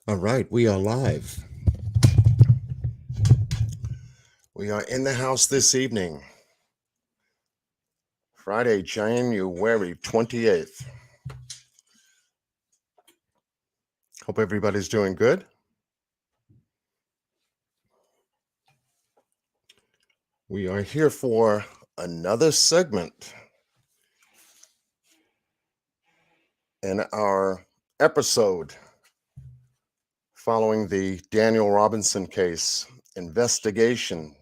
All right, we are live. We are in the house this evening, Friday, January 28th. Hope everybody's doing good. We are here for another segment in our episode following the Daniel Robinson case investigation.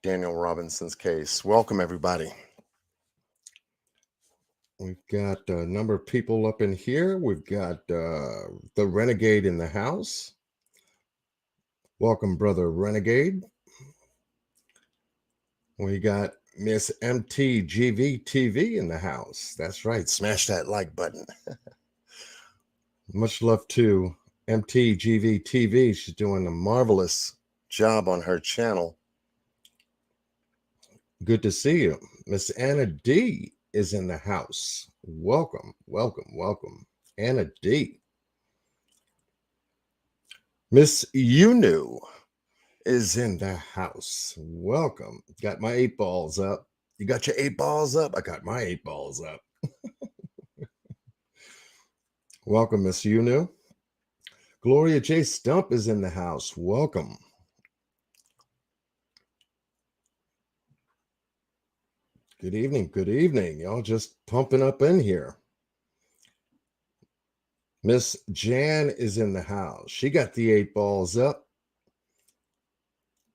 Daniel Robinson's case. Welcome, everybody. We've got a number of people up in here. We've got the Renegade in the house. Welcome, Brother Renegade. We got Miss MTGV TV in the house. That's right. Smash that like button. Much love to MTGV TV. She's doing a marvelous job on her channel. Good to see you. Miss Anna D is in the house. Welcome, welcome, welcome. Anna D. Miss Unu is in the house. Welcome. Got my 8 balls up. You got your 8 balls up? I got my 8 balls up. Welcome, Miss Unu. Gloria J. Stump is in the house. Welcome. Good evening. Good evening. Y'all just pumping up in here. Miss Jan is in the house. She got the 8 balls up.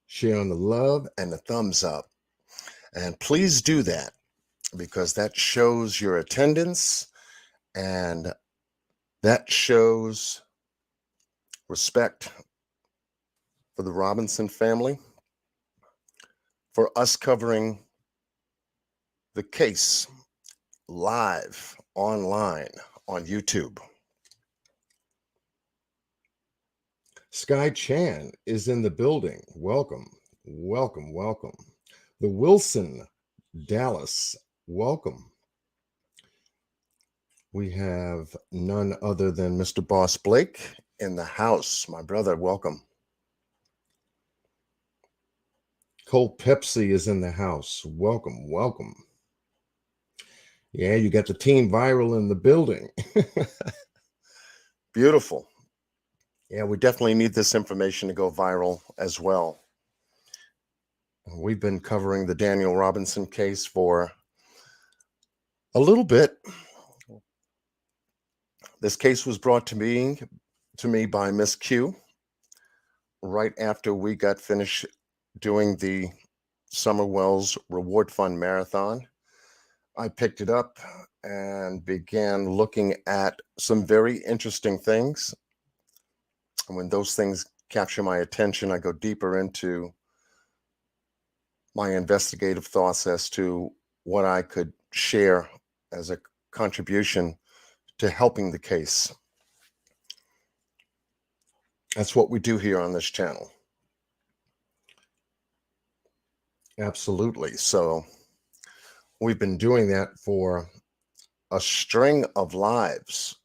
Sharing the love and the thumbs up. And please do that because that shows your attendance and that shows respect for the Robinson family, for us covering the case live online on YouTube. Sky Chan is in the building. Welcome, welcome, welcome. The Wilson Dallas, welcome. We have none other than Mr. Boss Blake in the house. My brother, welcome. Cold Pepsi is in the house. Welcome, welcome. Yeah, you got the team viral in the building. Beautiful. Yeah, we definitely need this information to go viral as well. We've been covering the Daniel Robinson case for a little bit. This case was brought to me by Miss Q right after we got finished doing the Summer Wells Reward Fund Marathon. I picked it up and began looking at some very interesting things. And when those things capture my attention, I go deeper into my investigative thoughts as to what I could share as a contribution to helping the case. That's what we do here on this channel. Absolutely. So we've been doing that for a string of lives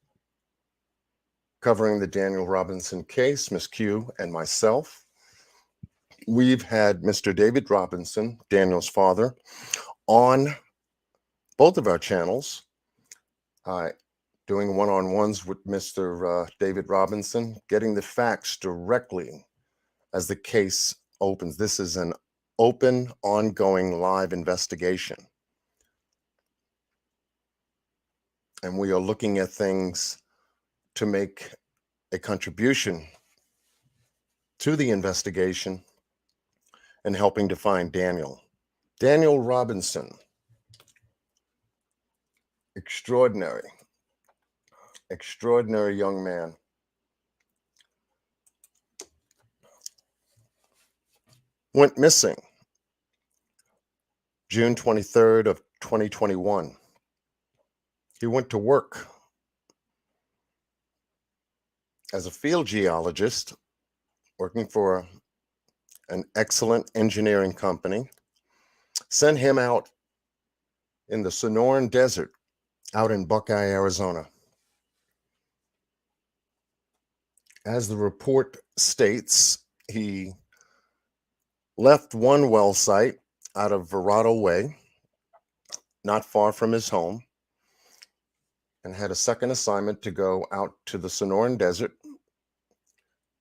covering the Daniel Robinson case, Miss Q and myself. We've had Mr. David Robinson, Daniel's father, on both of our channels, doing one-on-ones with Mr. David Robinson, getting the facts directly as the case opens. This is an open, ongoing live investigation. And we are looking at things to make a contribution to the investigation and helping to find Daniel. Daniel Robinson, extraordinary young man. Went missing June 23rd of 2021. He went to work as a field geologist, working for an excellent engineering company. Sent him out in the Sonoran Desert, out in Buckeye, Arizona. As the report states, he left one well site out of Verado Way, not far from his home, and had a second assignment to go out to the Sonoran Desert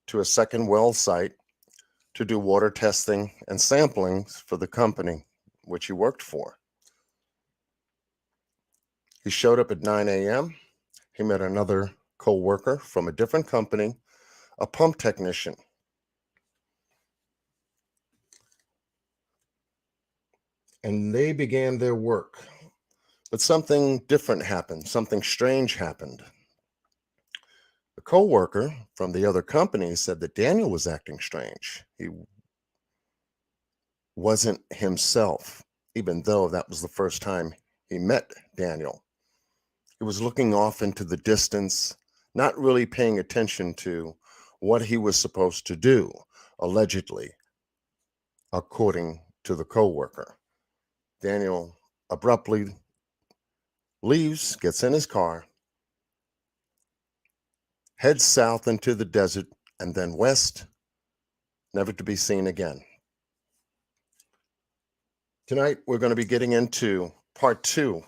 to a second well site to do water testing and sampling for the company which he worked for. He showed up at 9 a.m. He met another co-worker from a different company, a pump technician. And they began their work. But something different happened, something strange happened. The co-worker from the other company said that Daniel was acting strange. He wasn't himself, even though that was the first time he met Daniel. He was looking off into the distance, not really paying attention to what he was supposed to do, allegedly, according to the co-worker. Daniel abruptly leaves, gets in his car, heads south into the desert, and then west, never to be seen again. Tonight, we're going to be getting into part 2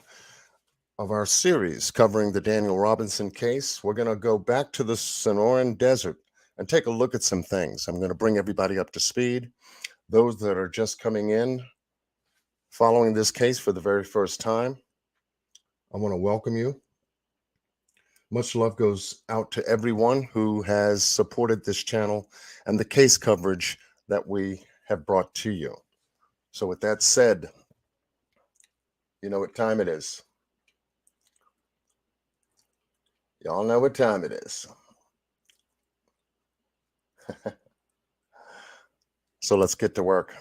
of our series covering the Daniel Robinson case. We're going to go back to the Sonoran Desert and take a look at some things. I'm going to bring everybody up to speed. Those that are just coming in, following this case for the very first time, I want to welcome you. Much love goes out to everyone who has supported this channel and the case coverage that we have brought to you. So with that said, you know what time it is. Y'all know what time it is. So let's get to work.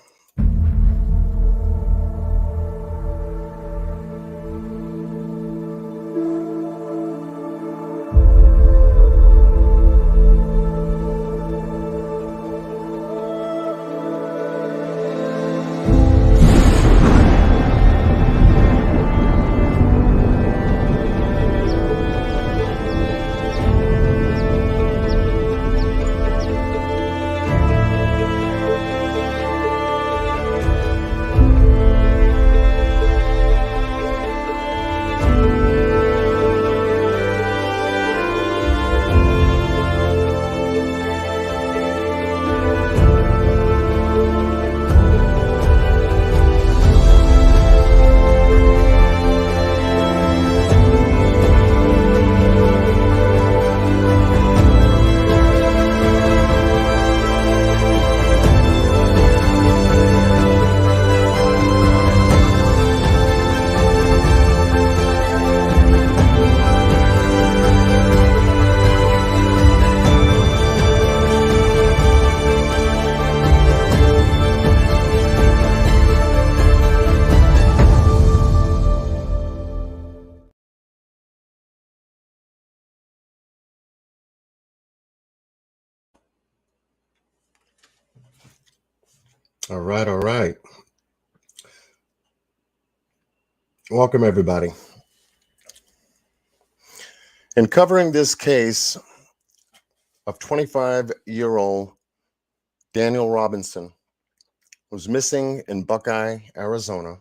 All right. Welcome, everybody. In covering this case of 25-year-old Daniel Robinson, who's missing in Buckeye, Arizona,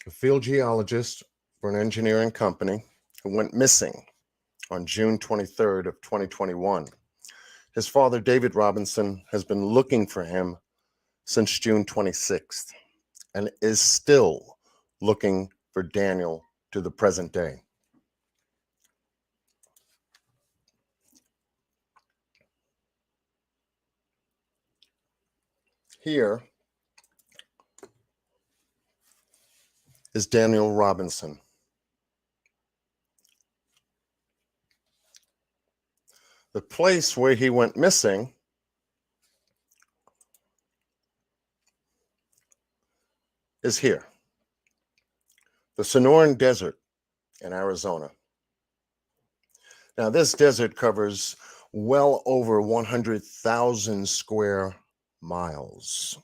a field geologist for an engineering company who went missing on June 23rd of 2021. His father, David Robinson, has been looking for him since June 26th and is still looking for Daniel to the present day. Here is Daniel Robinson. The place where he went missing is here, the Sonoran Desert in Arizona. Now, this desert covers well over 100,000 square miles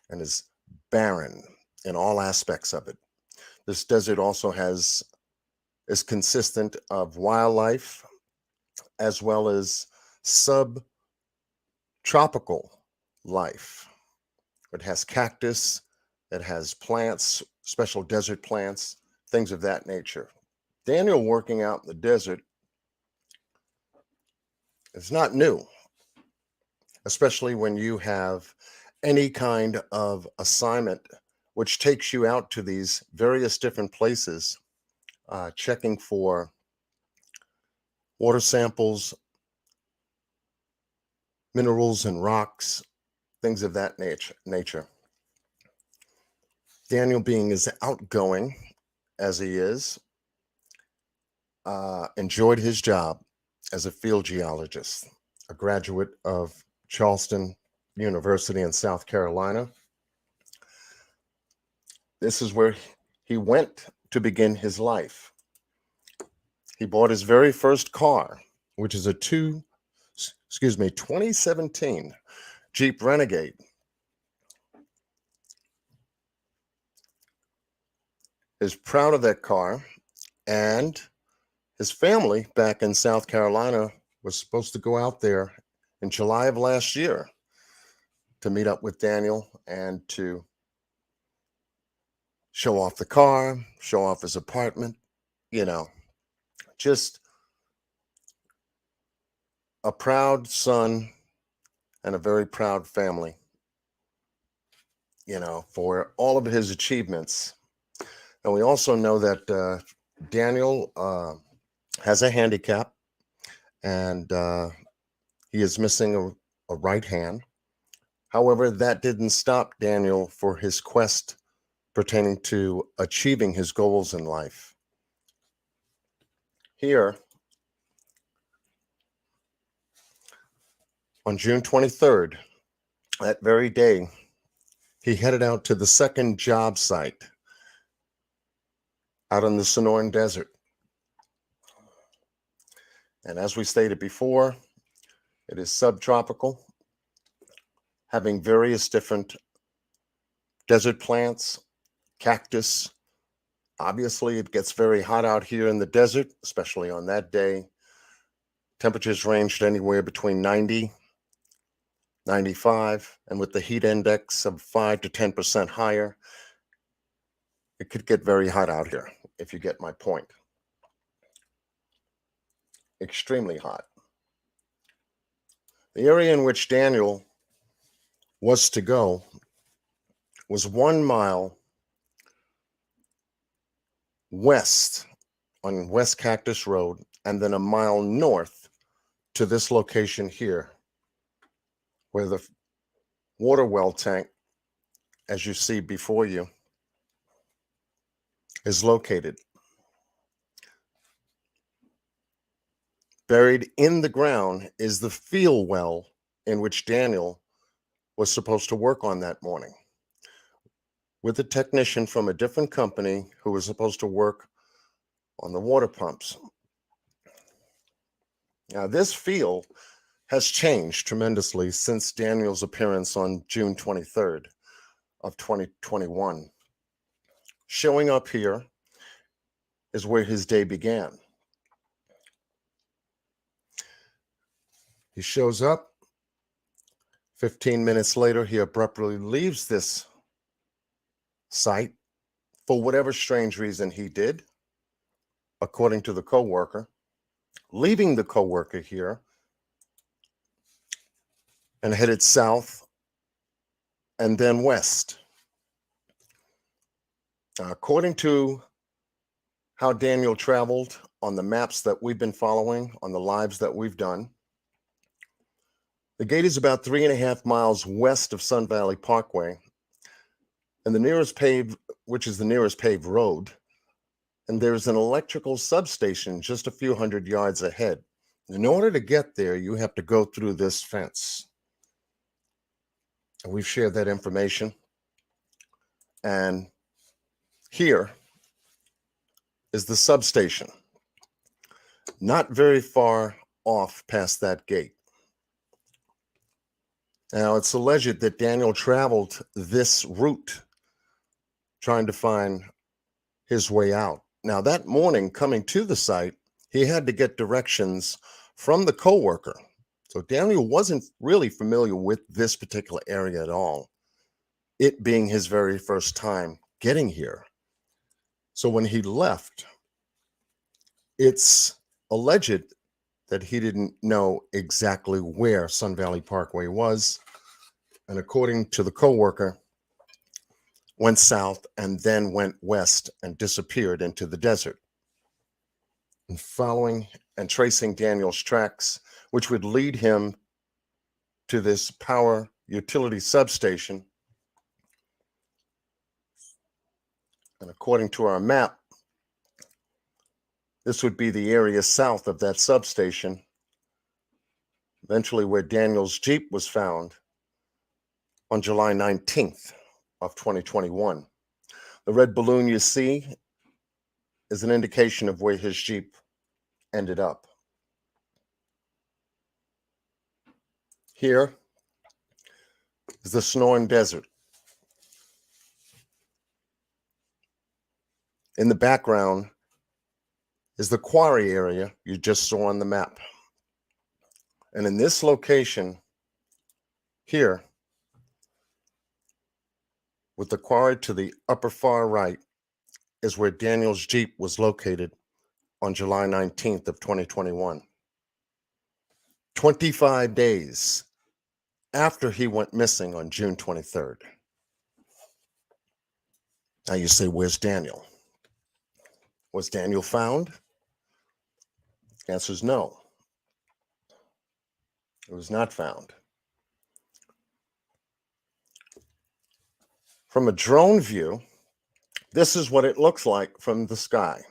and is barren in all aspects of it. This desert also is consistent of wildlife as well as subtropical life. It has cactus, it has plants, special desert plants, things of that nature. Daniel working out in the desert is not new, especially when you have any kind of assignment which takes you out to these various different places, checking for water samples, minerals and rocks, things of that nature. Daniel, being as outgoing as he is, enjoyed his job as a field geologist, a graduate of Charleston University in South Carolina. This is where he went to begin his life. He bought his very first car, which is a 2017 Jeep Renegade. Is proud of that car, and his family back in South Carolina was supposed to go out there in July of last year to meet up with Daniel and to show off the car, show off his apartment, just a proud son and a very proud family, for all of his achievements. And we also know that Daniel has a handicap, and he is missing a right hand. However, that didn't stop Daniel for his quest pertaining to achieving his goals in life. Here, on June 23rd, that very day, he headed out to the second job site out in the Sonoran Desert. And as we stated before, it is subtropical, having various different desert plants, cactus. Obviously, it gets very hot out here in the desert, especially on that day. Temperatures ranged anywhere between 90, 95, and with the heat index of 5 to 10% higher, it could get very hot out here, if you get my point. Extremely hot. The area in which Daniel was to go was 1 mile west on West Cactus Road, and then a mile north to this location here, where the water well tank, as you see before you, is located. Buried in the ground is the field well in which Daniel was supposed to work on that morning, with a technician from a different company who was supposed to work on the water pumps. Now, this field has changed tremendously since Daniel's appearance on June 23rd of 2021. Showing up here is where his day began. He shows up. 15 minutes later, he abruptly leaves this site for whatever strange reason he did, according to the coworker, leaving the coworker here and headed south and then west. According to how Daniel traveled on the maps that we've been following, on the lives that we've done, the gate is about 3.5 miles west of Sun Valley Parkway, and the nearest paved road, and there's an electrical substation just a few hundred yards ahead. In order to get there, you have to go through this fence. And we've shared that information. And here is the substation, not very far off past that gate. Now, it's alleged that Daniel traveled this route trying to find his way out. Now, that morning coming to the site, he had to get directions from the coworker. So Daniel wasn't really familiar with this particular area at all, it being his very first time getting here. So when he left, it's alleged that he didn't know exactly where Sun Valley Parkway was, and according to the coworker, went south and then went west and disappeared into the desert. And following and tracing Daniel's tracks, which would lead him to this power utility substation. And according to our map, this would be the area south of that substation, eventually where Daniel's Jeep was found on July 19th of 2021. The red balloon you see is an indication of where his Jeep ended up. Here is the Sonoran Desert. In the background is the quarry area you just saw on the map. And in this location here, with the quarry to the upper far right, is where Daniel's Jeep was located on July 19th of 2021. 25 days after he went missing on June 23rd. Now you say, where's Daniel? Was Daniel found? The answer is no. It was not found. From a drone view, this is what it looks like from the sky.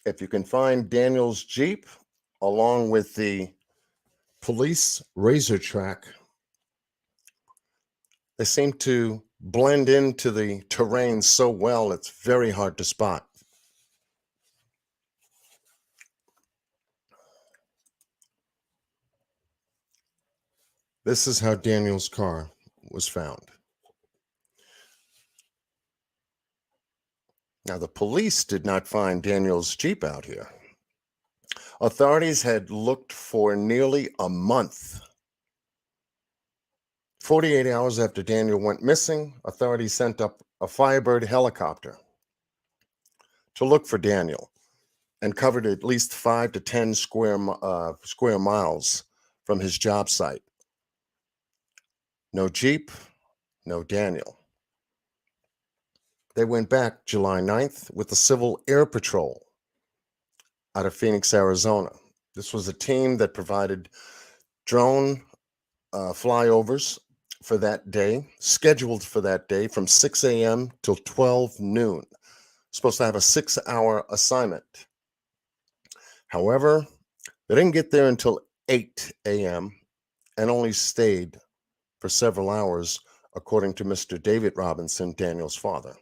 If you can find Daniel's Jeep along with the police razor track, they seem to blend into the terrain so well, it's very hard to spot. This is how Daniel's car was found. Now, the police did not find Daniel's Jeep out here. Authorities had looked for nearly a month. 48 hours after Daniel went missing, authorities sent up a Firebird helicopter to look for Daniel and covered at least 5 to 10 square miles from his job site. No Jeep, no Daniel. They went back July 9th with the Civil Air Patrol out of Phoenix, Arizona. This was a team that provided drone flyovers for that day, scheduled for that day from 6 a.m. till 12 noon. Supposed to have a 6-hour assignment. However, they didn't get there until 8 a.m. and only stayed for several hours, according to Mr. David Robinson, Daniel's father.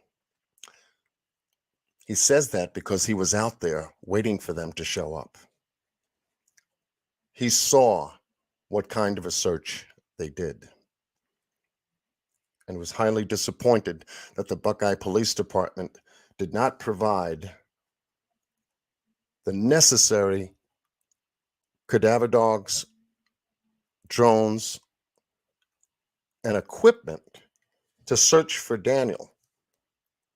He says that because he was out there waiting for them to show up. He saw what kind of a search they did and was highly disappointed that the Buckeye Police Department did not provide the necessary cadaver dogs, drones, and equipment to search for Daniel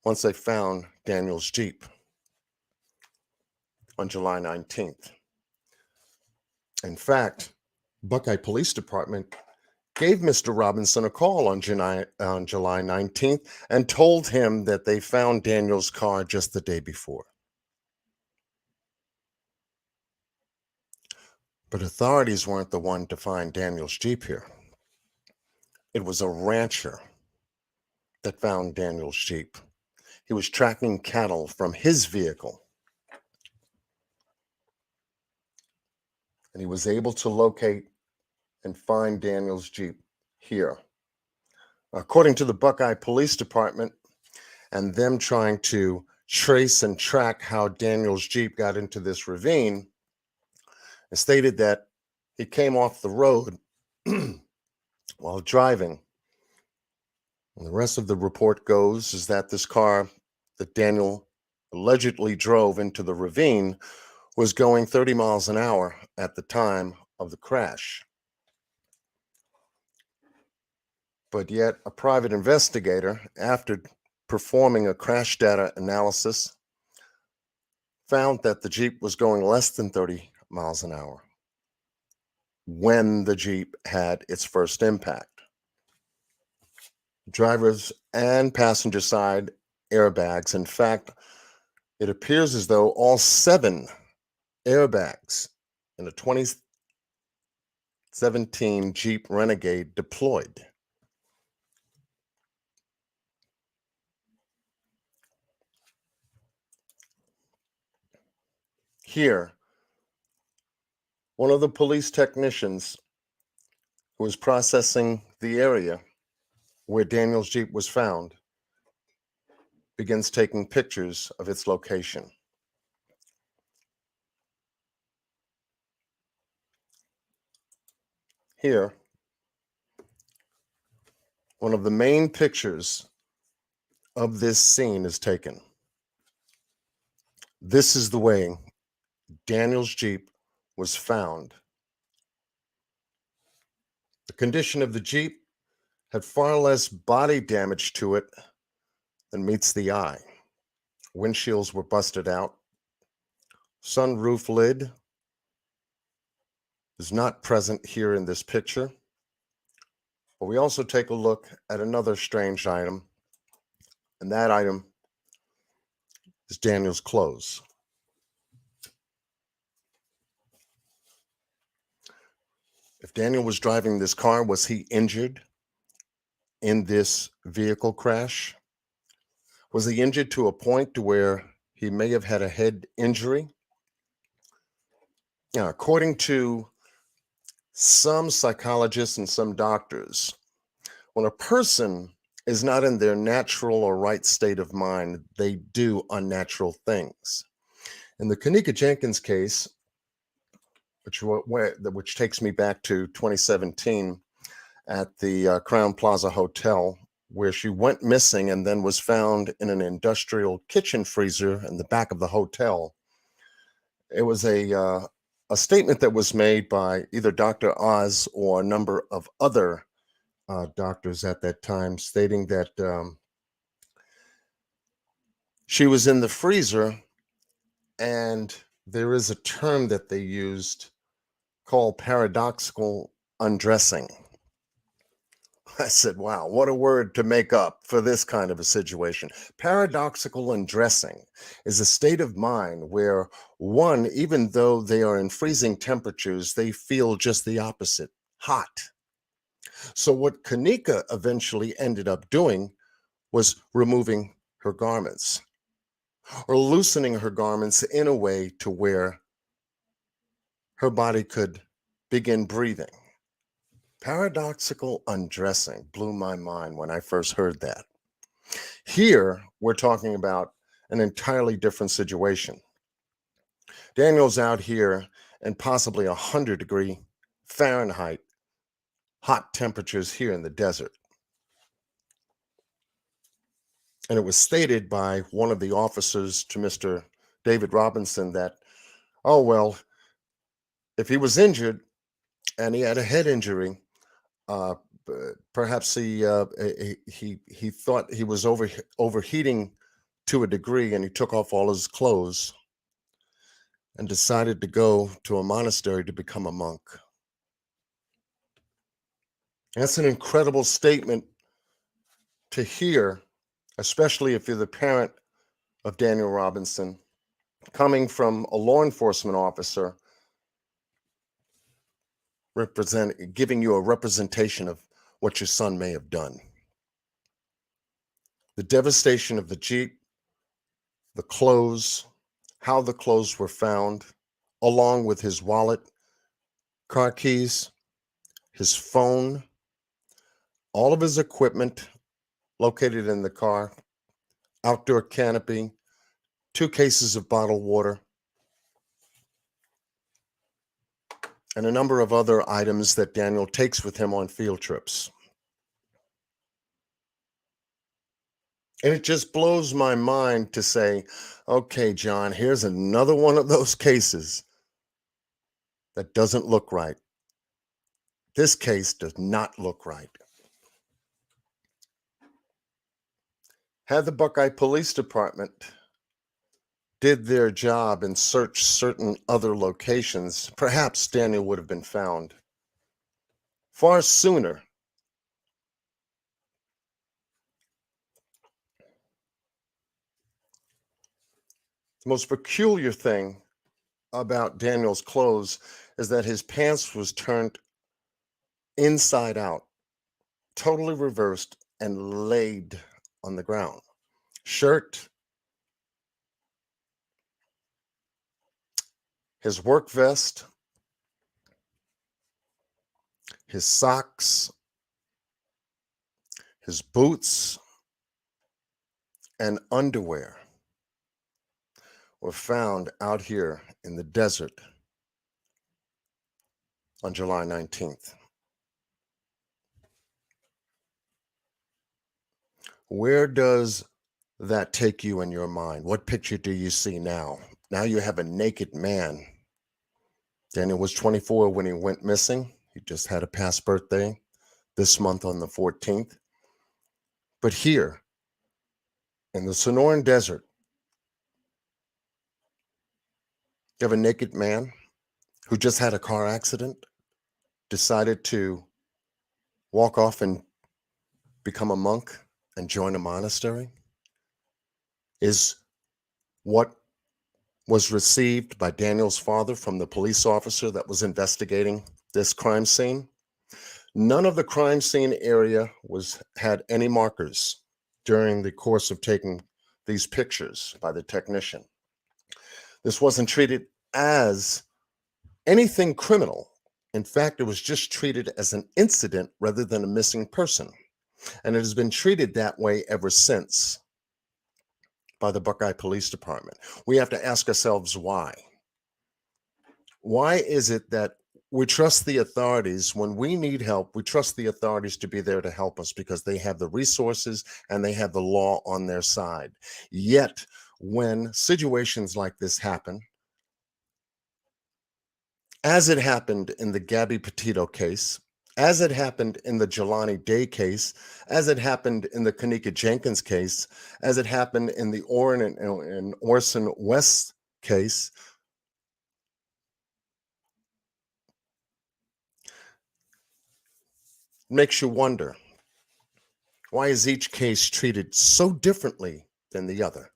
once they found Daniel's Jeep on July 19th. In fact, Buckeye Police Department gave Mr. Robinson a call on July 19th and told him that they found Daniel's car just the day before. But authorities weren't the one to find Daniel's Jeep here. It was a rancher that found Daniel's Jeep. He was tracking cattle from his vehicle, and he was able to locate and find Daniel's Jeep here. According to the Buckeye Police Department and them trying to trace and track how Daniel's Jeep got into this ravine, it stated that he came off the road while driving. And the rest of the report goes is that this car that Daniel allegedly drove into the ravine was going 30 miles an hour at the time of the crash. But yet, a private investigator, after performing a crash data analysis, found that the Jeep was going less than 30 miles an hour when the Jeep had its first impact. Driver's and passenger side airbags. In fact, it appears as though all 7 airbags in a 2017 Jeep Renegade deployed. Here, one of the police technicians who was processing the area where Daniel's Jeep was found begins taking pictures of its location. Here, one of the main pictures of this scene is taken. This is the way Daniel's Jeep was found. The condition of the Jeep had far less body damage to it than meets the eye. Windshields were busted out. Sunroof lid is not present here in this picture. But we also take a look at another strange item, and that item is Daniel's clothes. If Daniel was driving this car, was he injured in this vehicle crash? Was he injured to a point to where he may have had a head injury? Now, according to some psychologists and some doctors, when a person is not in their natural or right state of mind, they do unnatural things. In the Kanika Jenkins case, which takes me back to 2017 at the Crown Plaza Hotel, where she went missing and then was found in an industrial kitchen freezer in the back of the hotel. It was a statement that was made by either Dr. Oz or a number of other doctors at that time, stating that she was in the freezer, and there is a term that they used called paradoxical undressing. I said, wow, what a word to make up for this kind of a situation. Paradoxical undressing is a state of mind where one, even though they are in freezing temperatures, they feel just the opposite, hot. So what Kanika eventually ended up doing was removing her garments or loosening her garments in a way to where her body could begin breathing. Paradoxical undressing blew my mind when I first heard that. Here, we're talking about an entirely different situation. Daniel's out here in possibly 100-degree Fahrenheit hot temperatures here in the desert. And it was stated by one of the officers to Mr. David Robinson that, oh, well, if he was injured and he had a head injury, perhaps he thought he was overheating to a degree, and he took off all his clothes and decided to go to a monastery to become a monk. That's an incredible statement to hear, especially if you're the parent of Daniel Robinson, coming from a law enforcement officer giving you a representation of what your son may have done. The devastation of the Jeep, the clothes, how the clothes were found, along with his wallet, car keys, his phone, all of his equipment located in the car, outdoor canopy, 2 cases of bottled water, and a number of other items that Daniel takes with him on field trips. And it just blows my mind to say, okay, John, here's another one of those cases that doesn't look right. This case does not look right. Had the Buckeye Police Department did their job and searched certain other locations, perhaps Daniel would have been found far sooner. The most peculiar thing about Daniel's clothes is that his pants was turned inside out, totally reversed and laid on the ground. Shirt, his work vest, his socks, his boots, and underwear were found out here in the desert on July 19th. Where does that take you in your mind? What picture do you see now? Now you have a naked man. Daniel was 24 when he went missing. He just had a past birthday this month on the 14th. But here in the Sonoran Desert, you have a naked man who just had a car accident, decided to walk off and become a monk and join a monastery. Is what was received by Daniel's father from the police officer that was investigating this crime scene. None of the crime scene area had any markers during the course of taking these pictures by the technician. This wasn't treated as anything criminal. In fact, it was just treated as an incident rather than a missing person. And it has been treated that way ever since by the Buckeye Police Department. We have to ask ourselves why. Why is it that we trust the authorities when we need help? We trust the authorities to be there to help us because they have the resources and they have the law on their side. Yet, when situations like this happen, as it happened in the Gabby Petito case, as it happened in the Jelani Day case, as it happened in the Kanika Jenkins case, as it happened in the Orson West case, makes you wonder, why is each case treated so differently than the other?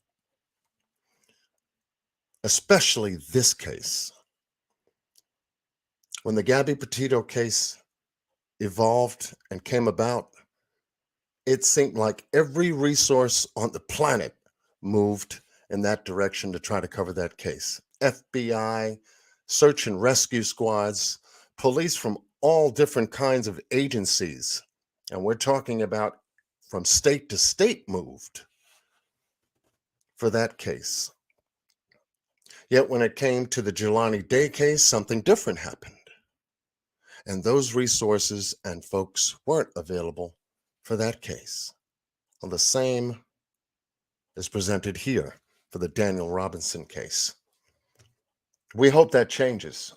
Especially this case. When the Gabby Petito case evolved and came about, it seemed like every resource on the planet moved in that direction to try to cover that case. FBI, search and rescue squads, police from all different kinds of agencies. And we're talking about from state to state moved for that case. Yet when it came to the Jelani Day case, something different happened. And those resources and folks weren't available for that case. Well, the same is presented here for the Daniel Robinson case. We hope that changes.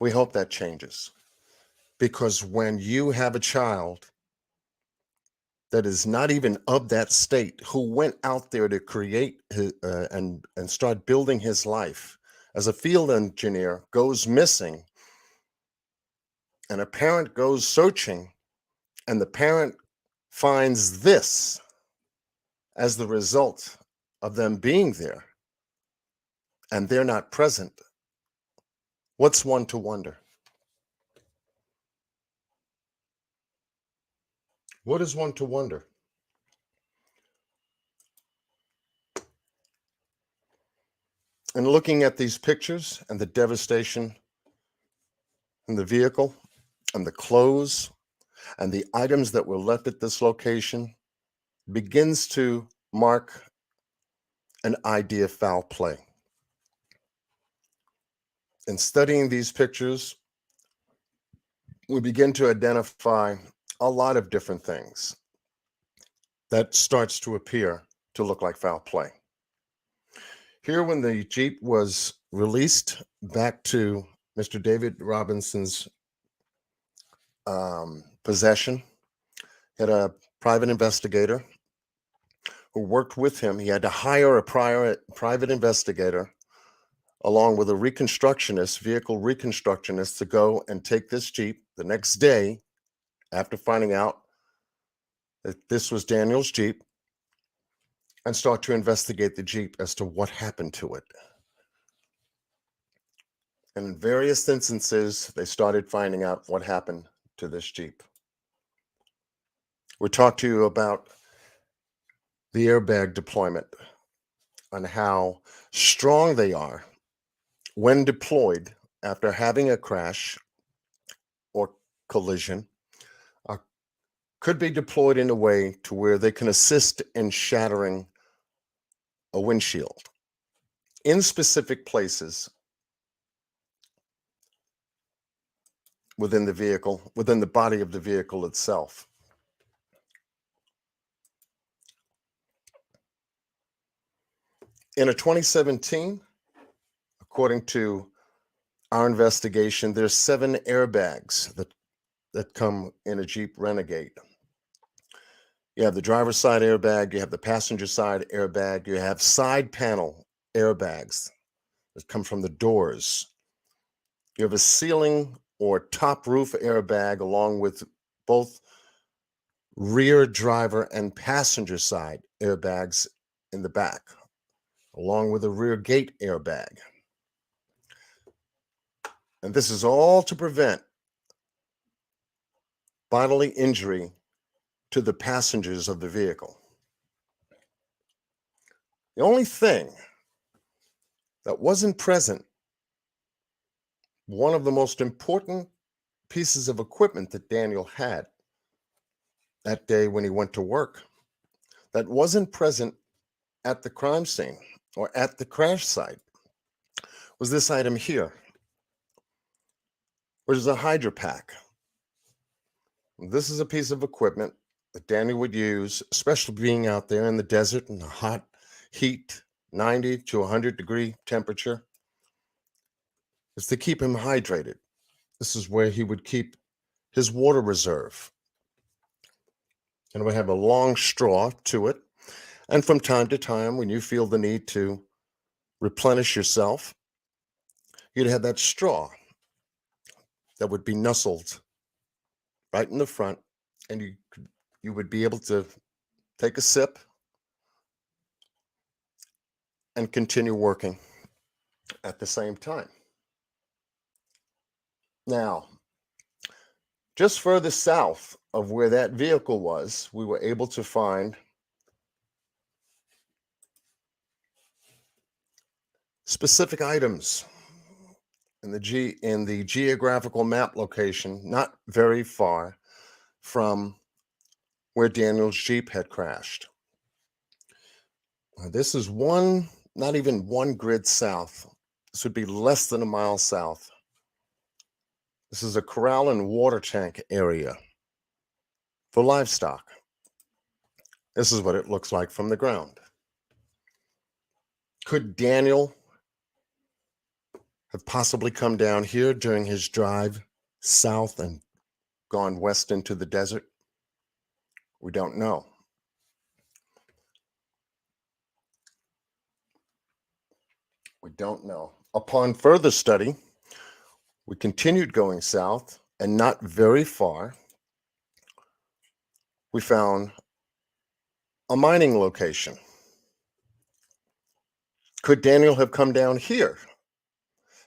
We hope that changes. Because when you have a child that is not even of that state, who went out there to create and start building his life as a field engineer, goes missing, and a parent goes searching, and the parent finds this as the result of them being there, and they're not present, what's one to wonder? What is one to wonder? And looking at these pictures and the devastation in the vehicle and the clothes and the items that were left at this location begins to mark an idea of foul play. In studying these pictures, we begin to identify a lot of different things. that starts to appear to look like foul play. Here, when the Jeep was released back to Mr. David Robinson's possession, he had a private investigator who worked with him. He had to hire a private investigator along with a reconstructionist, vehicle reconstructionist, to go and take this Jeep the next day after finding out that this was Daniel's Jeep and start to investigate the Jeep as to what happened to it. And in various instances, they started finding out what happened to this Jeep. We talked to you about the airbag deployment and how strong they are when deployed after having a crash or collision. Could be deployed in a way to where they can assist in shattering a windshield in specific places within the vehicle, within the body of the vehicle itself. In a 2017, according to our investigation, there's 7 airbags that come in a Jeep Renegade. You have the driver's side airbag, you have the passenger side airbag, you have side panel airbags that come from the doors. You have a ceiling or top roof airbag along with both rear driver and passenger side airbags in the back, along with a rear gate airbag. And this is all to prevent bodily injury to the passengers of the vehicle. The only thing that wasn't present, one of the most important pieces of equipment that Daniel had that day when he went to work, that wasn't present at the crime scene or at the crash site, was this item here, which is a Hydropack. This is a piece of equipment that Daniel would use, especially being out there in the desert in the hot heat, 90 to 100 degree temperature, is to keep him hydrated. This is where he would keep his water reserve. And it would have a long straw to it. And from time to time, when you feel the need to replenish yourself, you'd have that straw that would be nestled right in the front, and you would be able to take a sip and continue working at the same time. Now, just further south of where that vehicle was, we were able to find specific items in the geographical map location, not very far from where Daniel's Jeep had crashed. This is not even one grid south. This would be less than a mile south. This is a corral and water tank area for livestock. This is what it looks like from the ground. Could Daniel have possibly come down here during his drive south and gone west into the desert? We don't know. We don't know. Upon further study, we continued going south, and not very far, we found a mining location. Could Daniel have come down here,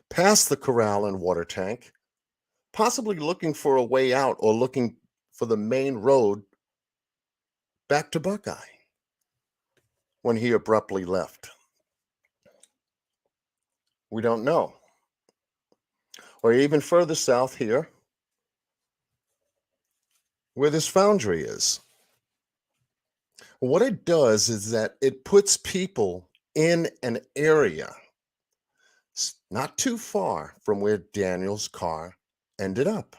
past the corral and water tank, possibly looking for a way out or looking for the main road back to Buckeye when he abruptly left? We don't know. Or even further south here, where this foundry is. What it does is that it puts people in an area not too far from where Daniel's car ended up.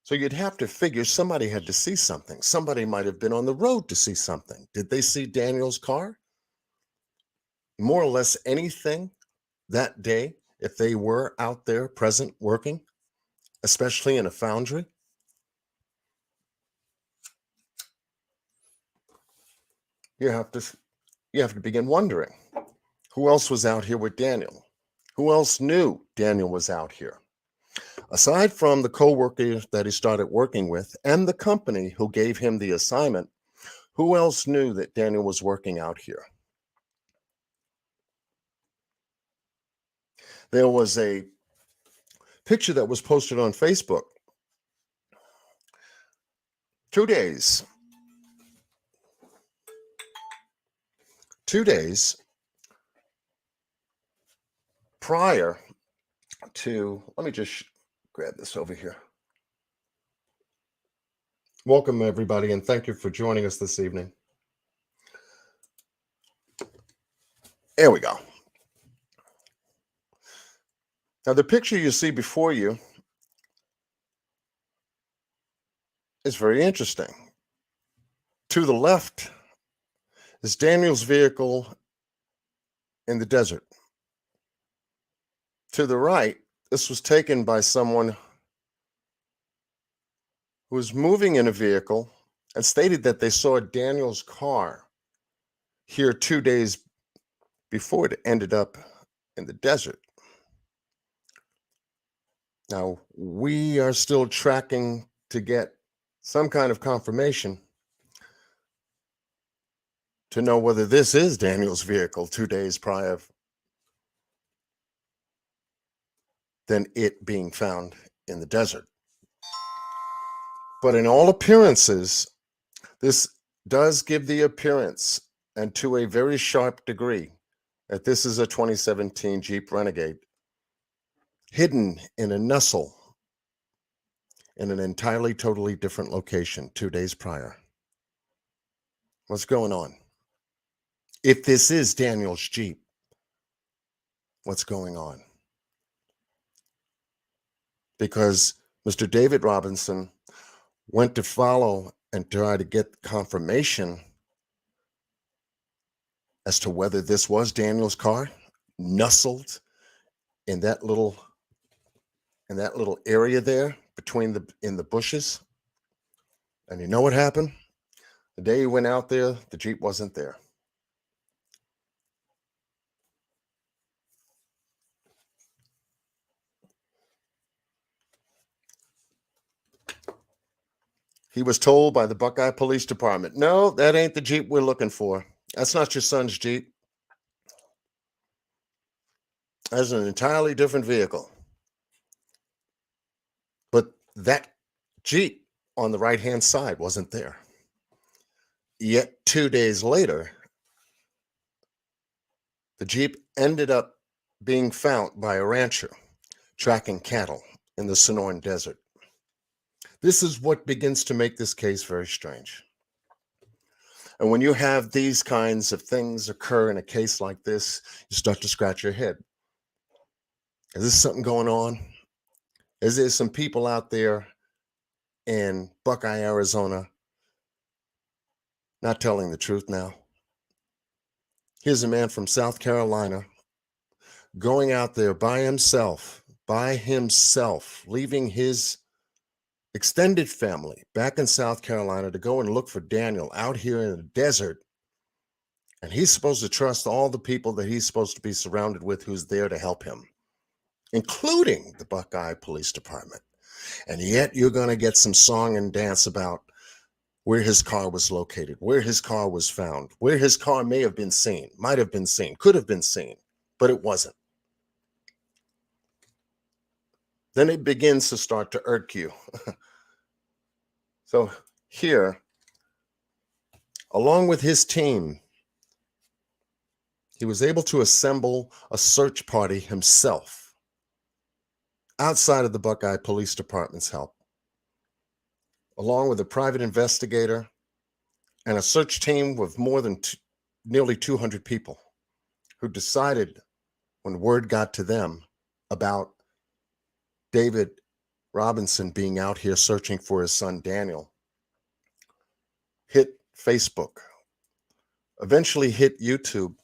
So you'd have to figure somebody had to see something. Somebody might have been on the road to see something. Did they see Daniel's car? More or less anything that day, if they were out there present working, especially in a foundry? You have to you have to begin wondering, who else was out here with Daniel? Who else knew Daniel was out here? Aside from the co-worker that he started working with and the company who gave him the assignment, who else knew that Daniel was working out here? There was a picture that was posted on Facebook 2 days 2 days prior to, let me just grab this over here. Welcome, everybody, and thank you for joining us this evening. There we go. Now, the picture you see before you is very interesting. To the left is Daniel's vehicle in the desert. To the right, this was taken by someone who was moving in a vehicle and stated that they saw Daniel's car here 2 days before it ended up in the desert. Now, we are still tracking to get some kind of confirmation to know whether this is Daniel's vehicle 2 days prior than it being found in the desert. But in all appearances, this does give the appearance, and to a very sharp degree, that this is a 2017 Jeep Renegade hidden in a nestle in an entirely, totally different location 2 days prior. What's going on? If this is Daniel's Jeep, what's going on? Because Mr. David Robinson went to follow and try to get confirmation as to whether this was Daniel's car nestled in that little area there between in the bushes. And you know what happened? The day he went out there, the Jeep wasn't there. He was told by the Buckeye Police Department, no, that ain't the Jeep we're looking for. That's not your son's Jeep. That's an entirely different vehicle. But that Jeep on the right-hand side wasn't there. Yet 2 days later, the Jeep ended up being found by a rancher tracking cattle in the Sonoran Desert. This is what begins to make this case very strange. And when you have these kinds of things occur in a case like this, you start to scratch your head. Is this something going on? Is there some people out there in Buckeye, Arizona, not telling the truth now? Here's a man from South Carolina going out there by himself, leaving his extended family back in South Carolina to go and look for Daniel out here in the desert. And he's supposed to trust all the people that he's supposed to be surrounded with who's there to help him, including the Buckeye Police Department. And yet you're going to get some song and dance about where his car was located, where his car was found, where his car may have been seen, might have been seen, could have been seen, but it wasn't. Then it begins to start to irk you. So here, along with his team, he was able to assemble a search party himself outside of the Buckeye Police Department's help, along with a private investigator and a search team with more than nearly 200 people who decided, when word got to them about David Robinson being out here searching for his son Daniel hit Facebook, eventually hit YouTube,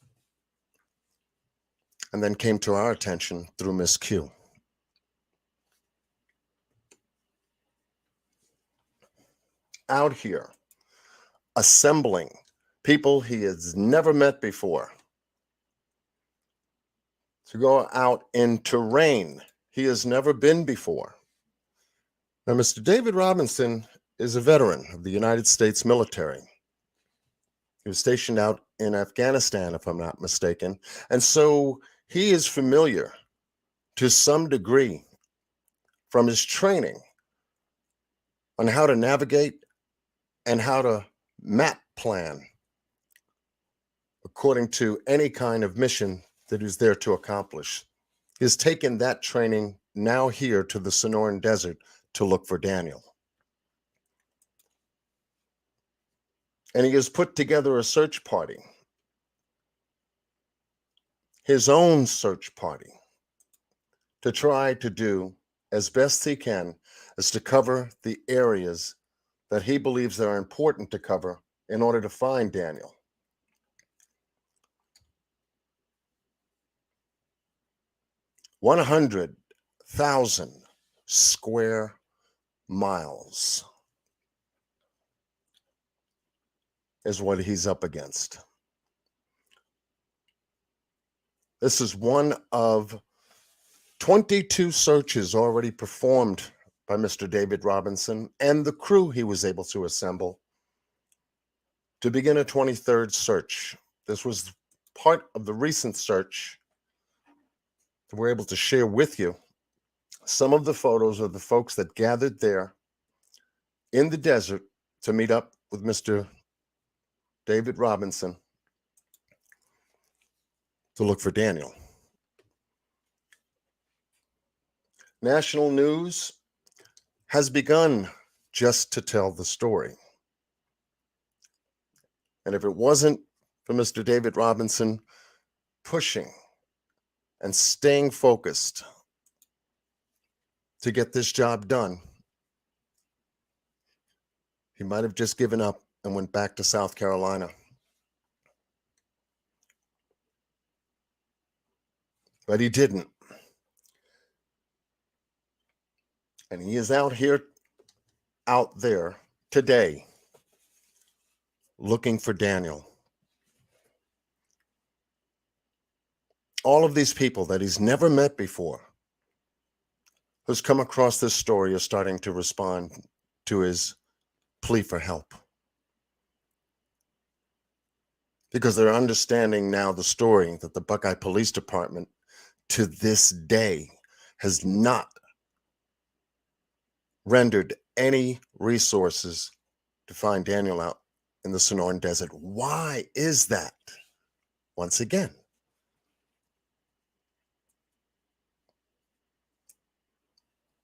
and then came to our attention through Miss Q. Out here, assembling people he has never met before to go out in terrain he has never been before. Now, Mr. David Robinson is a veteran of the United States military. He was stationed out in Afghanistan, if I'm not mistaken, and so he is familiar to some degree from his training on how to navigate and how to map plan according to any kind of mission that he's there to accomplish. He's taken that training now here to the Sonoran Desert to look for Daniel. And he has put together a search party, his own search party, to try to do as best he can as to cover the areas that he believes that are important to cover in order to find Daniel. $100,000 square miles is what he's up against. This is one of 22 searches already performed by Mr. David Robinson and the crew he was able to assemble to begin a 23rd search. This was part of the recent search that we're able to share with you some of the photos of the folks that gathered there in the desert to meet up with Mr. David Robinson to look for Daniel. National news has begun just to tell the story. And if it wasn't for Mr. David Robinson pushing and staying focused to get this job done, he might have just given up and went back to South Carolina. But he didn't. And he is out there today looking for Daniel. All of these people that he's never met before, who's come across this story, are starting to respond to his plea for help. Because they're understanding now the story that the Buckeye Police Department to this day has not rendered any resources to find Daniel out in the Sonoran Desert. Why is that? Once again,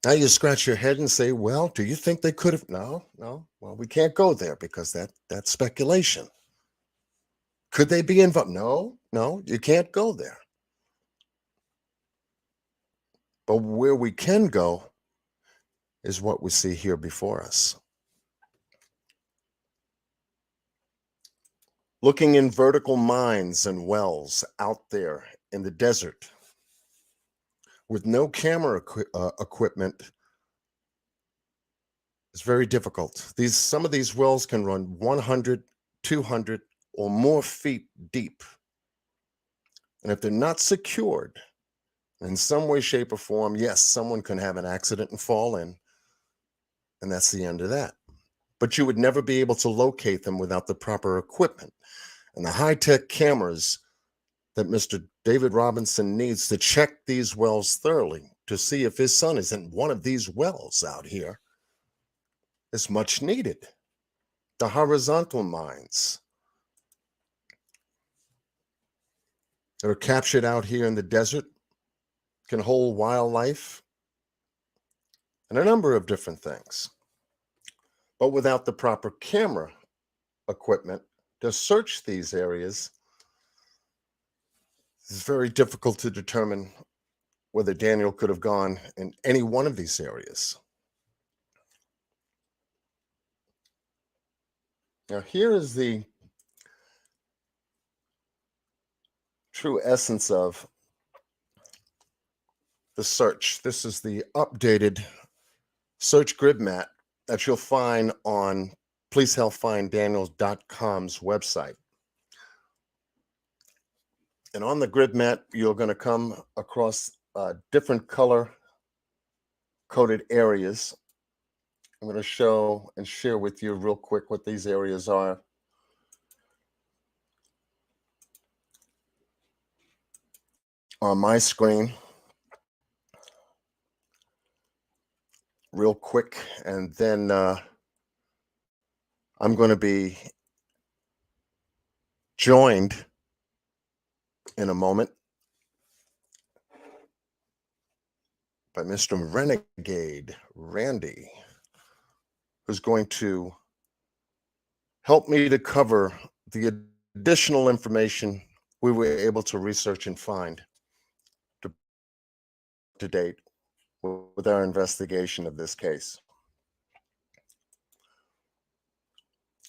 now you scratch your head and say, well, do you think they could have? No. Well, we can't go there because that's speculation. Could they be involved? No, you can't go there. But where we can go is what we see here before us. Looking in vertical mines and wells out there in the desert with no camera equipment is very difficult. Some of these wells can run 100, 200 or more feet deep. And if they're not secured in some way, shape, or form, yes, someone can have an accident and fall in, and that's the end of that. But you would never be able to locate them without the proper equipment and the high-tech cameras that Mr. David Robinson needs to check these wells thoroughly to see if his son is in one of these wells out here is much needed. The horizontal mines that are captured out here in the desert can hold wildlife and a number of different things. But without the proper camera equipment to search these areas, it's very difficult to determine whether Daniel could have gone in any one of these areas. Now, here is the true essence of the search. This is the updated search grid map that you'll find on pleasehelpfinddaniels.com's website. And on the grid map, you're going to come across different color coded areas. I'm going to show and share with you real quick what these areas are. On my screen, real quick, and then I'm going to be joined in a moment by Mr. Renegade Randy, who's going to help me to cover the additional information we were able to research and find to date with our investigation of this case.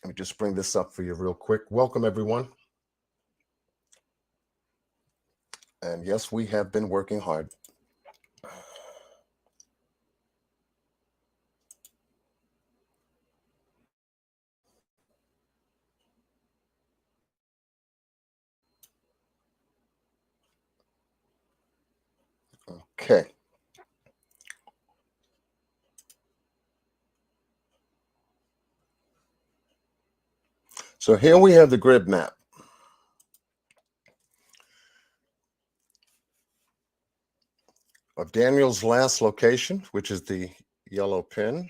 Let me just bring this up for you real quick. Welcome, everyone. And yes, we have been working hard. Okay. So here we have the grid map. Of Daniel's last location, which is the yellow pin.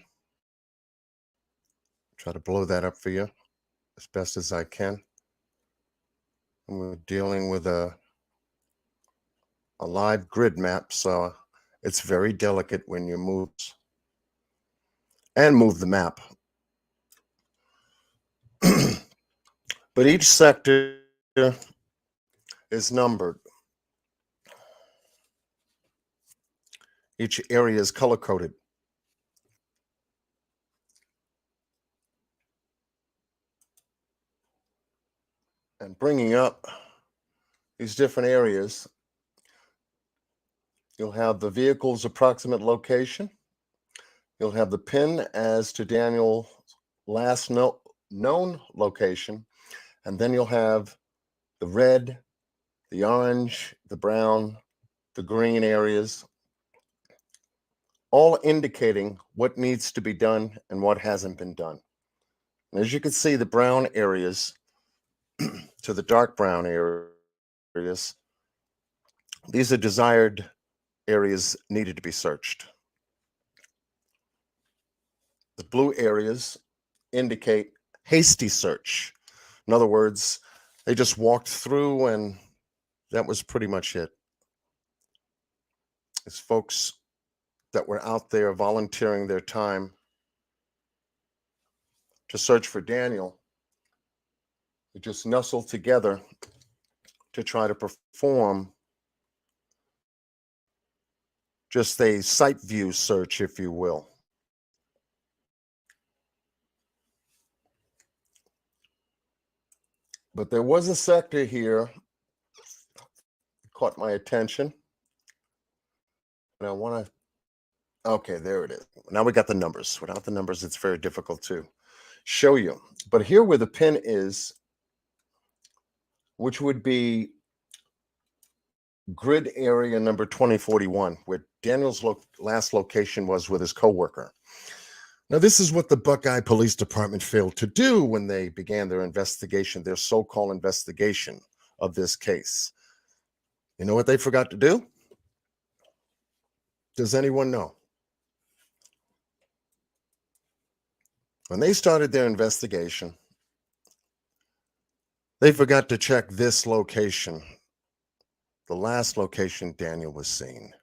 Try to blow that up for you as best as I can. And we're dealing with a live grid map, so it's very delicate when you move the map. But each sector is numbered. Each area is color-coded. And bringing up these different areas, you'll have the vehicle's approximate location. You'll have the pin as to Daniel's last known location. And then you'll have the red, the orange, the brown, the green areas, all indicating what needs to be done and what hasn't been done. And as you can see, the brown areas to the dark brown areas, these are desired areas needed to be searched. The blue areas indicate hasty search. In other words, they just walked through and that was pretty much it. It's folks that were out there volunteering their time to search for Daniel. They just nestled together to try to perform just a sight view search, if you will. But there was a sector here that caught my attention. And I want to, okay, there it is. Now we got the numbers. Without the numbers, it's very difficult to show you. But here where the pin is, which would be grid area number 2041, where Daniel's last location was with his coworker. Now, this is what the Buckeye Police Department failed to do when they began their investigation, their so-called investigation of this case. You know what they forgot to do? Does anyone know? When they started their investigation, they forgot to check this location, the last location Daniel was seen.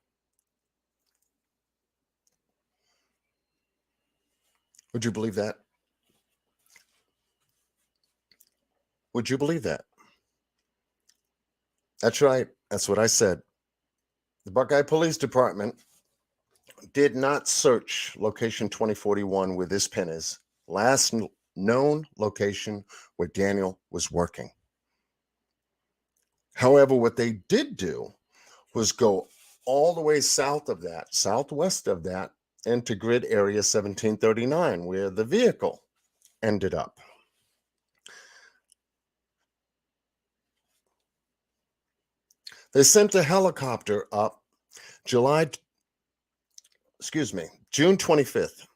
Would you believe that? Would you believe that? That's right. That's what I said. The Buckeye Police Department did not search location 2041 where this pin is, last known location where Daniel was working. However, what they did do was go all the way south of that, southwest of that, into grid area 1739, where the vehicle ended up. They sent a helicopter up June 25th.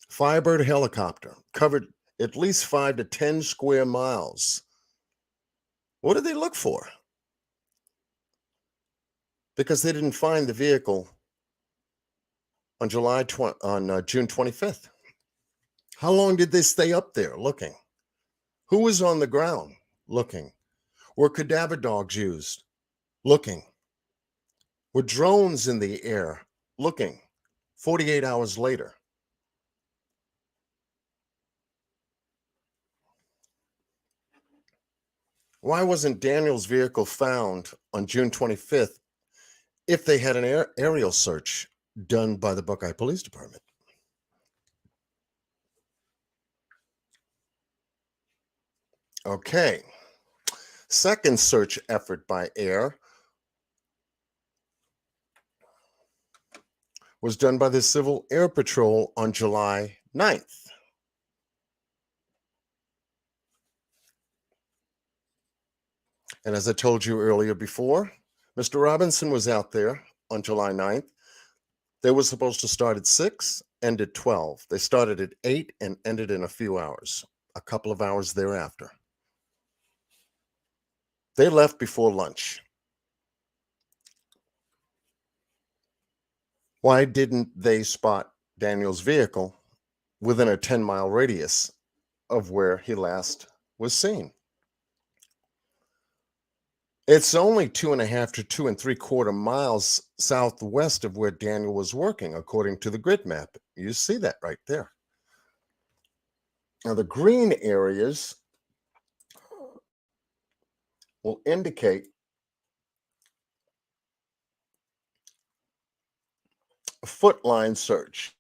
Firebird helicopter covered at least 5 to 10 square miles. What did they look for? Because they didn't find the vehicle on June 25th. How long did they stay up there looking? Who was on the ground looking? Were cadaver dogs used? Looking. Were drones in the air? Looking. 48 hours later. Why wasn't Daniel's vehicle found on June 25th if they had an aerial search done by the Buckeye Police Department? Okay. Second search effort by air was done by the Civil Air Patrol on July 9th. And as I told you earlier before, Mr. Robinson was out there on July 9th. They were supposed to start at 6, end at 12. They started at 8 and ended in a few hours, a couple of hours thereafter. They left before lunch. Why didn't they spot Daniel's vehicle within a 10-mile radius of where he last was seen? It's only 2.5 to 2.75 miles southwest of where Daniel was working, according to the grid map. You see that right there. Now, the green areas will indicate a foot line search.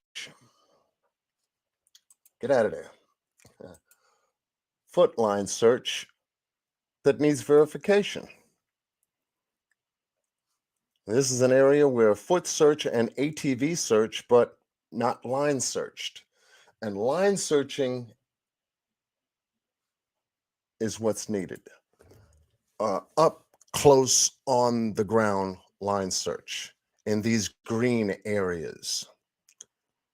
Get out of there. Foot line search that needs verification. This is an area where foot search and ATV search, but not line searched. And line searching is what's needed. Up close on the ground line search in these green areas.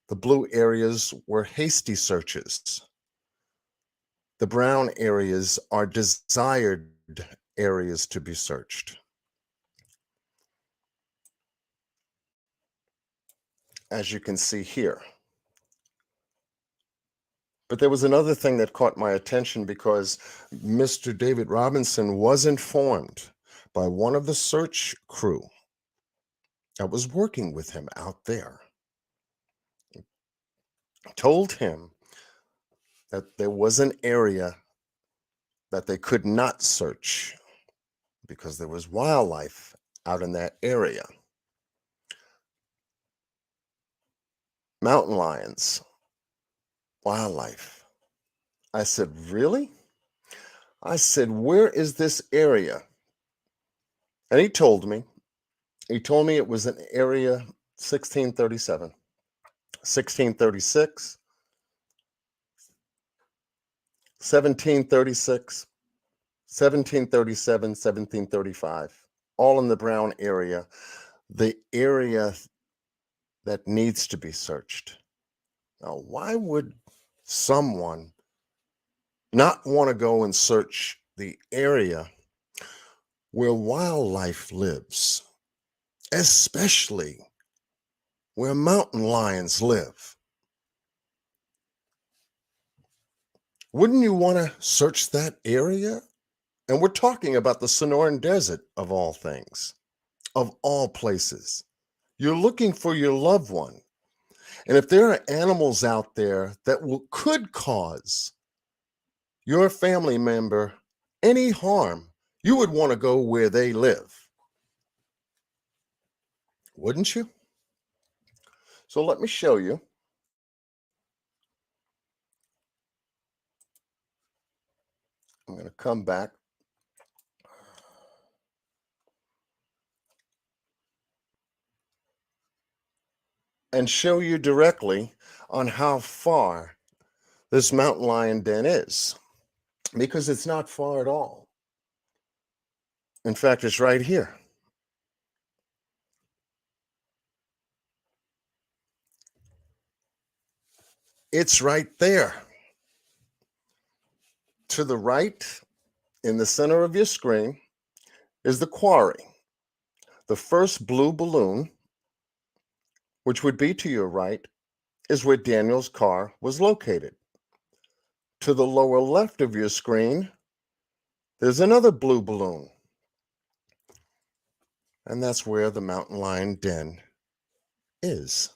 The blue areas were hasty searches. The brown areas are desired areas to be searched. As you can see here. But there was another thing that caught my attention because Mr. David Robinson was informed by one of the search crew that was working with him out there. Told him that there was an area that they could not search because there was wildlife out in that area. Mountain lions, wildlife. I said, really? I said, where is this area? And he told me it was an area 1637, 1636, 1736, 1737, 1735, all in the brown area, the area that needs to be searched. Now, why would someone not want to go and search the area where wildlife lives, especially where mountain lions live? Wouldn't you want to search that area? And we're talking about the Sonoran Desert, of all things, of all places. You're looking for your loved one. And if there are animals out there that could cause your family member any harm, you would want to go where they live. Wouldn't you? So let me show you I'm going to come back. And show you directly on how far this mountain lion den is, because it's not far at all. In fact, it's right here. It's right there. To the right, in the center of your screen, is the quarry. The first blue balloon, which would be to your right, is where Daniel's car was located. To the lower left of your screen, there's another blue balloon. And that's where the mountain lion den is.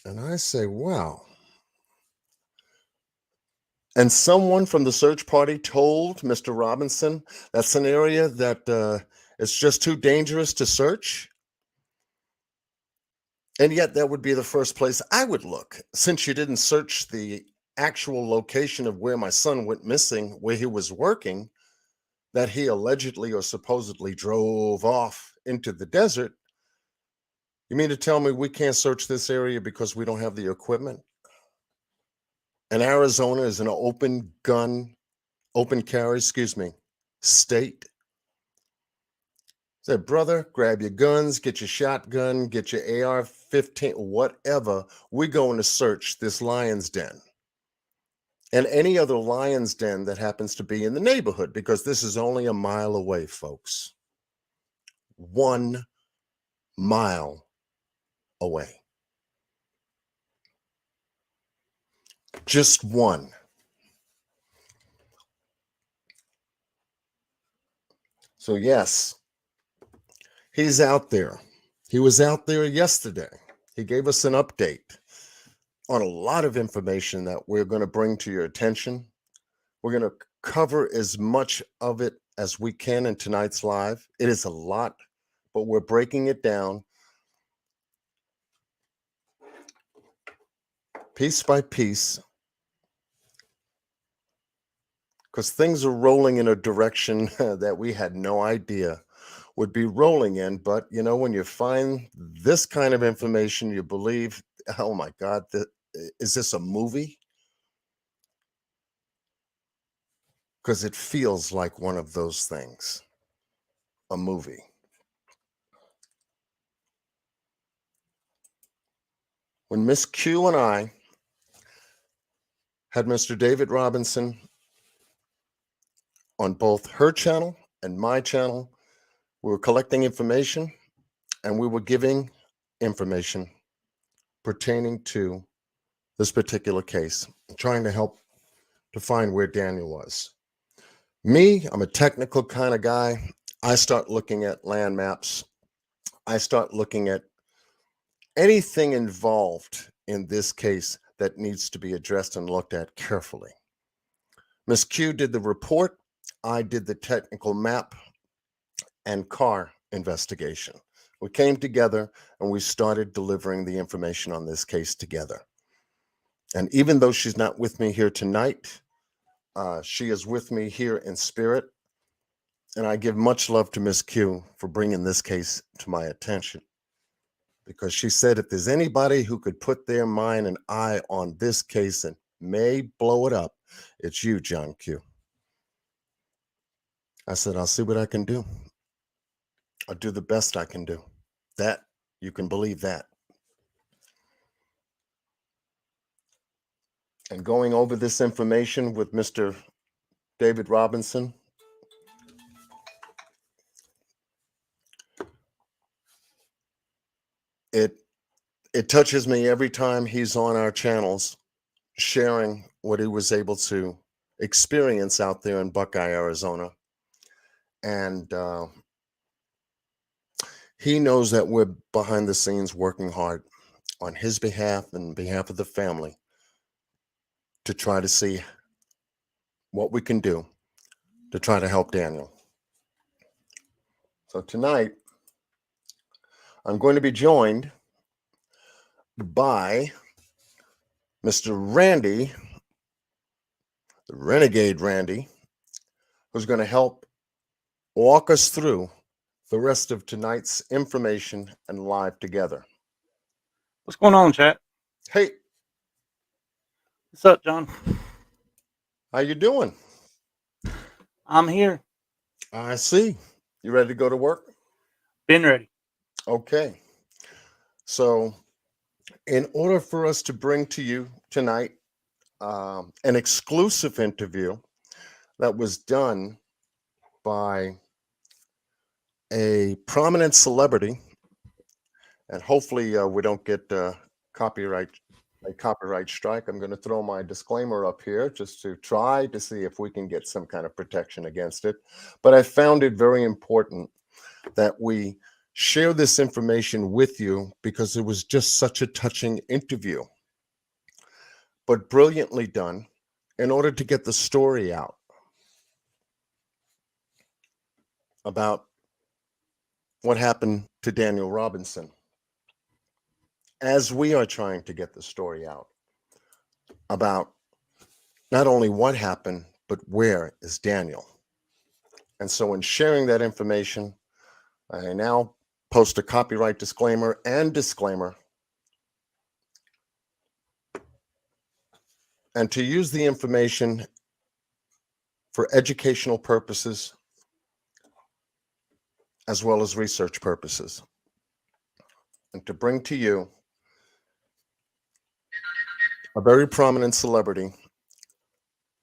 And I say, wow. And someone from the search party told Mr. Robinson that's an area that it's just too dangerous to search. And yet that would be the first place I would look, since you didn't search the actual location of where my son went missing, where he was working, that he allegedly or supposedly drove off into the desert. You mean to tell me we can't search this area because we don't have the equipment? And Arizona is an open carry, state. Said, brother, grab your guns, get your shotgun, get your AR-15, whatever. We're going to search this lion's den and any other lion's den that happens to be in the neighborhood, because this is only a mile away, folks. 1 mile away. Just one. So yes, he's out there. He was out there yesterday. He gave us an update on a lot of information that we're going to bring to your attention. We're going to cover as much of it as we can in tonight's live. It is a lot, but we're breaking it down piece by piece, because things are rolling in a direction that we had no idea would be rolling in. But you know, when you find this kind of information, you believe, oh my God, is this a movie? Because it feels like one of those things, a movie. When Miss Q and I had Mr. David Robinson on both her channel and my channel, we were collecting information and we were giving information pertaining to this particular case, trying to help to find where Daniel was. Me, I'm a technical kind of guy. I start looking at land maps. I start looking at anything involved in this case that needs to be addressed and looked at carefully. Miss Q did the report. I did the technical map and car investigation. We came together and we started delivering the information on this case together. And even though she's not with me here tonight, she is with me here in spirit. And I give much love to Miss Q for bringing this case to my attention, because she said if there's anybody who could put their mind and eye on this case and may blow it up, it's you, John Q. I said, I'll see what I can do. I'll do the best I can do. That, you can believe that. And going over this information with Mr. David Robinson, it touches me every time he's on our channels sharing what he was able to experience out there in Buckeye, Arizona. And he knows that we're behind the scenes working hard on his behalf and behalf of the family to try to see what we can do to try to help Daniel. So tonight, I'm going to be joined by Mr. Randy, the Renegade Randy, who's going to help walk us through the rest of tonight's information and live together. What's going on, chat? Hey, What's up, John? how you doing? I'm here. I see. You ready to go to work? Been ready. Okay. So, in order for us to bring to you tonight an exclusive interview that was done by a prominent celebrity, and hopefully we don't get a copyright strike. I'm going to throw my disclaimer up here just to try to see if we can get some kind of protection against it. But I found it very important that we share this information with you because it was just such a touching interview, but brilliantly done in order to get the story out about what happened to Daniel Robinson, as we are trying to get the story out about not only what happened, but where is Daniel. And so in sharing that information, I now post a copyright disclaimer and disclaimer, and to use the information for educational purposes as well as research purposes, and to bring to you a very prominent celebrity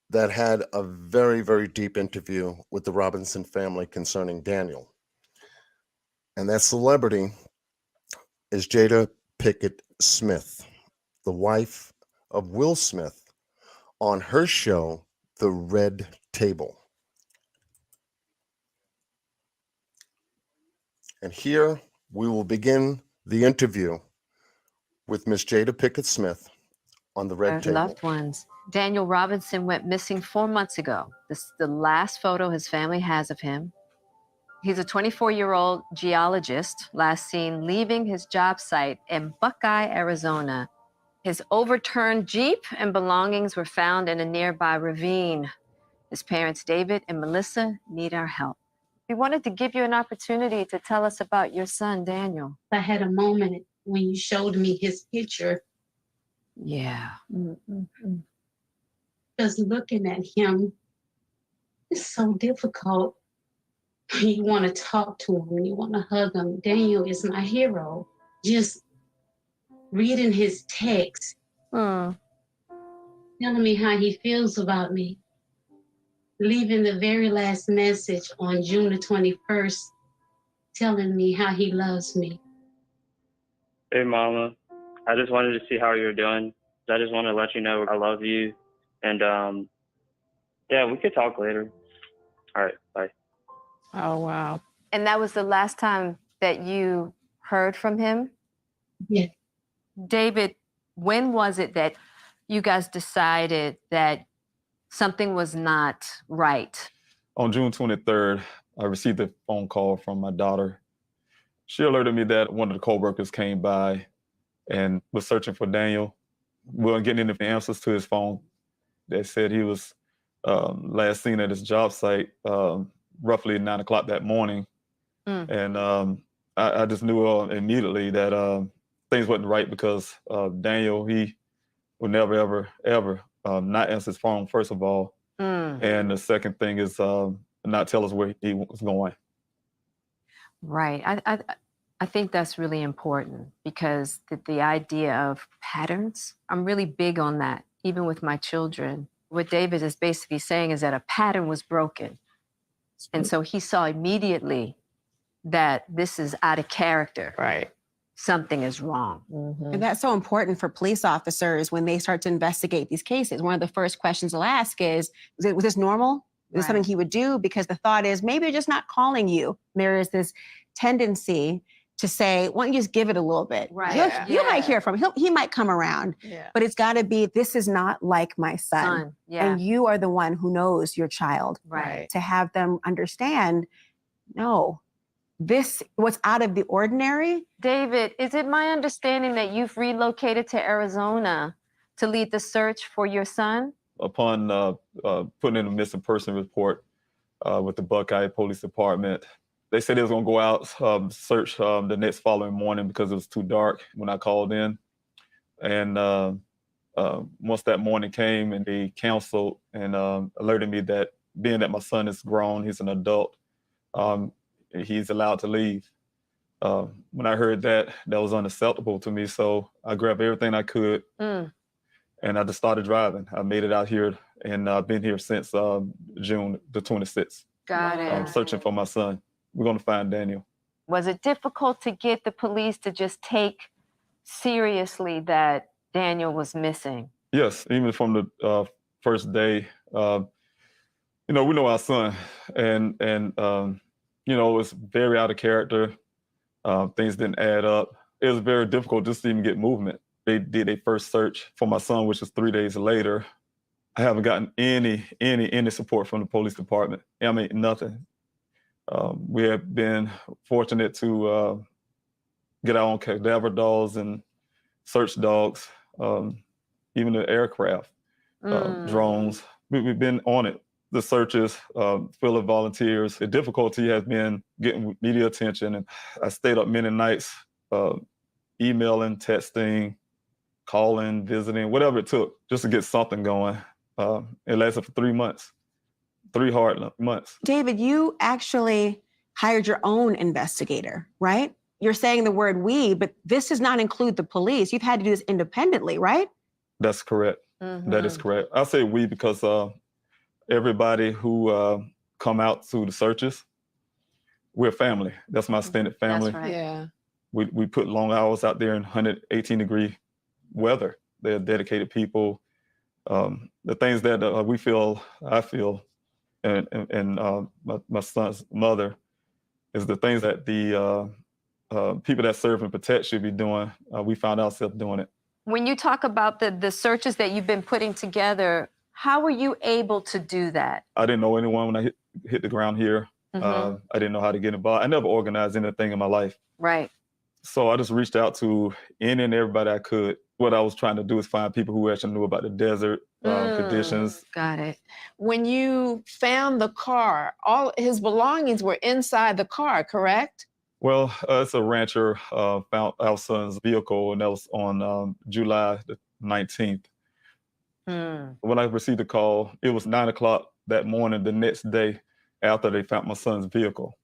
that had a very, very deep interview with the Robinson family concerning Daniel. And that celebrity is Jada Pinkett Smith, the wife of Will Smith, on her show, The Red Table. And here we will begin the interview with Miss Jada Pinkett Smith on The Red Table. Loved ones. Daniel Robinson went missing 4 months ago. This is the last photo his family has of him. He's a 24-year-old geologist, last seen leaving his job site in Buckeye, Arizona. His overturned Jeep and belongings were found in a nearby ravine. His parents, David and Melissa, need our help. We wanted to give you an opportunity to tell us about your son, Daniel. I had a moment when you showed me his picture. Yeah. Just looking at him, it's so difficult. You want to talk to him, you want to hug him. Daniel is my hero. Just reading his text, telling me how he feels about me, leaving the very last message on June the 21st, telling me how he loves me. Hey, Mama. I just wanted to see how you're doing. I just want to let you know I love you. And, yeah, we could talk later. All right, bye. Oh, wow. And that was the last time that you heard from him? Yeah. David, when was it that you guys decided that something was not right? On June 23rd, I received a phone call from my daughter. She alerted me that one of the coworkers came by and was searching for Daniel. We weren't getting any answers to his phone. They said he was last seen at his job site roughly 9 o'clock that morning. And I just knew immediately that things wasn't right because Daniel, he would never, ever not answer his phone, first of all. And the second thing is not tell us where he was going. Right. I think that's really important because the idea of patterns, I'm really big on that, even with my children. What David is basically saying is that a pattern was broken. And so he saw immediately that this is out of character. Right. Something is wrong. And that's so important for police officers when they start to investigate these cases. One of the first questions they'll ask is was this normal? Is this something he would do? Because the thought is maybe they're just not calling you. There is this tendency to say, why don't you just give it a little bit? Right. You might hear from him. He might come around. Yeah. But it's got to be, this is not like my son. And you are the one who knows your child. Right. To have them understand, no, this what's out of the ordinary? David, is it my understanding that you've relocated to Arizona to lead the search for your son? Upon putting in a missing person report with the Buckeye Police Department, they said they was gonna go out, search the next following morning because it was too dark when I called in. And once that morning came and they canceled and alerted me that being that my son is grown, he's an adult, he's allowed to leave. When I heard that, that was unacceptable to me. So I grabbed everything I could and I just started driving. I made it out here and I've been here since June the 26th. Got it. Searching for my son. We're gonna find Daniel. Was it difficult to get the police to just take seriously that Daniel was missing? Yes, even from the first day, we know our son, and it's very out of character. Things didn't add up. It was very difficult just to even get movement. They did a first search for my son, which was 3 days later. I haven't gotten any support from the police department. I mean, nothing. We have been fortunate to get our own cadaver dogs and search dogs, even the aircraft, drones. We've been on it. The searches, full of volunteers. The difficulty has been getting media attention. And I stayed up many nights, emailing, texting, calling, visiting, whatever it took just to get something going. It lasted for 3 months, 3 hard months. David, you actually hired your own investigator, right? You're saying the word we, but this does not include the police. You've had to do this independently, right? That's correct. That is correct. I say we because everybody who come out to the searches, we're family. That's my extended family. That's right. Yeah. We put long hours out there in 118-degree weather. They're dedicated people. The things that I feel, and my son's mother, is the things that the people that serve and protect should be doing. We found ourselves doing it. When you talk about the searches that you've been putting together, how were you able to do that? I didn't know anyone when I hit the ground here. I didn't know how to get involved. I never organized anything in my life. Right. So I just reached out to any and everybody I could. What I was trying to do is find people who actually knew about the desert conditions. Got it. When you found the car, all his belongings were inside the car, correct? Well, it's a rancher found our son's vehicle, and that was on July the 19th. When I received the call, it was 9 o'clock that morning, the next day after they found my son's vehicle.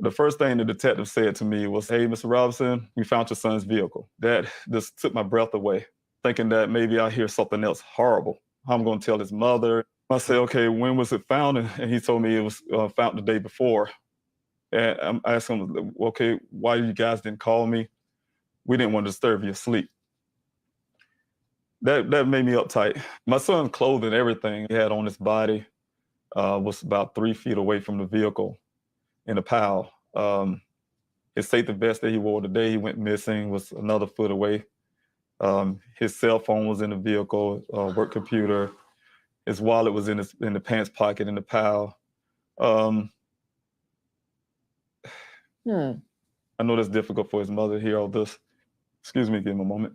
The first thing the detective said to me was, "Hey, Mr. Robinson, we found your son's vehicle." That just took my breath away, thinking that maybe I hear something else horrible. I'm going to tell his mother. I said, "Okay, when was it found?" And he told me it was found the day before. And I asked him, "Okay, why you guys didn't call me?" "We didn't want to disturb your sleep." That made me uptight. My son's clothing, everything he had on his body was about 3 feet away from the vehicle in a pile. His safety vest that he wore the day he went missing was another foot away. His cell phone was in the vehicle, work computer. His wallet was in the pants pocket in the pile. I know that's difficult for his mother to hear all this. Excuse me, give him a moment.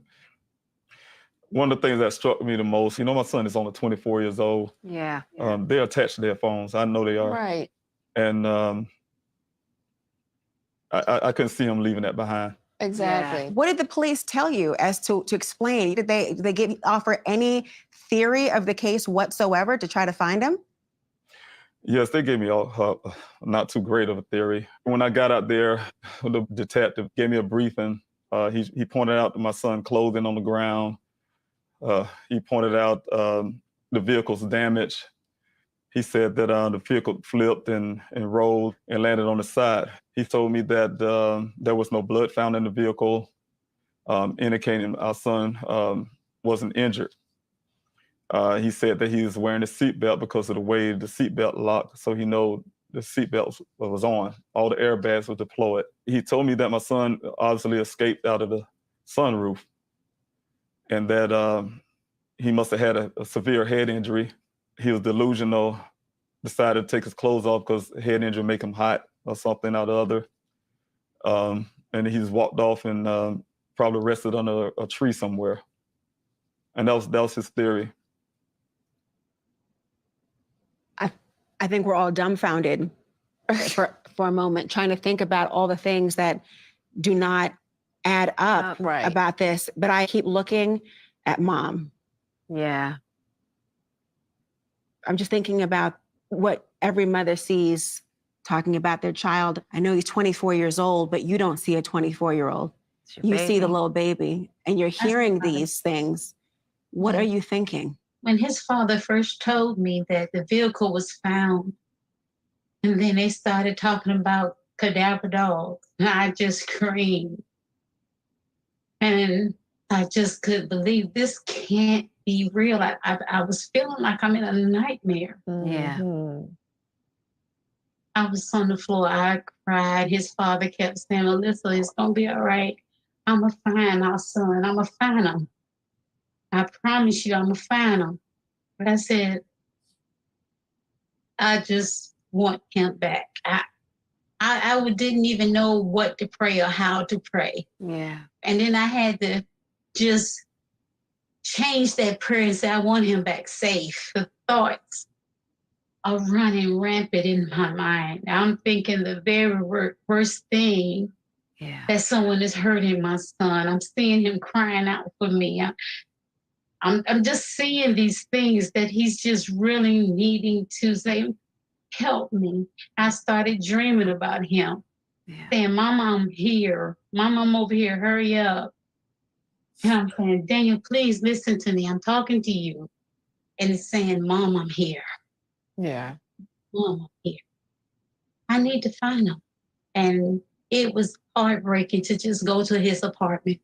One of the things that struck me the most, my son is only 24 years old. Yeah. They're attached to their phones. I know they are. Right. And I couldn't see him leaving that behind. Exactly. What did the police tell you as to explain? Did they offer any theory of the case whatsoever to try to find him? Yes, they gave me not too great of a theory. When I got out there, the detective gave me a briefing. He pointed out my son's clothing on the ground. He pointed out the vehicle's damage. He said that the vehicle flipped and rolled and landed on the side. He told me that there was no blood found in the vehicle, indicating our son wasn't injured. He said that he was wearing a seatbelt because of the way the seatbelt locked, so he knew the seatbelt was on. All the airbags were deployed. He told me that my son obviously escaped out of the sunroof and that he must have had a severe head injury. He was delusional, decided to take his clothes off because head injury make him hot. or something or the other. And he's walked off and probably rested under a tree somewhere. And that was his theory. I think we're all dumbfounded for a moment, trying to think about all the things that do not add up Right. about this. But I keep looking at Mom. Yeah. I'm just thinking about what every mother sees talking about their child. I know he's 24 years old, but you don't see a 24-year-old. It's your You see the baby. little baby, and you're hearing right. these things. What Yeah. are you thinking? When his father first told me that the vehicle was found, and then they started talking about cadaver dogs, I just screamed. And I just couldn't believe this can't be real. I was feeling like I'm in a nightmare. Yeah. Mhm. I was on the floor. I cried. His father kept saying, Alyssa, it's going to be all right. I'm going to find our son. I'm going to find him. I promise you, I'm going to find him. But I said, I just want him back. I didn't even know what to pray or how to pray. Yeah. And then I had to just change that prayer and say, I want him back safe. The thoughts are running rampant in my mind. I'm thinking the very worst thing, Yeah. that someone is hurting my son. I'm seeing him crying out for me. I'm just seeing these things that he's just really needing to say, help me. I started dreaming about him, Yeah. saying, Mama, I'm here. Mama, I'm over here. Hurry up. And I'm saying, Daniel, please listen to me. I'm talking to you. And it's saying, Mom, I'm here. Yeah. Mom, I'm here. I need to find him. And it was heartbreaking to just go to his apartment.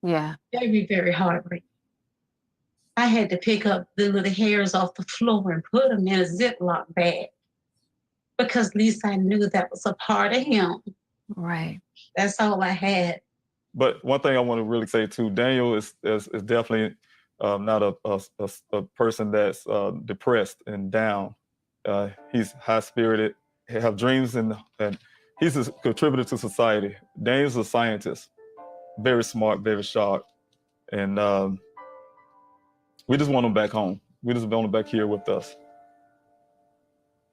Yeah. Very, very heartbreaking. I had to pick up the little hairs off the floor and put them in a Ziploc bag, because at least I knew that was a part of him. Right. That's all I had. But one thing I want to really say too, Daniel is definitely not a person that's depressed and down. He's high spirited, have dreams, and he's a contributor to society. Daniel's a scientist, very smart, very sharp, and we just want him back home. We just want him back here with us.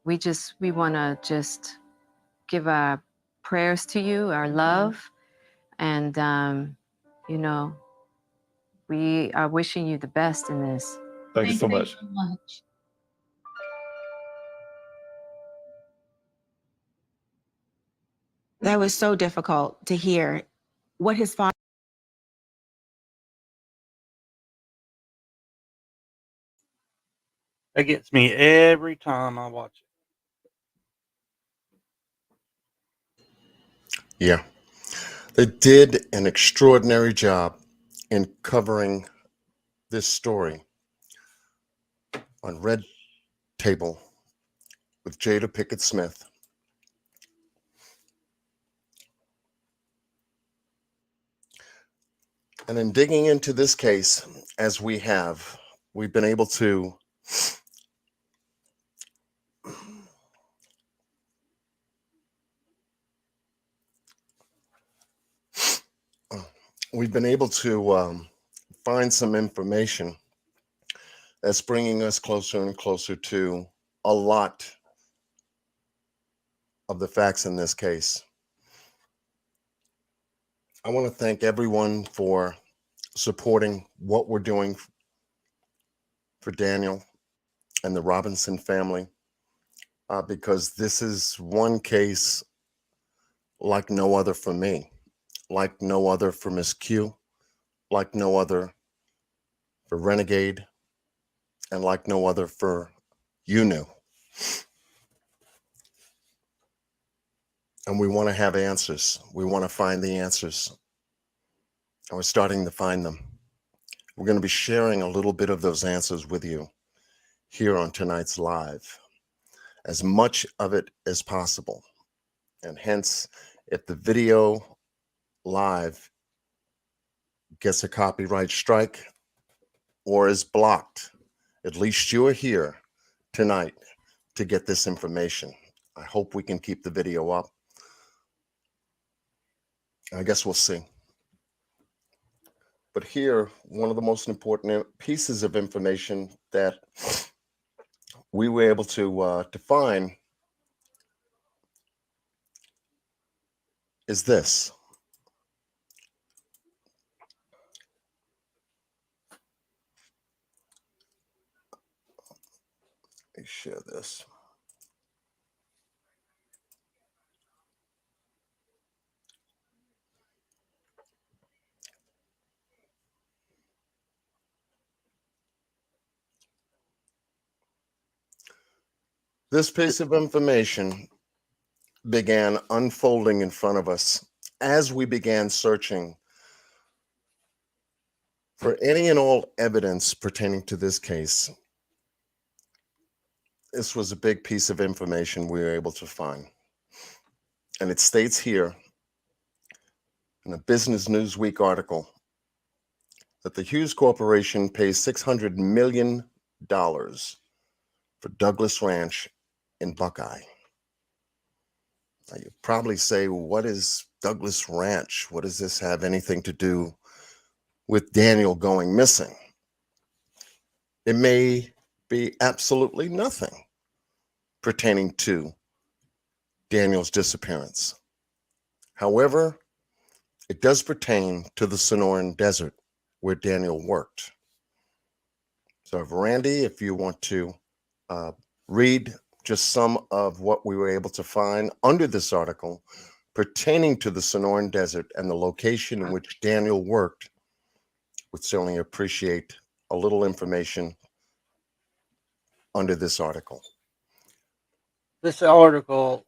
We want to just give our prayers to you, our love, and you know, we are wishing you the best in this. Thank you so much. So much. That was so difficult to hear what his father. That gets me every time I watch it. Yeah. They did an extraordinary job in covering this story on Red Table with Jada Pickett Smith. And in digging into this case, as we've been able to find some information that's bringing us closer and closer to a lot of the facts in this case. I want to thank everyone for supporting what we're doing for Daniel and the Robinson family, because this is one case like no other for me, like no other for Miss Q, like no other for Renegade, and like no other for UNU. And we want to have answers. We want to find the answers. And we're starting to find them. We're going to be sharing a little bit of those answers with you here on tonight's live, as much of it as possible. And hence, if the video live gets a copyright strike or is blocked, at least you are here tonight to get this information. I hope we can keep the video up. I guess we'll see. But here, one of the most important pieces of information that we were able to find is this. Let me share this. This piece of information began unfolding in front of us as we began searching for any and all evidence pertaining to this case. This was a big piece of information we were able to find. And it states here in a Business Newsweek article that the Hughes Corporation pays $600 million for Douglas Ranch in Buckeye. Now you probably say, well, what is Douglas Ranch? What does this have anything to do with Daniel going missing? It may be absolutely nothing pertaining to Daniel's disappearance. However, it does pertain to the Sonoran Desert where Daniel worked. So, Randy, if you want to read just some of what we were able to find under this article pertaining to the Sonoran Desert and the location in which Daniel worked, would certainly appreciate a little information under this article. This article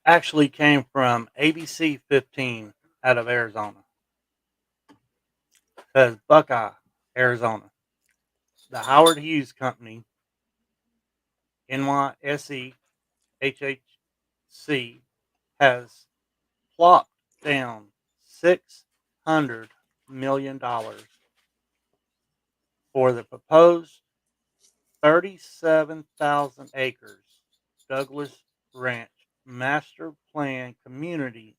actually came from ABC 15 out of Arizona. It says Buckeye, Arizona. The Howard Hughes Company, NYSE HHC, has plopped down $600 million for the proposed 37,000 acres Douglas Ranch master plan community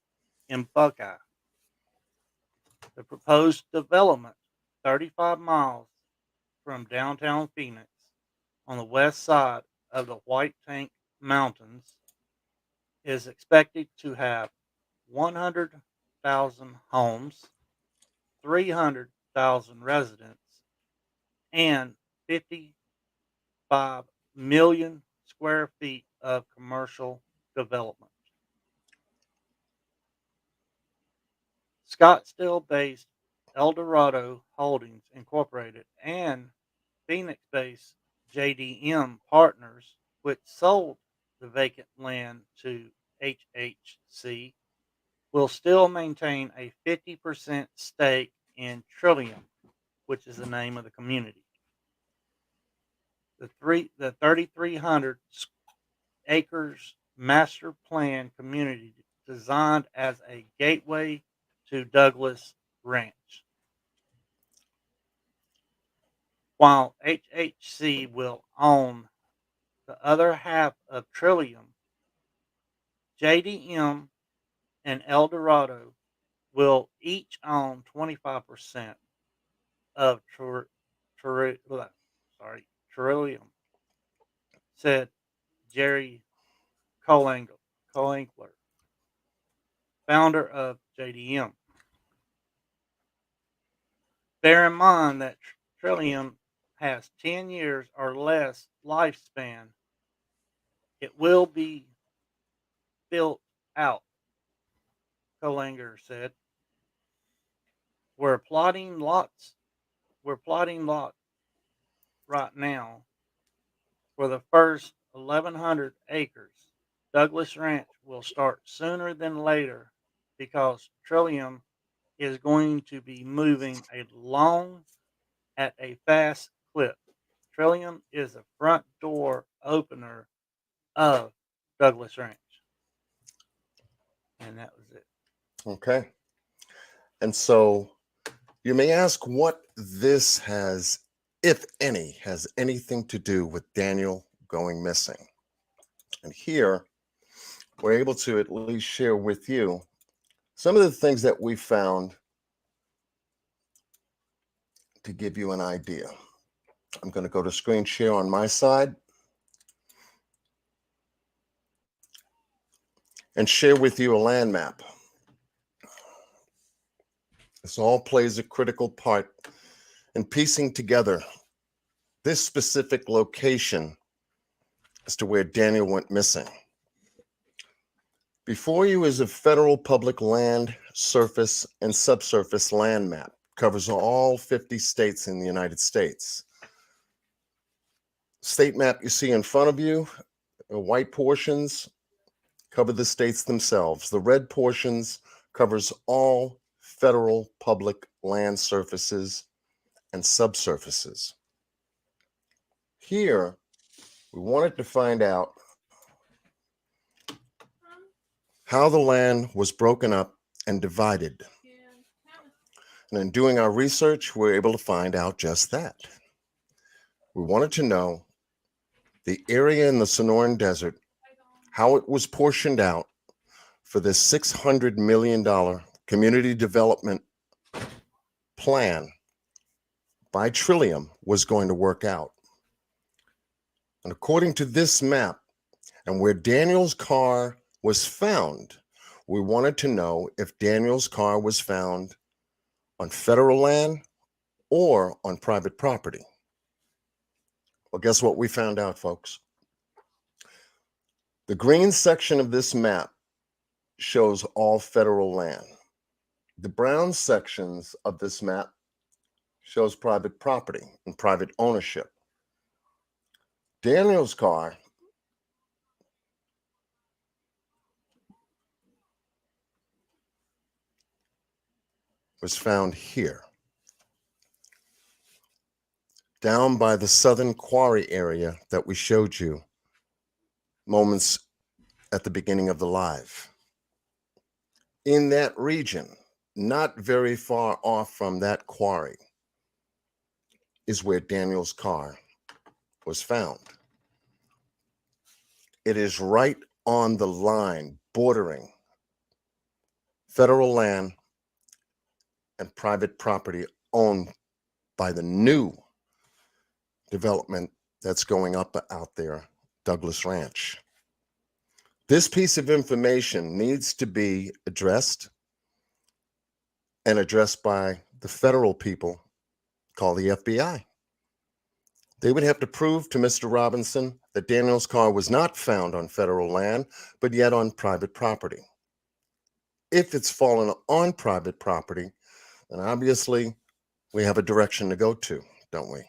in Buckeye. The proposed development, 35 miles from downtown Phoenix on the west side of the White Tank Mountains, is expected to have 100,000 homes, 300,000 residents, and 55 million square feet of commercial development. Scottsdale-based Eldorado Holdings Incorporated and Phoenix-based JDM Partners, which sold the vacant land to HHC, will still maintain a 50% stake in Trillium, which is the name of the community. The 3,300 acres master plan community designed as a gateway to Douglas Ranch. While HHC will own the other half of Trillium, JDM and Eldorado will each own 25% of Trillium, said Jerry Kolenkler, founder of JDM. Bear in mind that Trillium has 10 years or less lifespan. It will be built out, Kolenkler said. We're plotting lots right now for the first 1,100 acres. Douglas Ranch will start sooner than later because Trillium is going to be moving along at a fast clip. Trillium is the front door opener of Douglas Ranch. And that was it. Okay. And so you may ask what this has, if any, has anything to do with Daniel going missing. And here we're able to at least share with you some of the things that we found to give you an idea. I'm going to go to screen share on my side and share with you a land map. This all plays a critical part in piecing together this specific location as to where Daniel went missing. Before you is a federal public land, surface, and subsurface land map. Covers all 50 states in the United States. State map you see in front of you, the white portions cover the states themselves. The red portions covers all federal public land surfaces and subsurfaces. Here, we wanted to find out how the land was broken up and divided. And in doing our research, we were able to find out just that. We wanted to know the area in the Sonoran Desert, how it was portioned out for this $600 million community development plan by Trillium was going to work out. And according to this map, and where Daniel's car was found, we wanted to know if Daniel's car was found on federal land or on private property. Well, guess what we found out, folks? The green section of this map shows all federal land. The brown sections of this map shows private property and private ownership. Daniel's car was found here, down by the southern quarry area that we showed you moments at the beginning of the live. In that region, not very far off from that quarry, is where Daniel's car was found. It is right on the line bordering federal land and private property owned by the new development that's going up out there, Douglas Ranch. This piece of information needs to be addressed and addressed by the federal people called the FBI. They would have to prove to Mr. Robinson that Daniel's car was not found on federal land, but yet on private property. If it's fallen on private property, then obviously we have a direction to go to, don't we?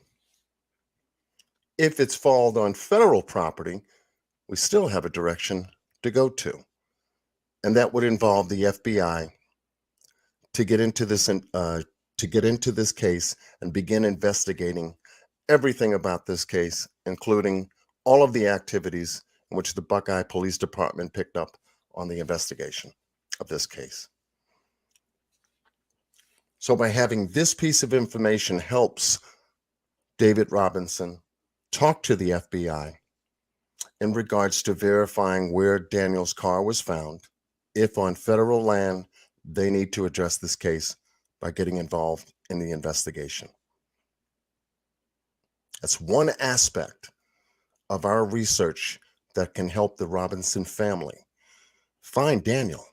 If it's fallen on federal property, we still have a direction to go to. And that would involve the FBI to get into this case and begin investigating everything about this case, including all of the activities in which the Buckeye Police Department picked up on the investigation of this case. So by having this piece of information helps David Robinson talk to the FBI in regards to verifying where Daniel's car was found. If on federal land, they need to address this case by getting involved in the investigation. That's one aspect of our research that can help the Robinson family find Daniel.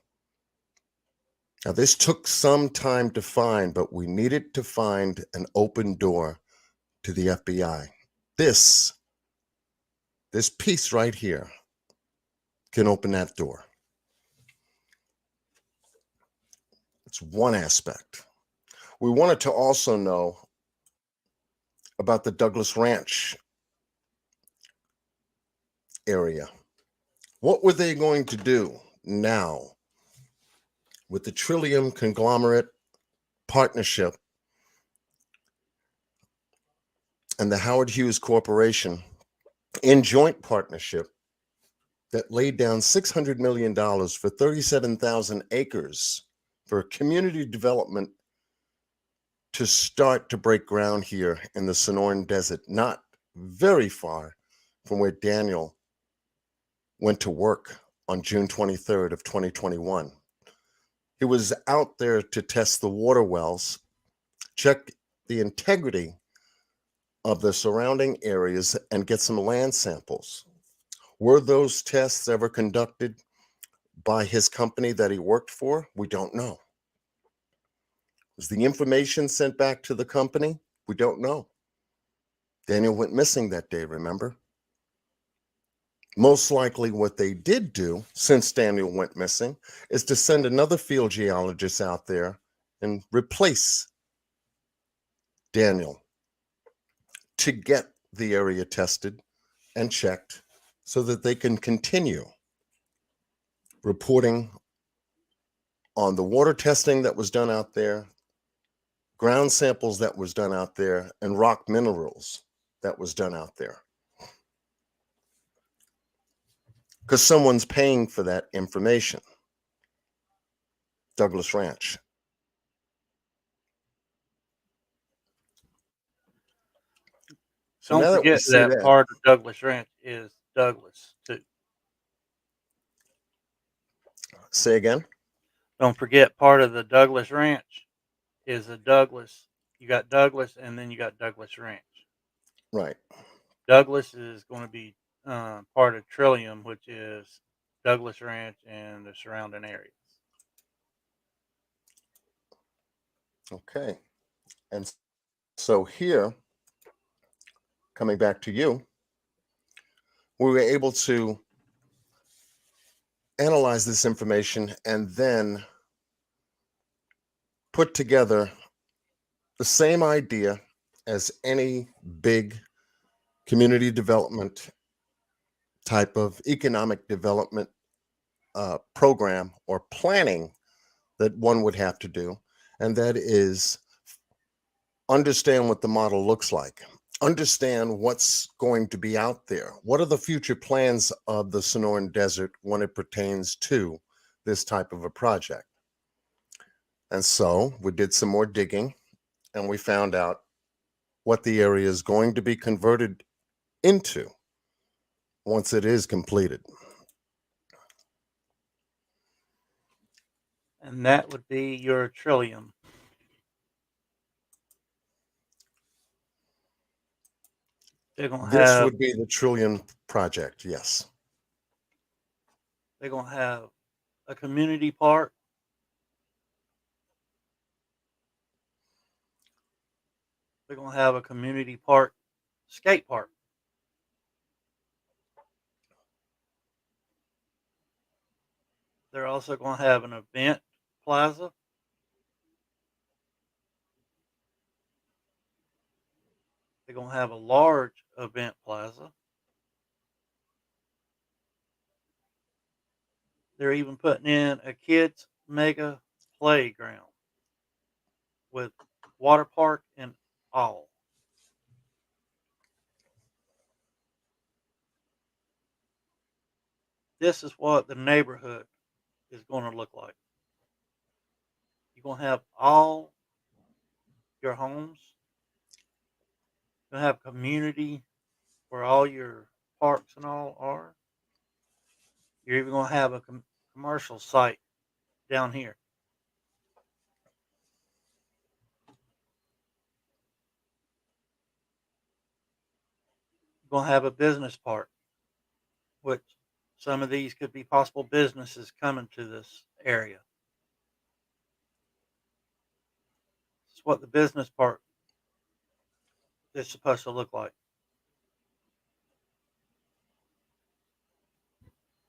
Now, this took some time to find, but we needed to find an open door to the FBI. This piece right here can open that door. It's one aspect. We wanted to also know about the Douglas Ranch area. What were they going to do now with the Trillium Conglomerate Partnership and the Howard Hughes Corporation in joint partnership that laid down $600 million for 37,000 acres for community development to start to break ground here in the Sonoran Desert, not very far from where Daniel went to work on June 23rd of 2021. He was out there to test the water wells, check the integrity of the surrounding areas, and get some land samples. Were those tests ever conducted by his company that he worked for? We don't know. Was the information sent back to the company? We don't know. Daniel went missing that day, remember? Most likely what they did do, since Daniel went missing, is to send another field geologist out there and replace Daniel to get the area tested and checked so that they can continue reporting on the water testing that was done out there, ground samples that was done out there, and rock minerals that was done out there. Because someone's paying for that information. Douglas Ranch. So Don't now that we forget say that that, part of Douglas Ranch is Douglas too. say again. Don't forget part of the Douglas Ranch is a Douglas. You got Douglas and then you got Douglas Ranch. Right. Douglas is going to be part of Trillium, which is Douglas Ranch and the surrounding areas. Okay. And so here, coming back to you, we were able to analyze this information and then put together the same idea as any big community development type of economic development program or planning that one would have to do, and that is understand what the model looks like, understand what's going to be out there, what are the future plans of the Sonoran Desert when it pertains to this type of a project. And so we did some more digging and we found out what the area is going to be converted into once it is completed. And that would be your Trillium. They're going to This have would be the Trillium project, yes. they're going to have a community park. They're going to have a community park, skate park. They're also going to have an event plaza. They're going to have a large event plaza. They're even putting in a kids mega playground with water park and all. This is what the neighborhood is going to look like. You're going to have all your homes. You're going to have community where all your parks and all are. You're even going to have a commercial site down here. You're going to have a business park, which some of these could be possible businesses coming to this area. It's what the business park is supposed to look like.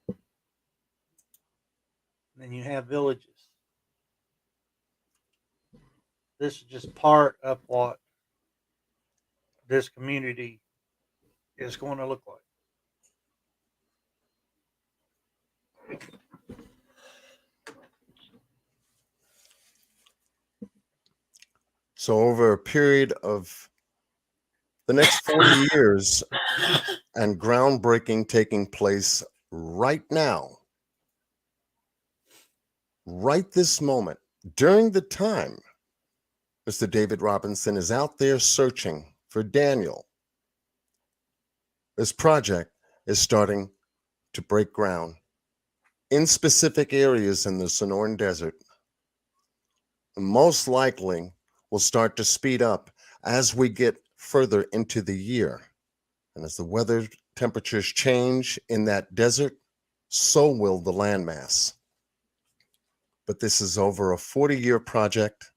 And then you have villages. This is just part of what this community is going to look like. So over a period of the next 40 years and groundbreaking taking place right now, right this moment, during the time Mr. David Robinson is out there searching for Daniel, this project is starting to break ground in specific areas in the Sonoran Desert most likely will start to speed up as we get further into the year. And as the weather temperatures change in that desert, so will the landmass. But this is over a 40-year project,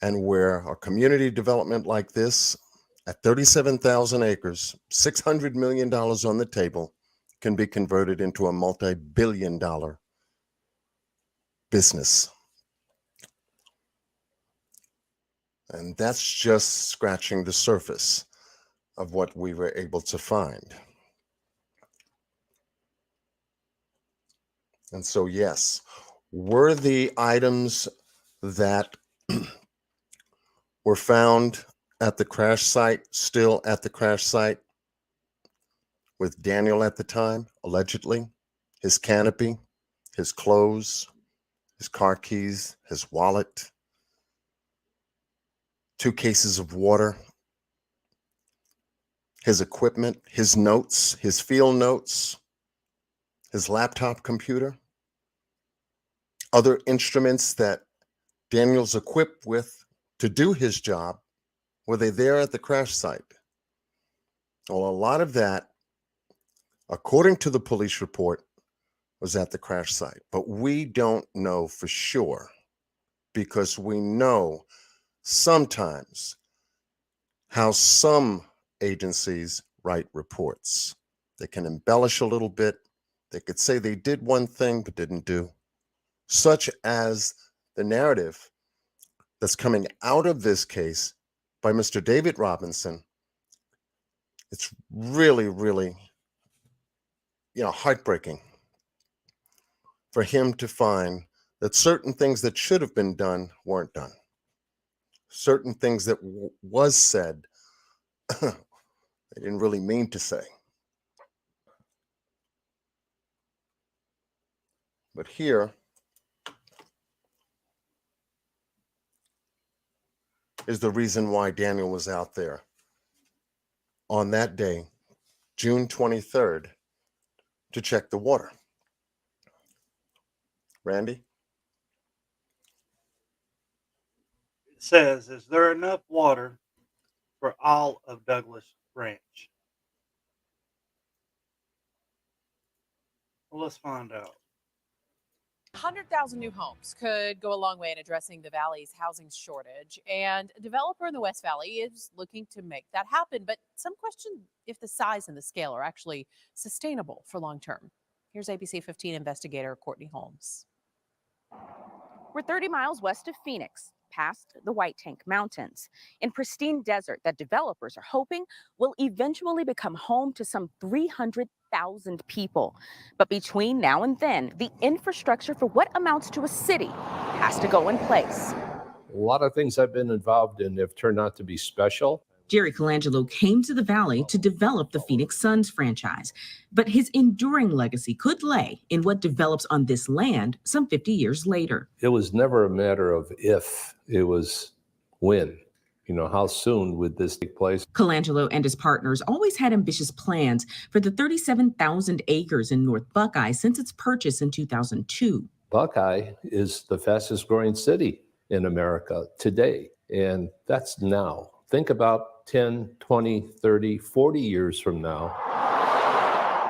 and where a community development like this at 37,000 acres, $600 million on the table, can be converted into a multi-billion-dollar business. And that's just scratching the surface of what we were able to find. And so, yes, were the items that were found at the crash site still at the crash site with Daniel at the time, allegedly? His canopy, his clothes, his car keys, his wallet, 2 cases of water, his equipment, his notes, his field notes, his laptop computer, other instruments that Daniel's equipped with to do his job, were they there at the crash site? Well, a lot of that, according to the police report, was at the crash site. But we don't know for sure, because we know sometimes how some agencies write reports. They can embellish a little bit. They could say they did one thing but didn't do, such as the narrative that's coming out of this case by Mr. David Robinson. It's really, really, heartbreaking for him to find that certain things that should have been done weren't done. Certain things that was said, they didn't really mean to say. But here is the reason why Daniel was out there on that day, June 23rd, to check the water. Randy? It says, is there enough water for all of Douglas Ranch? Well, let's find out. 100,000 new homes could go a long way in addressing the valley's housing shortage, and a developer in the West Valley is looking to make that happen. But some question if the size and the scale are actually sustainable for long term. Here's ABC 15 investigator Courtney Holmes. We're 30 miles west of Phoenix, past the White Tank Mountains, in pristine desert that developers are hoping will eventually become home to some 300,000 people. But between now and then, the infrastructure for what amounts to a city has to go in place. A lot of things I've been involved in have turned out to be special. Jerry Colangelo came to the Valley to develop the Phoenix Suns franchise, but his enduring legacy could lay in what develops on this land some 50 years later. It was never a matter of if, it was when. How soon would this take place? Colangelo and his partners always had ambitious plans for the 37,000 acres in North Buckeye since its purchase in 2002. Buckeye is the fastest growing city in America today, and that's now. Think about 10, 20, 30, 40 years from now.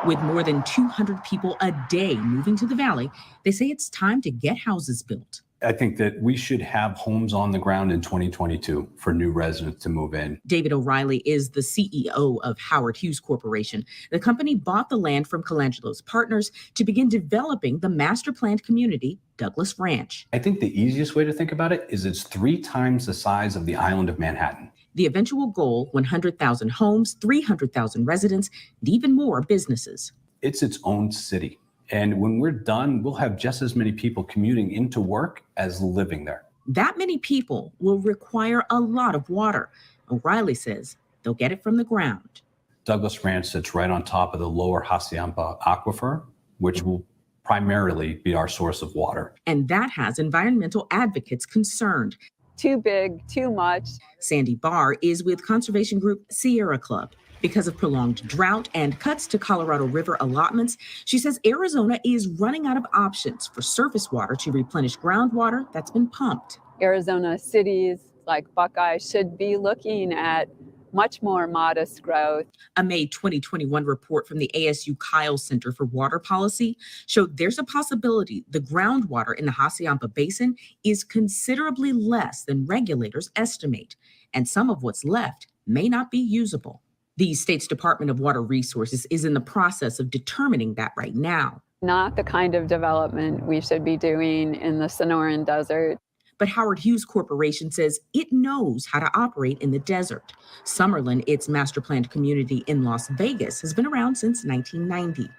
With more than 200 people a day moving to the Valley, they say it's time to get houses built. I think that we should have homes on the ground in 2022 for new residents to move in. David O'Reilly is the CEO of Howard Hughes Corporation. The company bought the land from Colangelo's partners to begin developing the master planned community, Douglas Ranch. I think the easiest way to think about it is it's 3 times the size of the island of Manhattan. The eventual goal, 100,000 homes, 300,000 residents, and even more businesses. It's its own city. And when we're done, we'll have just as many people commuting into work as living there. That many people will require a lot of water. O'Reilly says they'll get it from the ground. Douglas Ranch sits right on top of the lower Hassayampa Aquifer, which will primarily be our source of water. And that has environmental advocates concerned. Too big, too much. Sandy Barr is with conservation group Sierra Club. Because of prolonged drought and cuts to Colorado River allotments, she says Arizona is running out of options for surface water to replenish groundwater that's been pumped. Arizona cities like Buckeye should be looking at much more modest growth. A May 2021 report from the ASU Kyle Center for Water Policy showed there's a possibility the groundwater in the Hassayampa Basin is considerably less than regulators estimate, and some of what's left may not be usable. The state's Department of Water Resources is in the process of determining that right now. Not the kind of development we should be doing in the Sonoran Desert. But Howard Hughes Corporation says it knows how to operate in the desert. Summerlin, its master planned community in Las Vegas, has been around since 1990.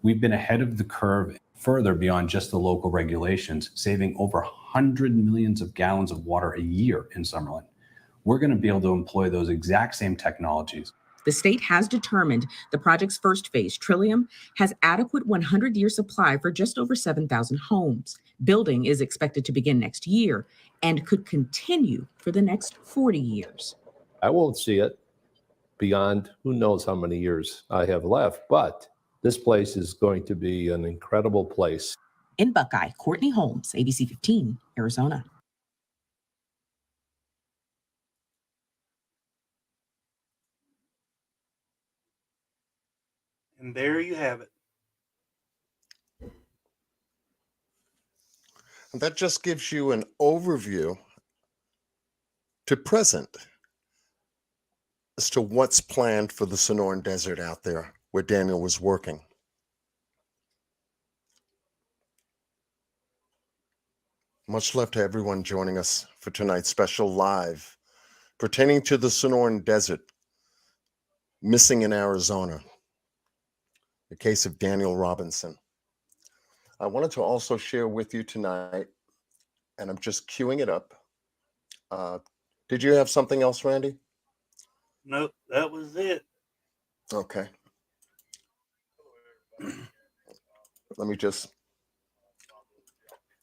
We've been ahead of the curve further beyond just the local regulations, saving over 100 millions of gallons of water a year in Summerlin. We're going to be able to employ those exact same technologies. The state has determined the project's first phase, Trillium, has adequate 100-year supply for just over 7,000 homes. Building is expected to begin next year and could continue for the next 40 years. I won't see it beyond who knows how many years I have left, but this place is going to be an incredible place. In Buckeye, Courtney Holmes, ABC 15, Arizona. And there you have it. And that just gives you an overview to present as to what's planned for the Sonoran Desert out there where Daniel was working. Much love to everyone joining us for tonight's special live pertaining to the Sonoran Desert, missing in Arizona, the case of Daniel Robinson. I wanted to also share with you tonight, and I'm just queuing it up. Did you have something else, Randy? Nope, that was it. Okay. Let me just.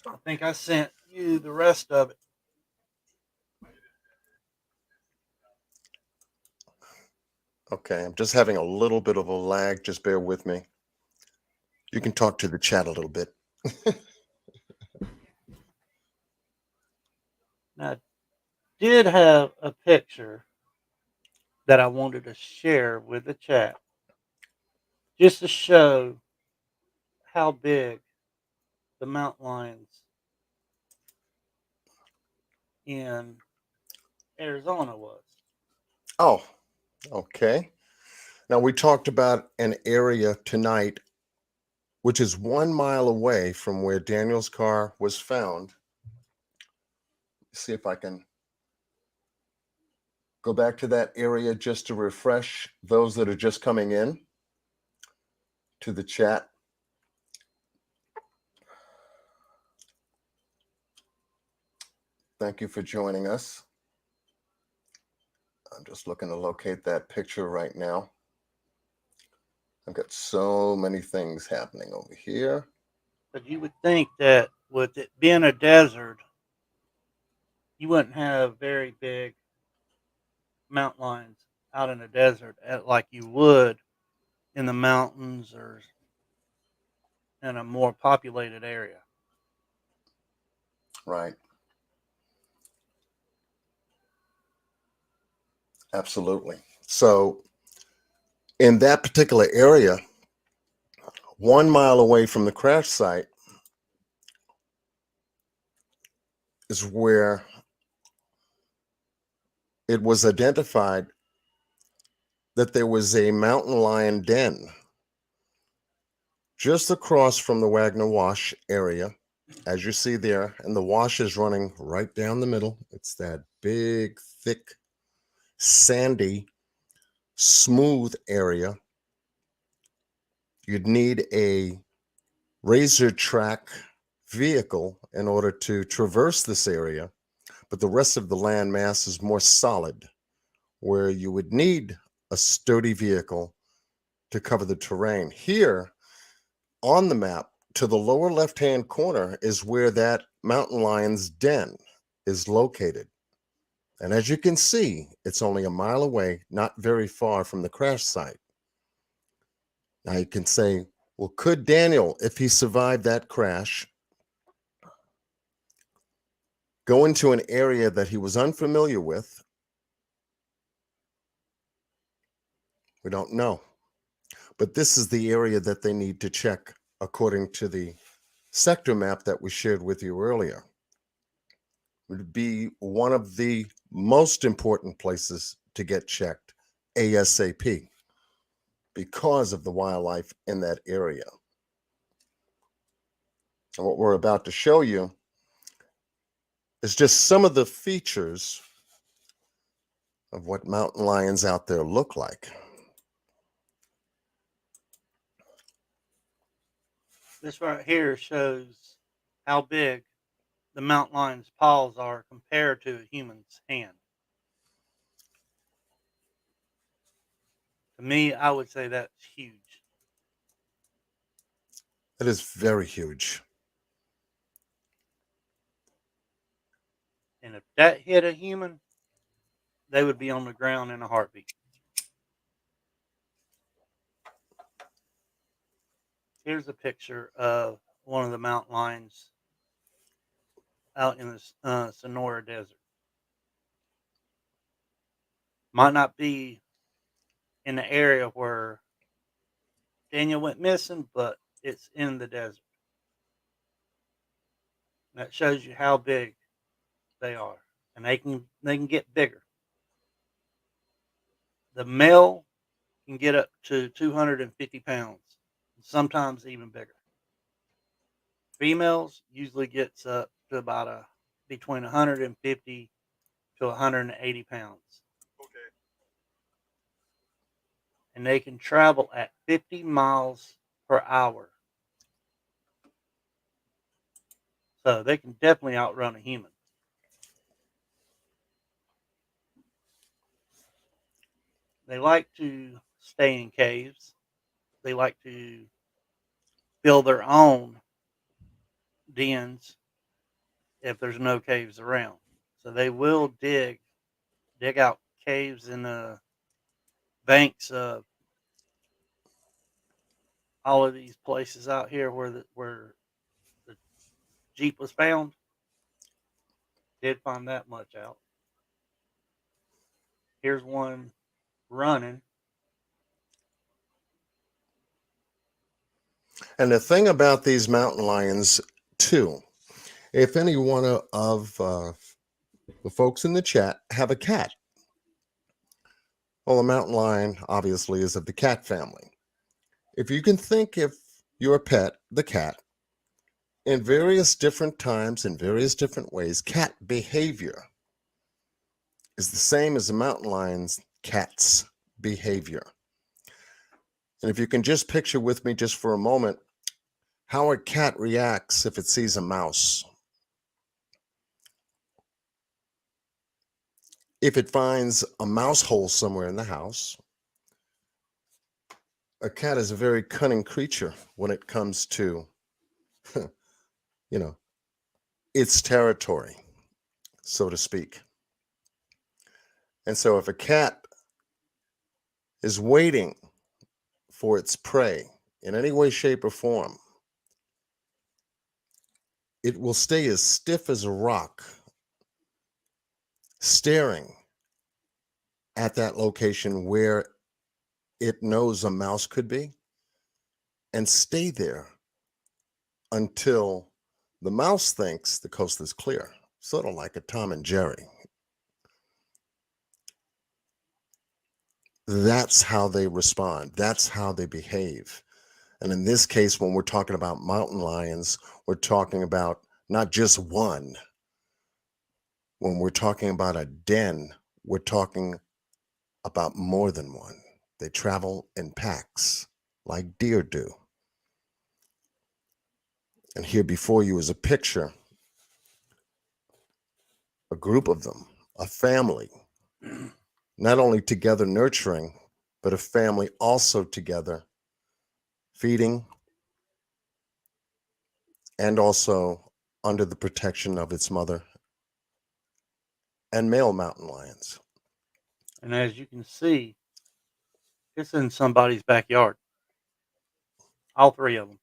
I think I sent you the rest of it. Okay, I'm just having a little bit of a lag. Just bear with me. You can talk to the chat a little bit. Now, I did have a picture that I wanted to share with the chat just to show how big the mountain lions in Arizona was. Oh, okay. Now, we talked about an area tonight which is 1 mile away from where Daniel's car was found. See if I can go back to that area just to refresh those that are just coming in to the chat. Thank you for joining us. I'm just looking to locate that picture right now. I've got so many things happening over here. But you would think that with it being a desert, you wouldn't have very big mountain lions out in the desert like you would in the mountains or in a more populated area. Right. Absolutely. So in that particular area, 1 mile away from the crash site is where it was identified that there was a mountain lion den just across from the Wagner Wash area, as you see there, and the wash is running right down the middle. It's that big, thick, sandy, smooth area. You'd need a razor track vehicle in order to traverse this area, but the rest of the land mass is more solid, where you would need a sturdy vehicle to cover the terrain. Here on the map, to the lower left-hand corner is where that mountain lion's den is located. And as you can see, it's only a mile away, not very far from the crash site. Now you can say, well, could Daniel, if he survived that crash, go into an area that he was unfamiliar with? We don't know. But this is the area that they need to check according to the sector map that we shared with you earlier. It would be one of the most important places to get checked ASAP because of the wildlife in that area. And what we're about to show you is just some of the features of what mountain lions out there look like. This right here shows how big the mountain lion's paws are compared to a human's hand. To me, I would say that's huge. It is very huge. And if that hit a human, they would be on the ground in a heartbeat. Here's a picture of one of the mountain lions out in the Sonora Desert. Might not be in the area where Daniel went missing, but it's in the desert. That shows you how big they are, and they can get bigger. The male can get up to 250 pounds, sometimes even bigger. Females usually gets up to about between 150 to 180 pounds. And they can travel at 50 miles per hour. So they can definitely outrun a human. They like to stay in caves. They like to build their own dens if there's no caves around. So they will dig out caves in the banks of all of these places out here where the Jeep was found. Did find that much out. Here's one running. And the thing about these mountain lions, too, if any one of the folks in the chat have a cat, well, a mountain lion obviously is of the cat family. If you can think if your pet, the cat, in various different times, in various different ways, cat behavior is the same as the mountain lion's cat's behavior. And if you can just picture with me just for a moment how a cat reacts if it sees a mouse. If it finds a mouse hole somewhere in the house, a cat is a very cunning creature when it comes to, its territory, so to speak. And so if a cat is waiting for its prey in any way, shape, or form, it will stay as stiff as a rock, staring at that location where it knows a mouse could be, and stay there until the mouse thinks the coast is clear, sort of like a Tom and Jerry. That's how they respond. That's how they behave. And in this case, when we're talking about mountain lions, we're talking about not just one. When we're talking about a den, we're talking about more than one. They travel in packs like deer do. And here before you is a picture, a group of them, a family, not only together nurturing, but a family also together feeding and also under the protection of its mother and male mountain lions. And as you can see, it's in somebody's backyard. All three of them.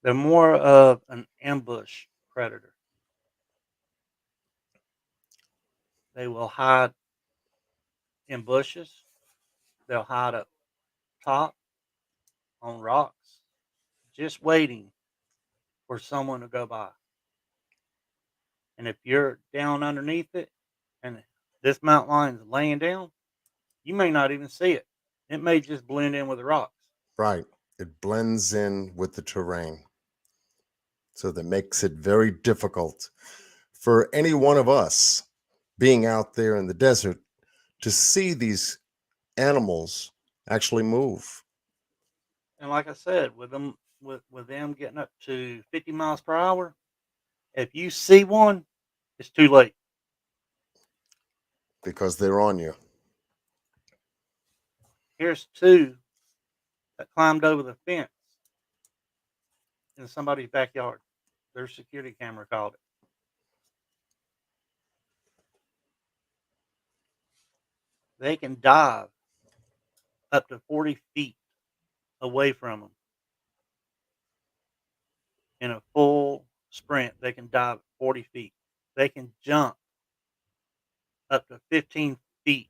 They're more of an ambush predator. They will hide in bushes. They'll hide up top on rocks, just waiting for someone to go by. And if you're down underneath it and this mountain lion's laying down, you may not even see it. It may just blend in with the rocks. Right. It blends in with the terrain. So that makes it very difficult for any one of us being out there in the desert to see these animals actually move. And like I said, with them getting up to 50 miles per hour, if you see one, it's too late. Because they're on you. Here's two that climbed over the fence in somebody's backyard. Their security camera caught it. They can dive up to 40 feet away from them. In a full sprint, they can dive 40 feet. They can jump up to 15 feet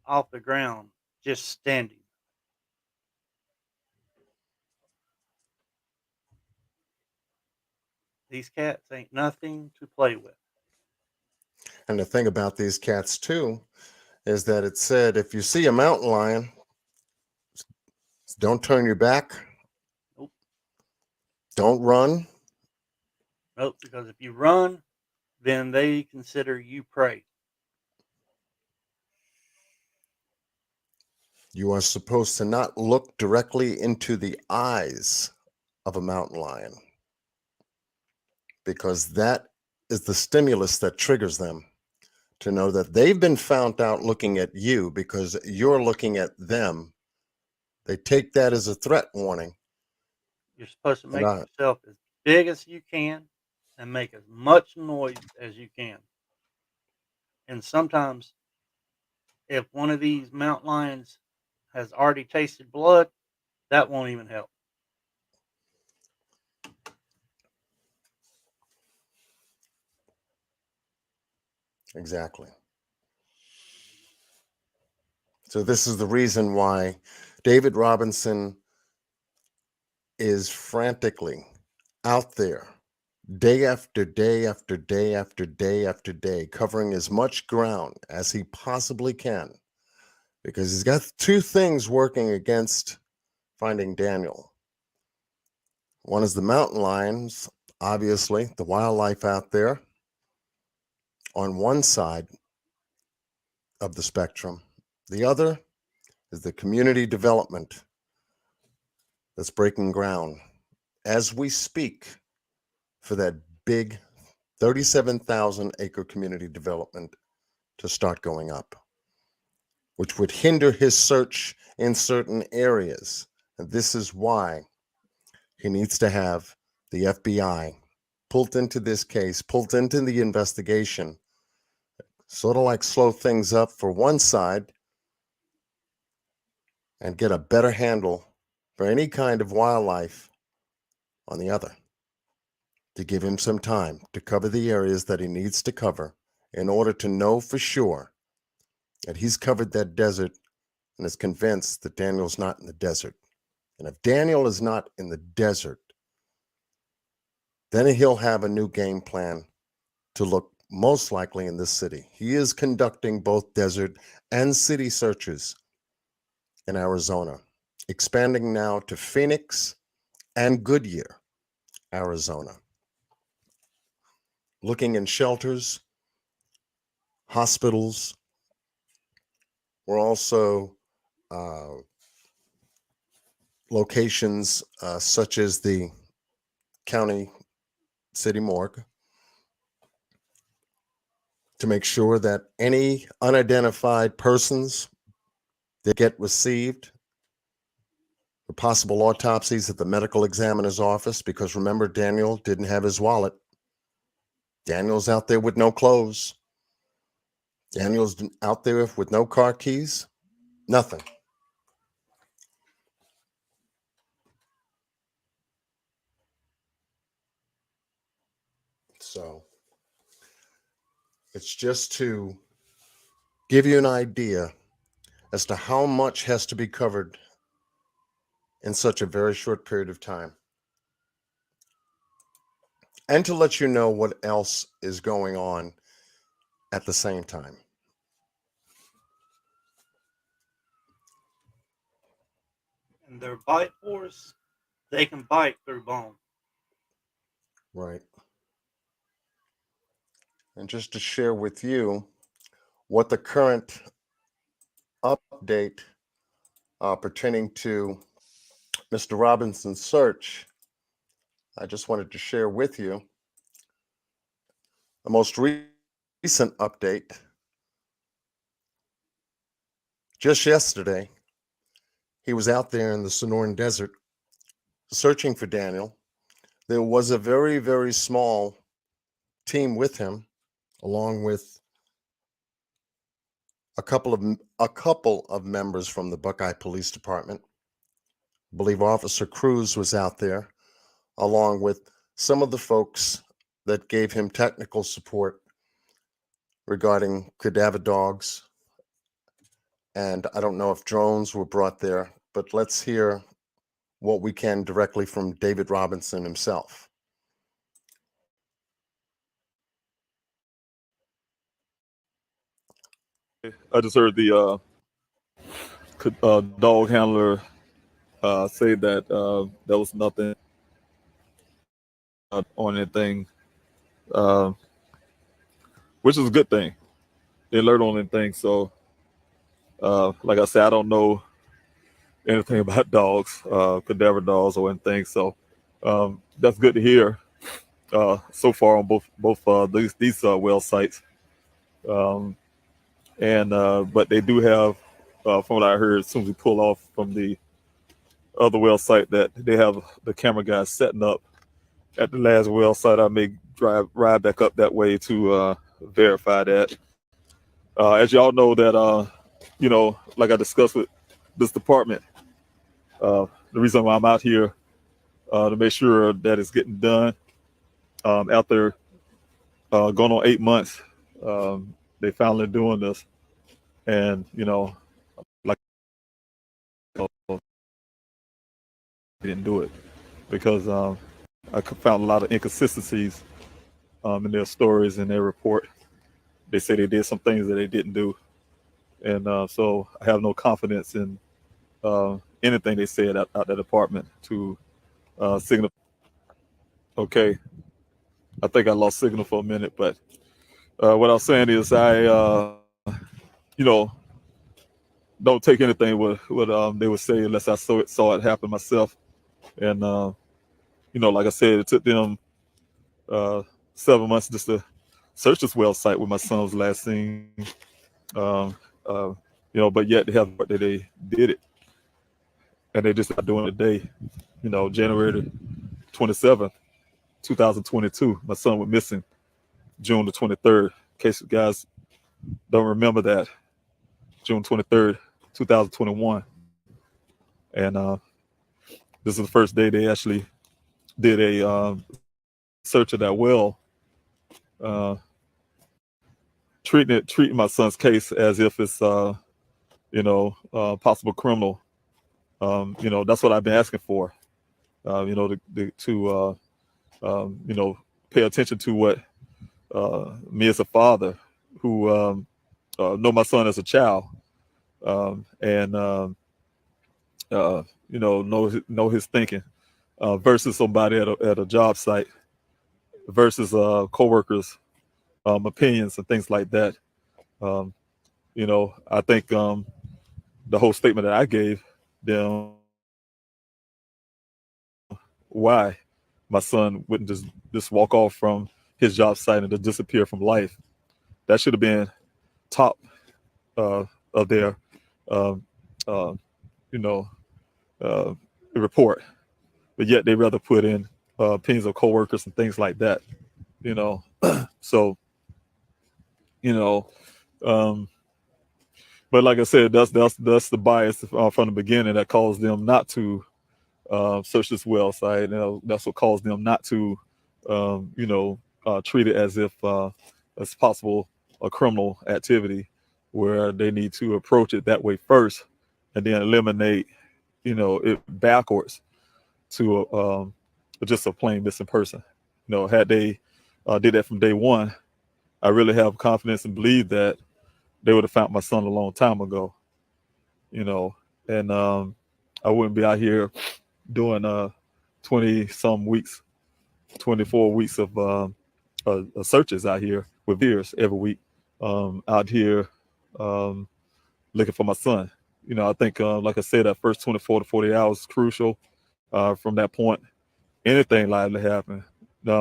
off the ground just standing. These cats ain't nothing to play with. And the thing about these cats, too, is that it said if you see a mountain lion, don't turn your back. Nope. Don't run. Nope, because if you run, then they consider you prey. You are supposed to not look directly into the eyes of a mountain lion because that is the stimulus that triggers them to know that they've been found out looking at you because you're looking at them. They take that as a threat warning. You're supposed to make yourself as big as you can and make as much noise as you can. And sometimes, if one of these mountain lions has already tasted blood, that won't even help. Exactly. So this is the reason why David Robinson is frantically out there day after day after day after day after day, covering as much ground as he possibly can, because he's got two things working against finding Daniel. One is the mountain lions, obviously, the wildlife out there on one side of the spectrum. The other is the community development that's breaking ground as we speak for that big 37,000 acre community development to start going up, which would hinder his search in certain areas. And this is why he needs to have the FBI pulled into this case, pulled into the investigation, sort of like slow things up for one side and get a better handle for any kind of wildlife on the other, to give him some time to cover the areas that he needs to cover in order to know for sure that he's covered that desert and is convinced that Daniel's not in the desert. And if Daniel is not in the desert, then he'll have a new game plan to look most likely in this city. He is conducting both desert and city searches in Arizona, expanding now to Phoenix and Goodyear, Arizona. Looking in shelters, hospitals. We're also locations such as the county city morgue to make sure that any unidentified persons that get received for possible autopsies at the medical examiner's office, because remember, Daniel didn't have his wallet. Daniel's out there with no clothes. Daniel's out there with no car keys, nothing. So it's just to give you an idea as to how much has to be covered in such a very short period of time. And to let you know what else is going on at the same time. And their bite force, they can bite through bone. Right. And just to share with you what the current update pertaining to Mr. Robinson's search, I just wanted to share with you the most recent update. Just yesterday, he was out there in the Sonoran Desert searching for Daniel. There was a very, very small team with him, along with a couple of members from the Buckeye Police Department. I believe Officer Cruz was out there, along with some of the folks that gave him technical support regarding cadaver dogs. And I don't know if drones were brought there, but let's hear what we can directly from David Robinson himself. I just heard the dog handler say that there was nothing on anything, which is a good thing. They learned on anything. So, like I said, I don't know anything about dogs, cadaver dogs or anything. So that's good to hear so far on both these well sites. But they do have, from what I heard, as soon as we pull off from the other well site, that they have the camera guys setting up at the last well site. I may ride back up that way to verify that. As y'all know that, like I discussed with this department, the reason why I'm out here to make sure that it's getting done after going on 8 months, they finally doing this. And, like, they didn't do it because I found a lot of inconsistencies in their stories and their report. They say they did some things that they didn't do. And so I have no confidence in anything they said out the department to signal. Okay, I think I lost signal for a minute, but what I was saying is I, don't take anything what they would say unless I saw it happen myself. And, like I said, it took them 7 months just to search this well site where my son was last seen. But yet they have that they did it. And they just not doing it today. January 27th, 2022, my son went missing June the 23rd. In case you guys don't remember that, June 23rd, 2021. And this is the first day they actually did a search of that well, treating my son's case as if it's possible criminal. That's what I've been asking for. To pay attention to what me as a father who know my son as a child, and know his thinking versus somebody at a job site versus coworkers' opinions and things like that. I think the whole statement that I gave them, why my son wouldn't just walk off from his job site and just disappear from life. That should have been top of their report, but yet they rather put in opinions of coworkers and things like that, you know. So, you know, but like I said, that's the bias from the beginning that caused them not to search this well site. That's what caused them not to, treat it as if it's possible a criminal activity, where they need to approach it that way first, and then eliminate, it backwards to just a plain missing person. Had they did that from day one, I really have confidence and believe that they would have found my son a long time ago. And I wouldn't be out here doing 20 some weeks, 24 weeks of searches out here with beers every week, out here looking for my son. I think, like I said, that first 24 to 40 hours is crucial. From that point, anything liable to happen.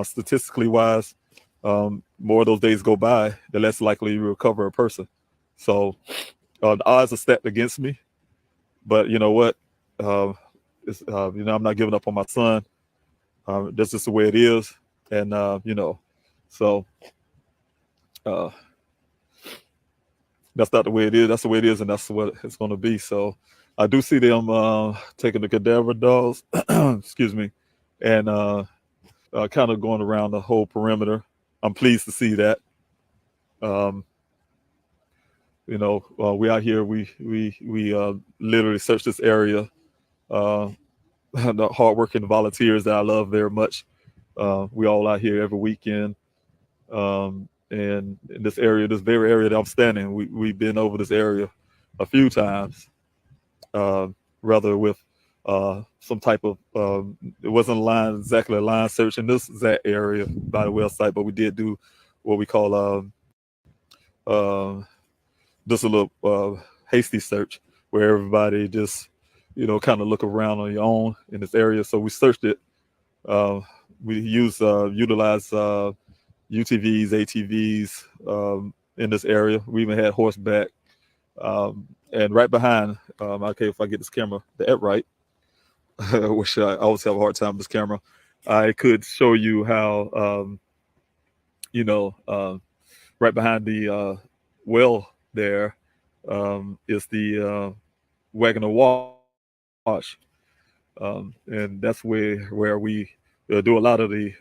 Statistically wise, more of those days go by, the less likely you recover a person. So the odds are stacked against me, but you know what? I'm not giving up on my son. That's just the way it is, and so that's not the way it is. That's the way it is, and that's what it's going to be. So I do see them taking the cadaver dogs, excuse me, and kind of going around the whole perimeter. I'm pleased to see that. We out here. We literally search this area. The hardworking volunteers that I love very much. We all out here every weekend. And in this area, this very area that I'm standing, we've been over this area a few times, rather with some type of, it wasn't exactly a line search in this exact area by the well site, but we did do what we call just a little hasty search, where everybody just, kind of look around on your own in this area. So we searched it. We utilized UTVs, ATVs in this area. We even had horseback. And right behind, okay, if I get this camera right, which I always have a hard time with this camera, I could show you how, right behind the well there is the Wagoner Wash. And that's where we do a lot of the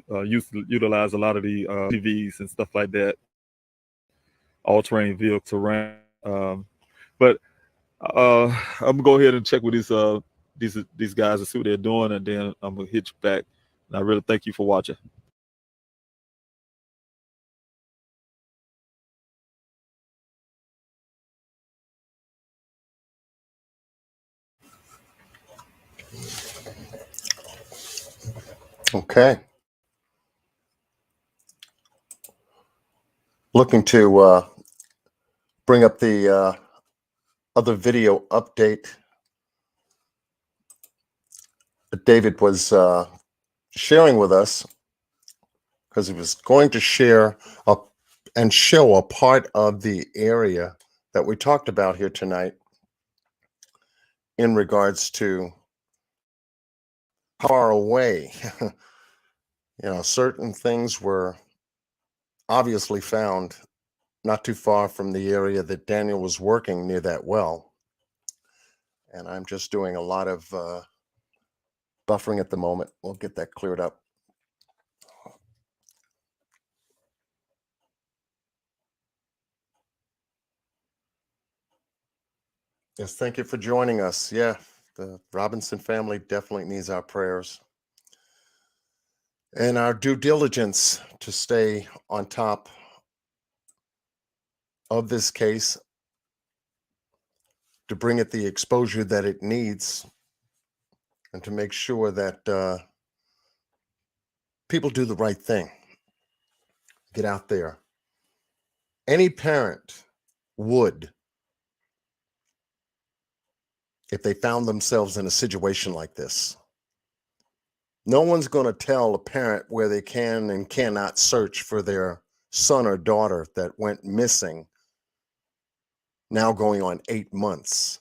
utilize a lot of the TVs and stuff like that, all-terrain vehicle terrain. But I'm gonna go ahead and check with these guys and see what they're doing, and then I'm gonna hit you back. And I really thank you for watching. Okay. Looking to bring up the other video update that David was sharing with us, because he was going to share and show a part of the area that we talked about here tonight in regards to how far away, certain things were obviously found not too far from the area that Daniel was working near that well. And I'm just doing a lot of buffering at the moment. We'll get that cleared up. Yes, thank you for joining us. Yeah, the Robinson family definitely needs our prayers and our due diligence to stay on top of this case, to bring it the exposure that it needs, and to make sure that people do the right thing. Get out there. Any parent would, if they found themselves in a situation like this. No one's going to tell a parent where they can and cannot search for their son or daughter that went missing, now going on 8 months.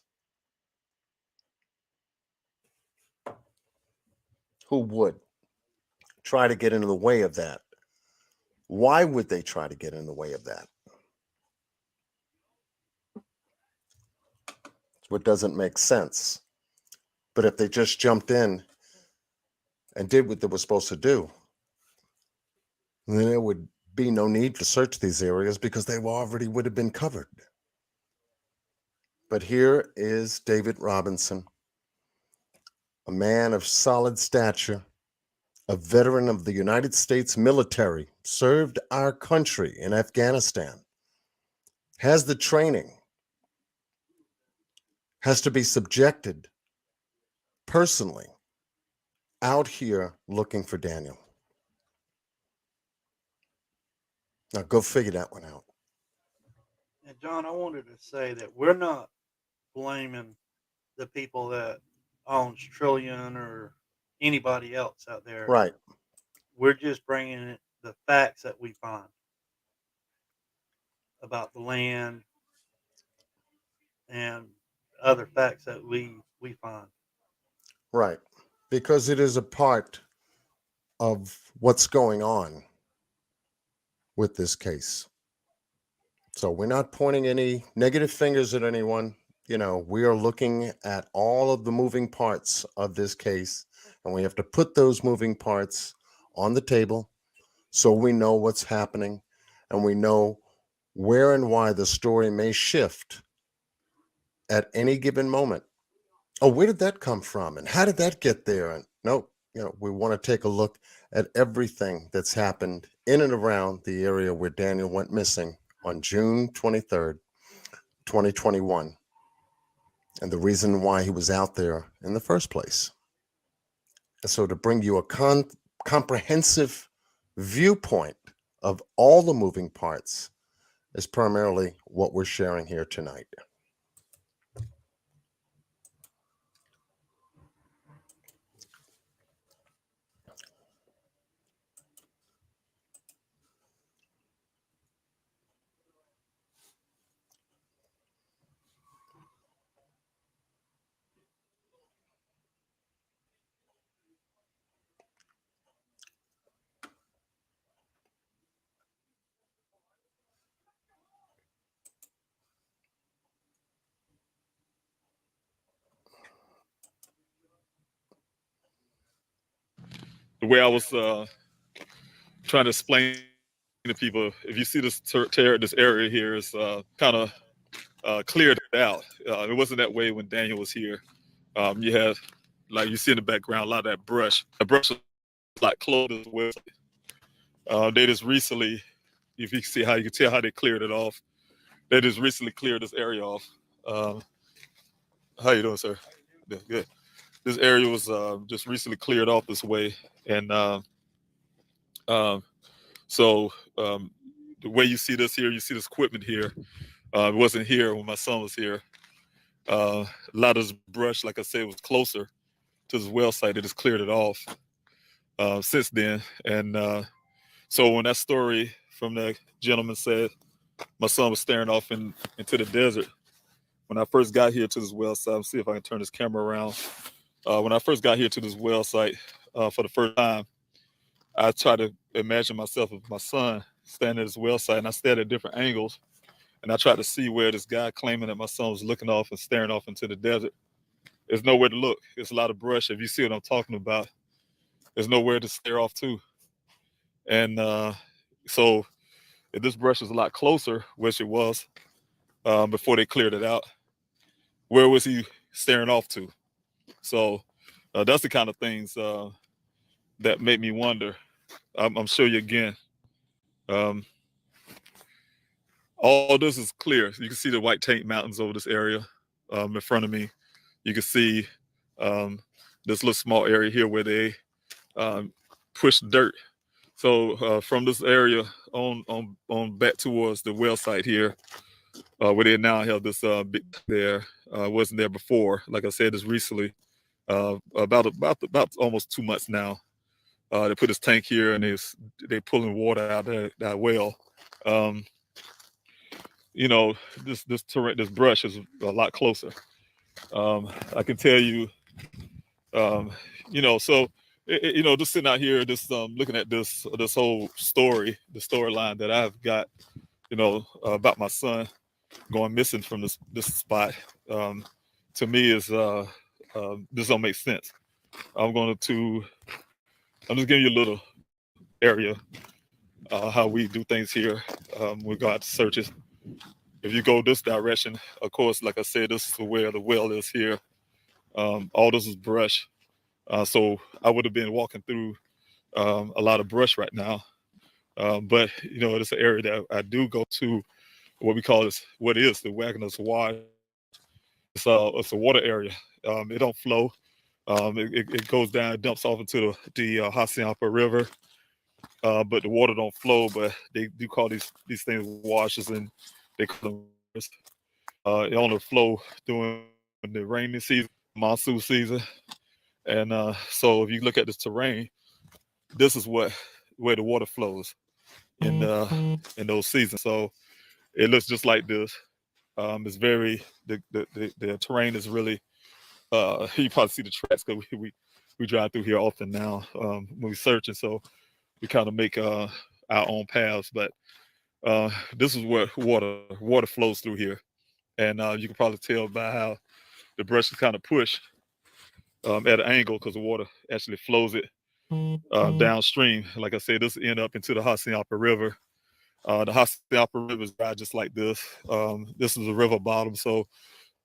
who would try to get in the way of that. Why would they try to get in the way of that? It's what doesn't make sense. But if they just jumped in and did what they were supposed to do, then there would be no need to search these areas because they already would have been covered. But here is David Robinson, a man of solid stature, a veteran of the United States military, served our country in Afghanistan, has the training, has to be subjected personally out here looking for Daniel. Now go figure that one out. And John, I wanted to say that we're not blaming the people that owns Trillium or anybody else out there. Right. We're just bringing it, the facts that we find about the land and other facts that we find. Right. Because it is a part of what's going on with this case. So we're not pointing any negative fingers at anyone. You know, we are looking at all of the moving parts of this case, and we have to put those moving parts on the table so we know what's happening and we know where and why the story may shift at any given moment. Oh, where did that come from? And how did that get there? And no, you know, we want to take a look at everything that's happened in and around the area where Daniel went missing on June 23rd, 2021, and the reason why he was out there in the first place. And so to bring you a comprehensive viewpoint of all the moving parts is primarily what we're sharing here tonight. The way I was trying to explain to people, if you see this this area here is kind of cleared out. It wasn't that way when Daniel was here. You had, like you see in the background, a lot of that brush. The brush was like closed as well. They just recently, if you can see how you can tell how they cleared it off. They just recently cleared this area off. How you doing, sir? Yeah, good. This area was just recently cleared off this way, and so the way you see this here, you see this equipment here. It wasn't here when my son was here. A lot of this brush, like I said, was closer to this well site. They just cleared it off since then. And so when that story from the gentleman said my son was staring off into the desert, when I first got here to this well site, let's see if I can turn this camera around. When I first got here to this well site for the first time, I tried to imagine myself with my son standing at this well site, and I stared at different angles, and I tried to see where this guy claiming that my son was looking off and staring off into the desert. There's nowhere to look. It's a lot of brush. If you see what I'm talking about, there's nowhere to stare off to. And so if this brush is a lot closer, which it was before they cleared it out, where was he staring off to? So that's the kind of things that made me wonder. I'm show you again. All this is clear. You can see the White Tank Mountains over this area in front of me. You can see this little small area here where they push dirt. So from this area on back towards the well site here, where they now have this big there, wasn't there before. Like I said, this recently, about almost 2 months now. They put this tank here and they're pulling water out of that well. You know, this brush is a lot closer. I can tell you, you know, so just sitting out here, just looking at this whole story, the storyline that I've got, about my son going missing from this spot, to me is this don't make sense. I'm just giving you a little area how we do things here. We go out to searches. If you go this direction, of course, like I said, this is where the well is here. All this is brush. So I would have been walking through a lot of brush right now. But it's an area that I do go to, what we call what is the Wagner's Wash. It's a water area. It don't flow. It goes down, it dumps off into the Hassayampa River. But the water don't flow, but they do call these things washes, and they call them rivers. It only flow during the rainy season, monsoon season. And so if you look at this terrain, this is where the water flows in those seasons. So it looks just like this. It's very the terrain is really you probably see the tracks because we drive through here often now when we searching. So we kind of make our own paths, but this is where water flows through here, and you can probably tell by how the brush is kind of pushed at an angle because the water actually flows it downstream. Like I said, this end up into the Hassayampa River. The Hassayampa River is dry just like this. This is a river bottom, so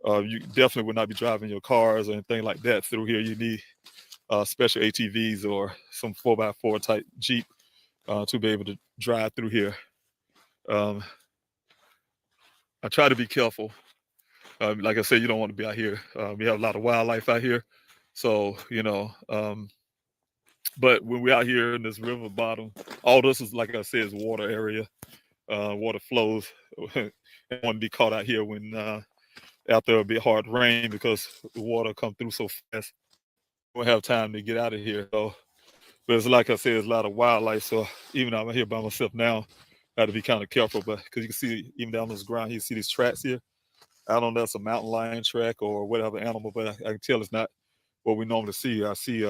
you definitely would not be driving your cars or anything like that through here. You need special ATVs or some 4x4 type Jeep to be able to drive through here. I try to be careful. Like I said, you don't want to be out here. We have a lot of wildlife out here. So, but when we're out here in this river bottom, all this is, like I said, is water area. Water flows. It won't be caught out here when out there will be hard rain because the water come through so fast. We won't have time to get out of here. So, but it's like I said, there's a lot of wildlife. So even though I'm here by myself now, I have to be kind of careful. But because you can see even down this ground, you see these tracks here. I don't know if it's a mountain lion track or whatever animal, but I can tell it's not what we normally see. I see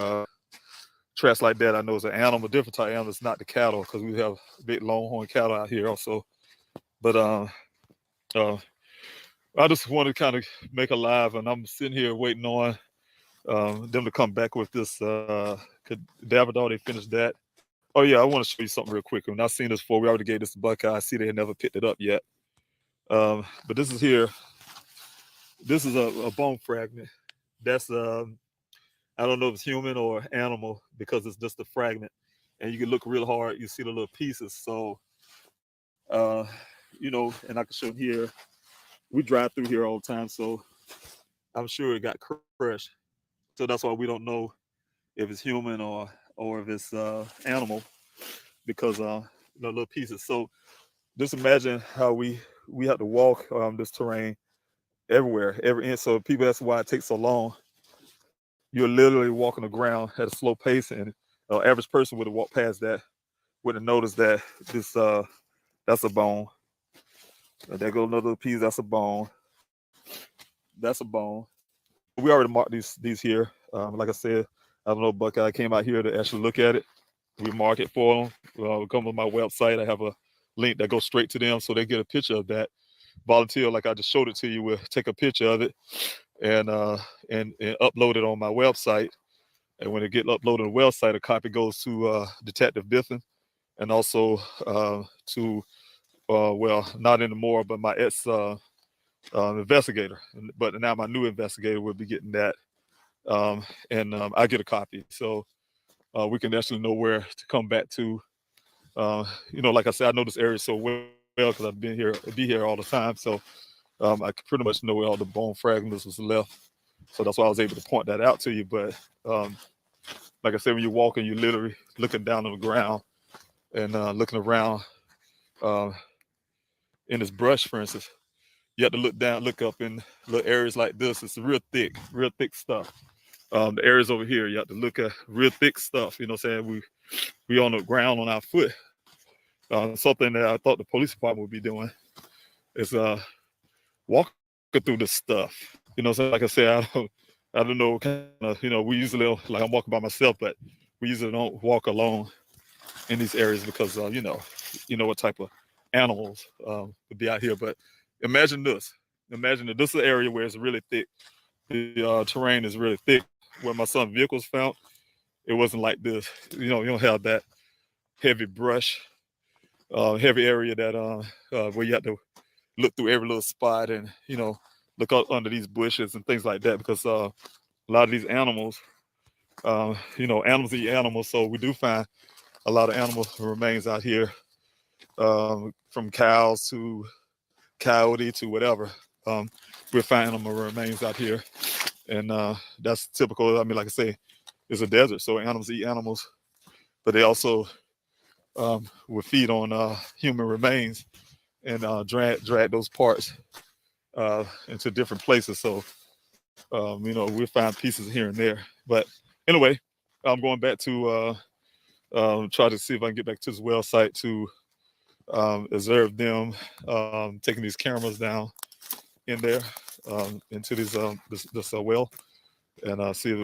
tracks like that. I know it's an animal, different type of animal. It's not the cattle because we have big longhorn cattle out here also. But I just want to kind of make a live, and I'm sitting here waiting on them to come back with this cadaver. They finished that. Oh yeah, I want to show you something real quick. When I've seen this before, we already gave this to Buckeye. I see they had never picked it up yet. But this is here. This is a bone fragment. That's I don't know if it's human or animal because it's just a fragment. And you can look real hard, you see the little pieces. So and I can show here. We drive through here all the time, so I'm sure it got crushed. So that's why we don't know if it's human or if it's animal because little pieces. So just imagine how we have to walk this terrain everywhere, every inch. So people, that's why it takes so long. You're literally walking the ground at a slow pace, and an average person would have walked past that, would have noticed that this that's a bone. There goes another piece. That's a bone. That's a bone. We already marked these here. Like I said, I don't know, Buckeye came out here to actually look at it. We mark it for them. Come on my website. I have a link that goes straight to them, so they get a picture of that. Volunteer, like I just showed it to you, will take a picture of it and upload it on my website. And when it get uploaded on the website, a copy goes to Detective Biffin, and also to well, not anymore, but my ex investigator. But now my new investigator will be getting that, and I get a copy, so we can actually know where to come back to. Like I said, I know this area so well because I've been here all the time, so I pretty much know where all the bone fragments was left. So that's why I was able to point that out to you. But like I said, when you're walking, you're literally looking down on the ground and looking around in this brush, for instance. You have to look down, look up in little areas like this. It's real thick stuff. The areas over here, you have to look at real thick stuff. You know what I'm saying? We on the ground on our foot. Something that I thought the police department would be doing is walking through this stuff. You know, so like I said, I don't know what kind of, we usually, like I'm walking by myself, but we usually don't walk alone in these areas because you know what type of animals would be out here. But imagine this. Imagine that this is an area where it's really thick. The terrain is really thick. Where my son's vehicle was found, it wasn't like this. You don't have that heavy brush, heavy area that where you have to look through every little spot and look out under these bushes and things like that, because a lot of these animals, animals eat animals, so we do find a lot of animal remains out here, from cows to coyote to whatever. We're finding animal remains out here, and that's typical. I mean, like I say, it's a desert, so animals eat animals, but they also will feed on human remains and drag those parts into different places. So we find pieces here and there. But anyway, I'm going back to try to see if I can get back to this well site to observe them taking these cameras down in there into this well, and see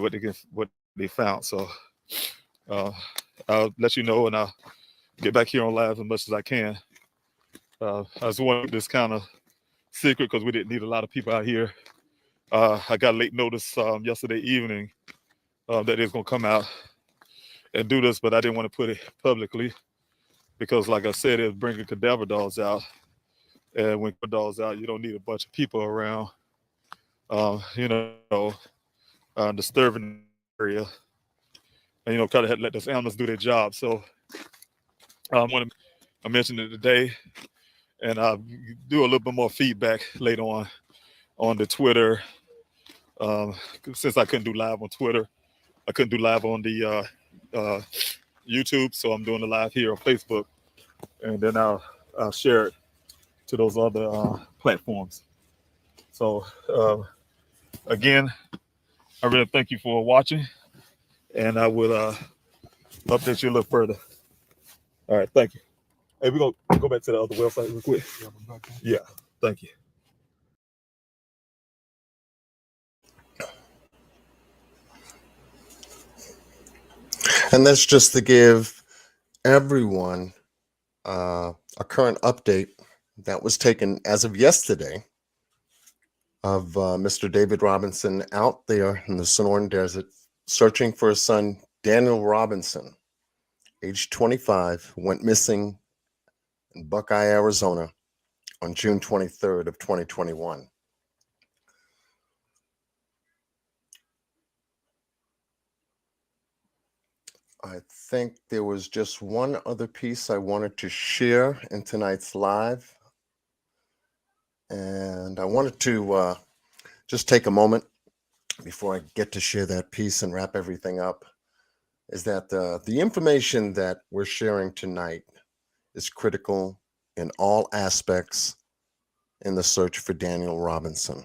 what they found. So I'll let you know, and I'll get back here on live as much as I can. I just wanted this kind of secret because we didn't need a lot of people out here. I got late notice yesterday evening that they was gonna come out and do this, but I didn't want to put it publicly because, like I said, it's bringing cadaver dogs out, and when dogs out, you don't need a bunch of people around, disturbing the area, and kind of let those animals do their job. So I mentioned it today, and I'll do a little bit more feedback later on the Twitter. Since I couldn't do live on Twitter, I couldn't do live on the YouTube, so I'm doing the live here on Facebook, and then I'll share it to those other platforms. So again, I really thank you for watching, and I will update you a little further. All right, thank you. Hey, we're gonna go back to the other website real quick. Yeah, thank you. And that's just to give everyone a current update that was taken as of yesterday of Mr. David Robinson out there in the Sonoran Desert searching for his son, Daniel Robinson, age 25, went missing in Buckeye, Arizona on June 23rd of 2021. I think there was just one other piece I wanted to share in tonight's live. And I wanted to just take a moment before I get to share that piece and wrap everything up, is that the information that we're sharing tonight is critical in all aspects in the search for Daniel Robinson.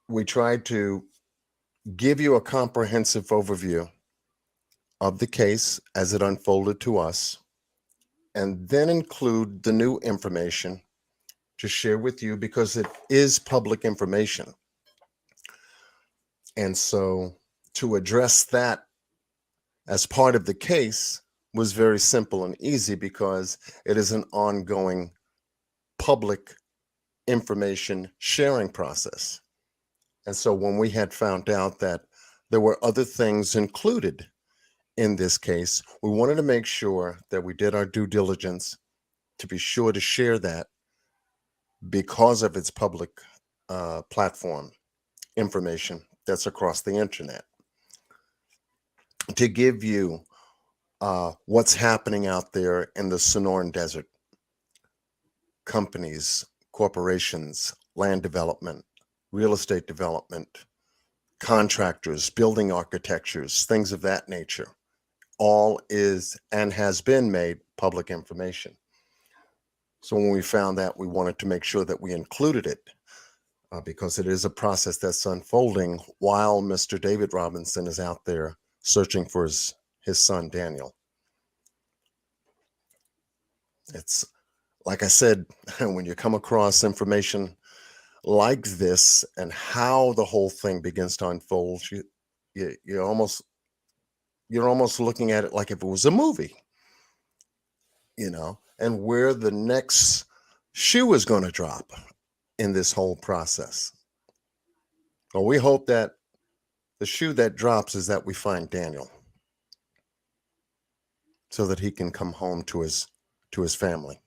We tried to give you a comprehensive overview of the case as it unfolded to us, and then include the new information to share with you because it is public information. And so to address that as part of the case was very simple and easy because it is an ongoing public information sharing process. And so when we had found out that there were other things included in this case, we wanted to make sure that we did our due diligence to be sure to share that because of its public platform information that's across the internet. To give you what's happening out there in the Sonoran Desert. Companies, corporations, land development, real estate development, contractors, building architectures, things of that nature, all is and has been made public information. So when we found that, we wanted to make sure that we included it because it is a process that's unfolding while Mr. David Robinson is out there searching for his son, Daniel. It's like I said, when you come across information like this and how the whole thing begins to unfold, you're almost looking at it like if it was a movie, and where the next shoe is going to drop in this whole process. Well, we hope that the shoe that drops is that we find Daniel so that he can come home to his family.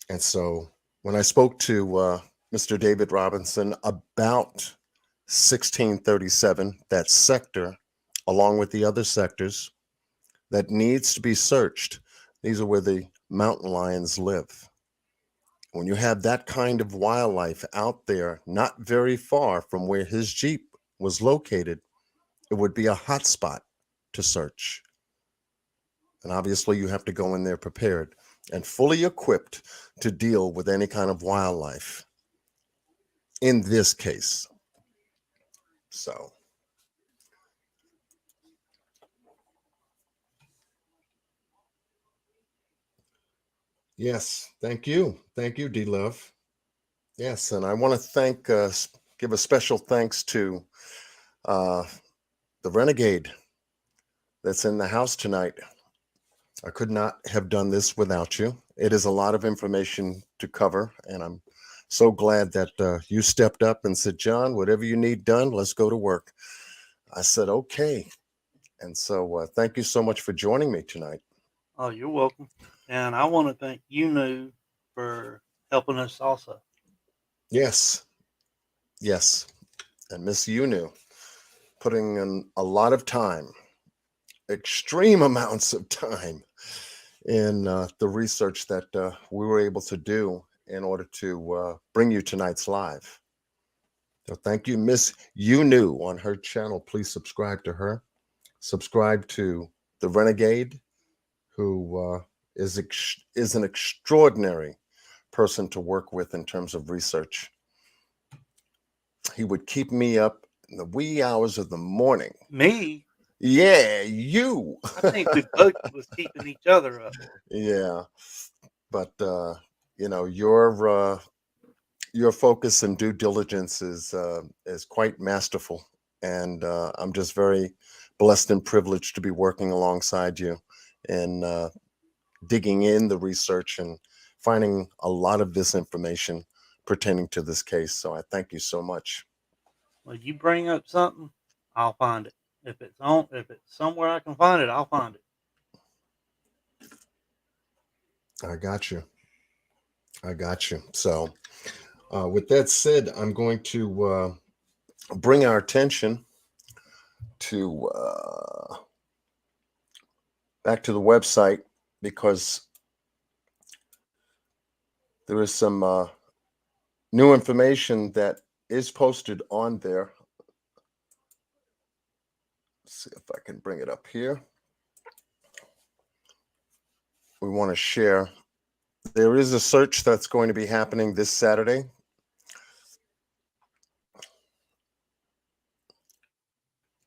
And so when I spoke to Mr. David Robinson about 1637, that sector, along with the other sectors that needs to be searched, these are where the mountain lions live. When you have that kind of wildlife out there, not very far from where his Jeep was located, it would be a hot spot to search. And obviously you have to go in there prepared and fully equipped to deal with any kind of wildlife in this case. So yes, thank you, D-Love. Yes, and I want to give a special thanks to the Renegade that's in the house tonight. I could not have done this without you. It is a lot of information to cover, and I'm so glad that you stepped up and said, John, whatever you need done, let's go to work. I said, okay. And so thank you so much for joining me tonight. Oh, you're welcome. And I want to thank Unu for helping us also. Yes. And Miss Unu putting in a lot of time, extreme amounts of time in the research that we were able to do in order to bring you tonight's live. So thank you, Miss Unu, on her channel. Please subscribe to her. Subscribe to the Renegade, who is an extraordinary person to work with in terms of research. He would keep me up in the wee hours of the morning. Me? Yeah, you. I think we both was keeping each other up. Yeah, but your focus and due diligence is quite masterful, and I'm just very blessed and privileged to be working alongside you and digging in the research and finding a lot of this information pertaining to this case. So I thank you so much. Well, you bring up something, I'll find it. If it's somewhere I can find it, I'll find it. I got you. So with that said, I'm going to bring our attention to back to the website, because there is some new information that is posted on there. Let's see if I can bring it up here. We want to share. There is a search that's going to be happening this Saturday.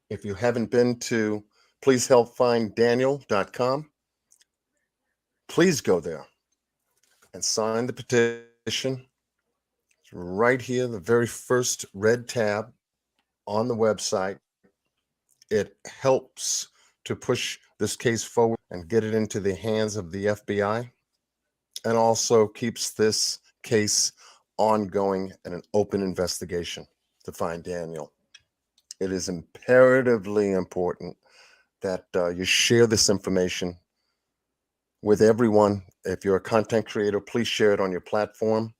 If you haven't been to pleasehelpfinddaniel.com, please go there and sign the petition. It's right here, the very first red tab on the website. It helps to push this case forward and get it into the hands of the FBI, and also keeps this case ongoing and an open investigation to find Daniel. It is imperatively important that you share this information with everyone. If you're a content creator, please share it on your platform.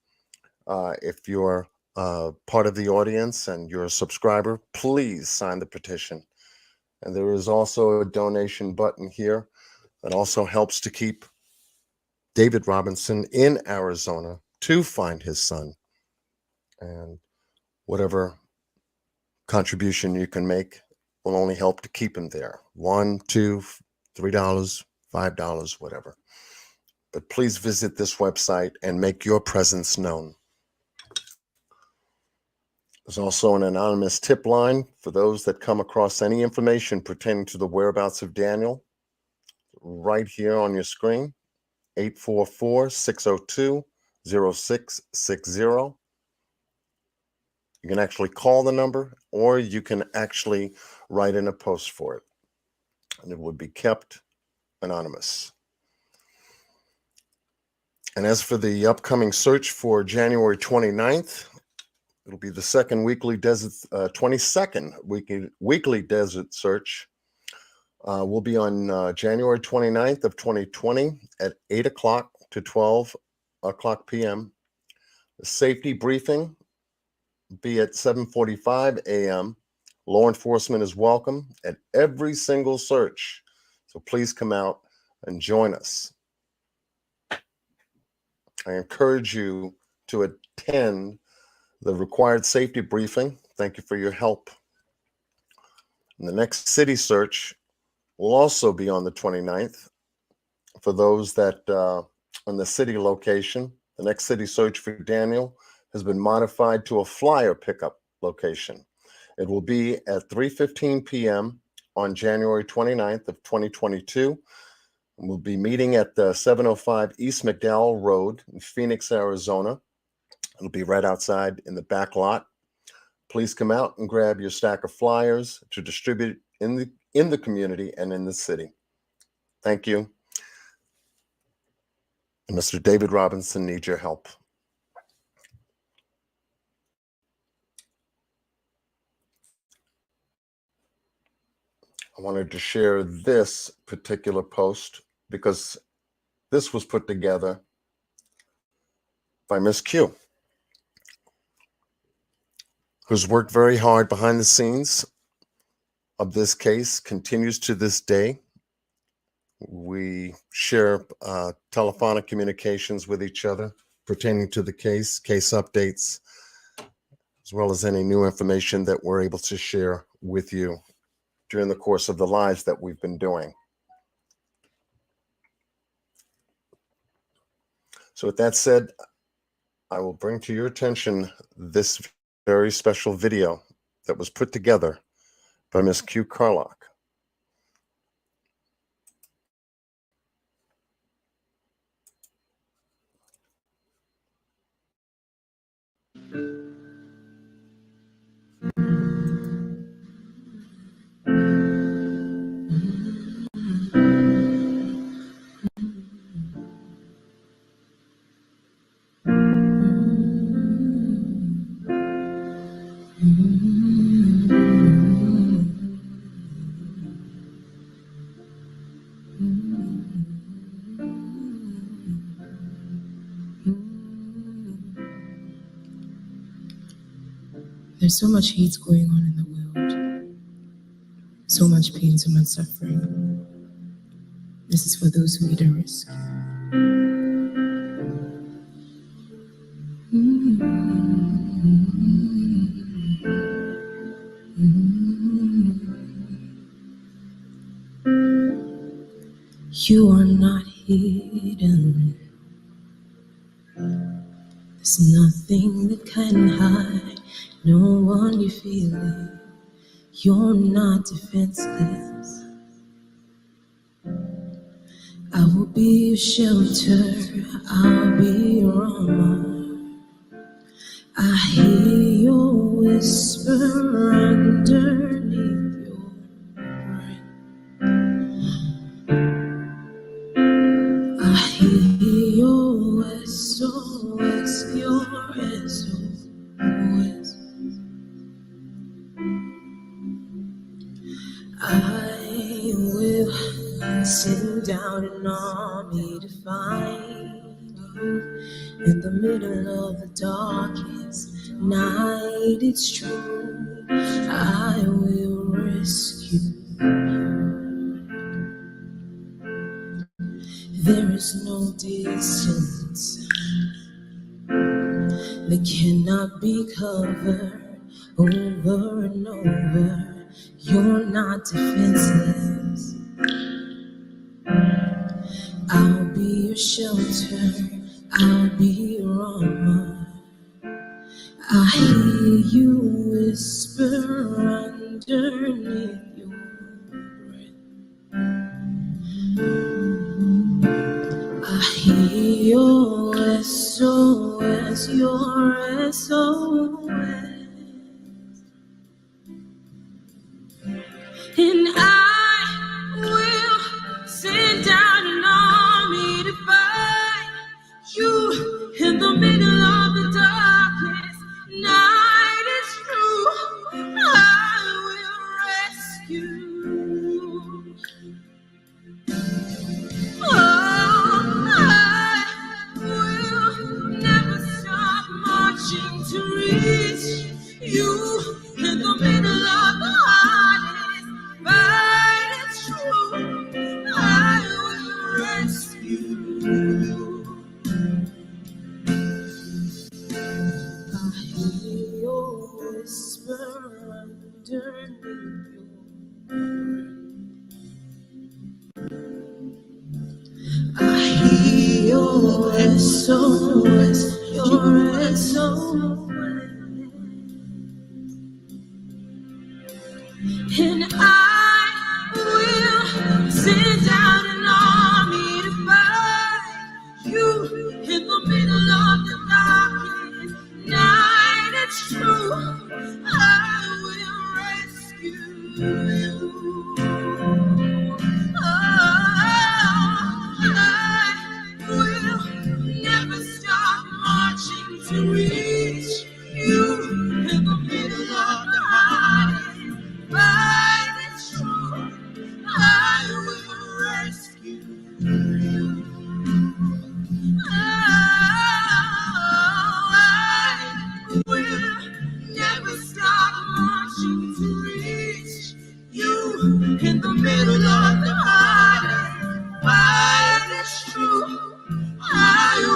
If you're part of the audience and you're a subscriber, please sign the petition. And there is also a donation button here that also helps to keep David Robinson in Arizona to find his son. And whatever contribution you can make will only help to keep him there. $1, $2, $3, $5, whatever. But please visit this website and make your presence known. There's also an anonymous tip line for those that come across any information pertaining to the whereabouts of Daniel, right here on your screen, 844-602-0660. You can actually call the number, or you can actually write in a post for it, and it would be kept anonymous. And as for the upcoming search for January 29th, it'll be the 22nd weekly desert search. Will be on January 29th of 2020 at 8 o'clock to 12 o'clock p.m. The safety briefing be at 7:45 a.m. Law enforcement is welcome at every single search. So please come out and join us. I encourage you to attend the required safety briefing. Thank you for your help. And the next city search will also be on the 29th. For those that on the city location, the next city search for Daniel has been modified to a flyer pickup location. It will be at 3:15 p.m. on January 29th of 2022. And we'll be meeting at the 705 East McDowell Road in Phoenix, Arizona. It'll be right outside in the back lot. Please come out and grab your stack of flyers to distribute in the community and in the city. Thank you. And Mr. David Robinson needs your help. I wanted to share this particular post because this was put together by Miss Q, who's worked very hard behind the scenes of this case, continues to this day. We share telephonic communications with each other pertaining to the case updates, as well as any new information that we're able to share with you during the course of the lives that we've been doing. So with that said, I will bring to your attention this very special video that was put together by Ms. Q Carlock. There's so much hate going on in the world, so much pain, so much suffering. This is for those who need a rescue. You are not hidden. There's nothing that can hide. No one you feel it. You're not defenseless. I will be your shelter. I'll be your armor. I hear your whisper underneath your breath. I hear your SOS, your SOS. I will send down an army to find you in the middle of the darkest night. It's true, I will rescue you. There is no distance that cannot be covered over and over. You're not defenseless. I'll be your shelter. I'll be your armor. I hear you whisper underneath your breath. I hear your SOS, your SOS. And I will send down an army to fight you in the middle of the darkness. Night is through. I will rescue you. Oh, I will never stop marching to reach you in the middle of the hardest fight. It's true. I will rescue you. I hear your whisper underneath I hear your SOS, your SOS. And I will send out an army to fight you in the middle of the darkest night. It's true, I will rescue you. I will never stop marching to reach you in the middle of the hardest fight. It's true, I will rescue you. I will never stop marching to reach you in the middle of the hardest fight. It's true, I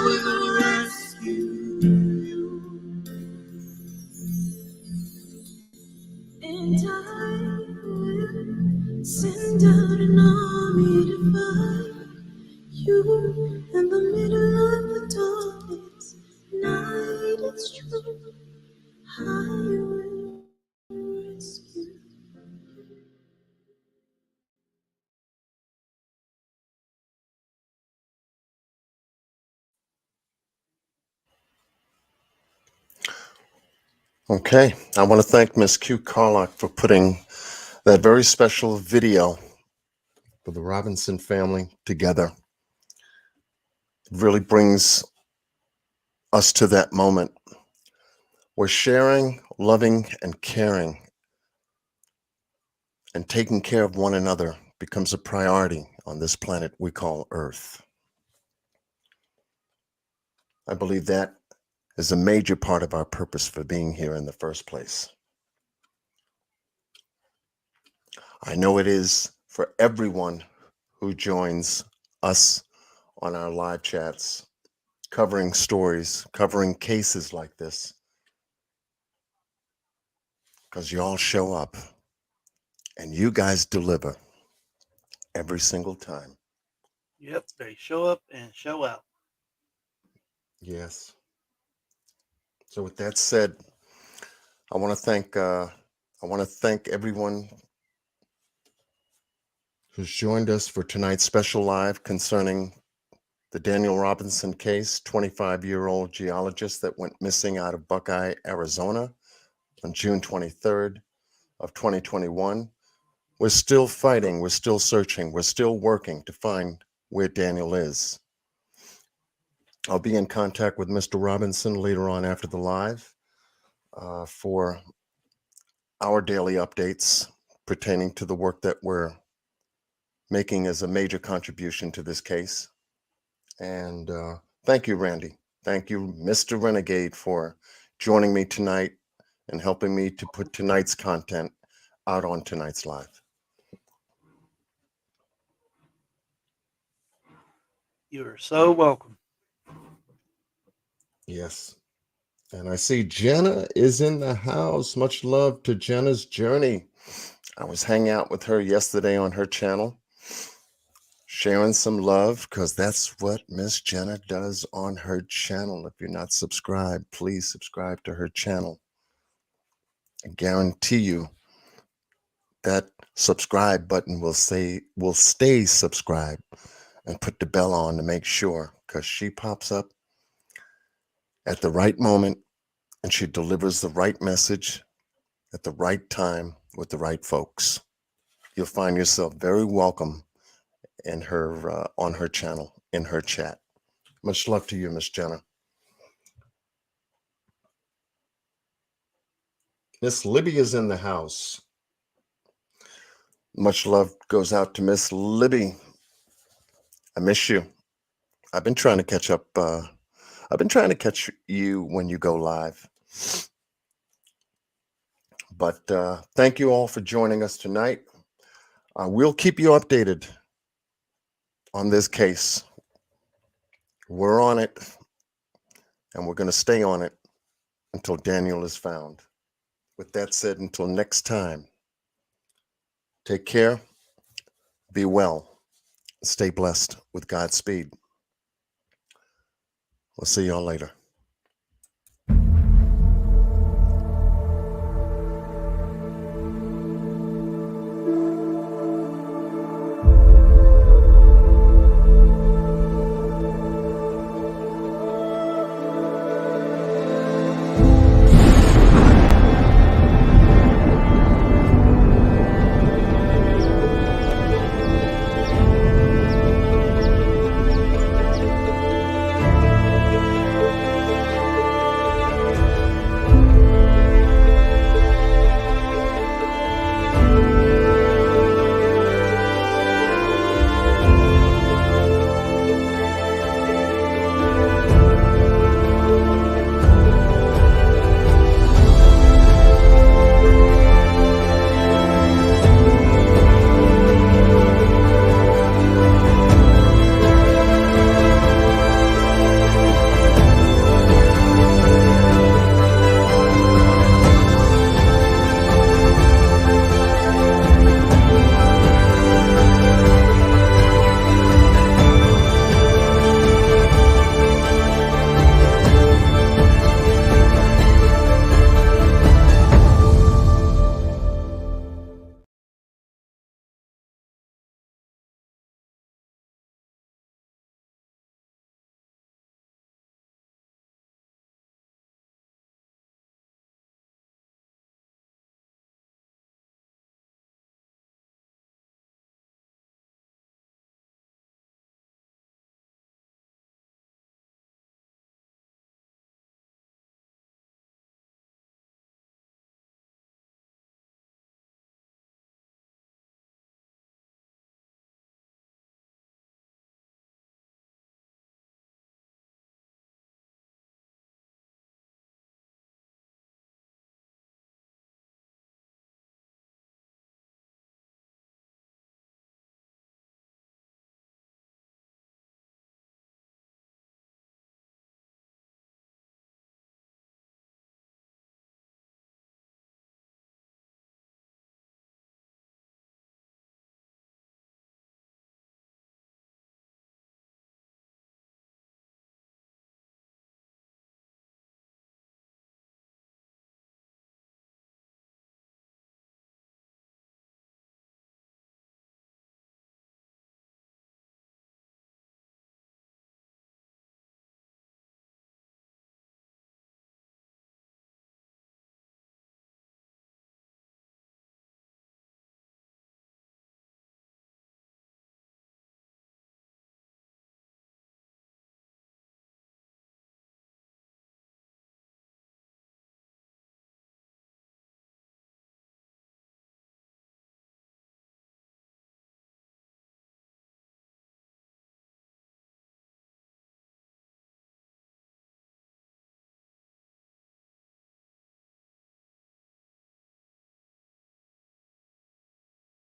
will rescue you. And I will send out an army to fight you in the middle of the darkest night. It's true, I will rescue you. Okay, I want to thank Miss Q Carlock for putting that very special video for the Robinson family together. It really brings us to that moment where sharing, loving, and caring and taking care of one another becomes a priority on this planet we call Earth. I believe that is a major part of our purpose for being here in the first place. I know it is for everyone who joins us on our live chats, covering stories, covering cases like this, because you all show up and you guys deliver every single time. Yep, they show up and show out. Yes. So with that said, I want to thank everyone who's joined us for tonight's special live concerning the Daniel Robinson case, 25-year-old geologist that went missing out of Buckeye, Arizona on June 23rd of 2021. We're still fighting, we're still searching, we're still working to find where Daniel is. I'll be in contact with Mr. Robinson later on after the live for our daily updates pertaining to the work that we're making as a major contribution to this case. And thank you, Randy. Thank you, Mr. Renegade, for joining me tonight and helping me to put tonight's content out on tonight's live. You're so welcome. Yes. And I see Jenna is in the house. Much love to Jenna's journey. I was hanging out with her yesterday on her channel, sharing some love, because that's what Miss Jenna does on her channel. If you're not subscribed, please subscribe to her channel. I guarantee you that subscribe button will stay subscribed, and put the bell on to make sure, because she pops up at the right moment and she delivers the right message at the right time with the right folks. you'll find yourself very welcome in her on her channel, in her chat. Much love to you, Miss Jenna. Miss Libby is in the house. Much love goes out to Miss Libby. I miss you. I've been trying to catch up. I've been trying to catch you when you go live. But thank you all for joining us tonight. We'll keep you updated on this case. We're on it, and we're going to stay on it until Daniel is found. With that said, until next time, take care, be well, stay blessed with Godspeed. We'll see y'all later.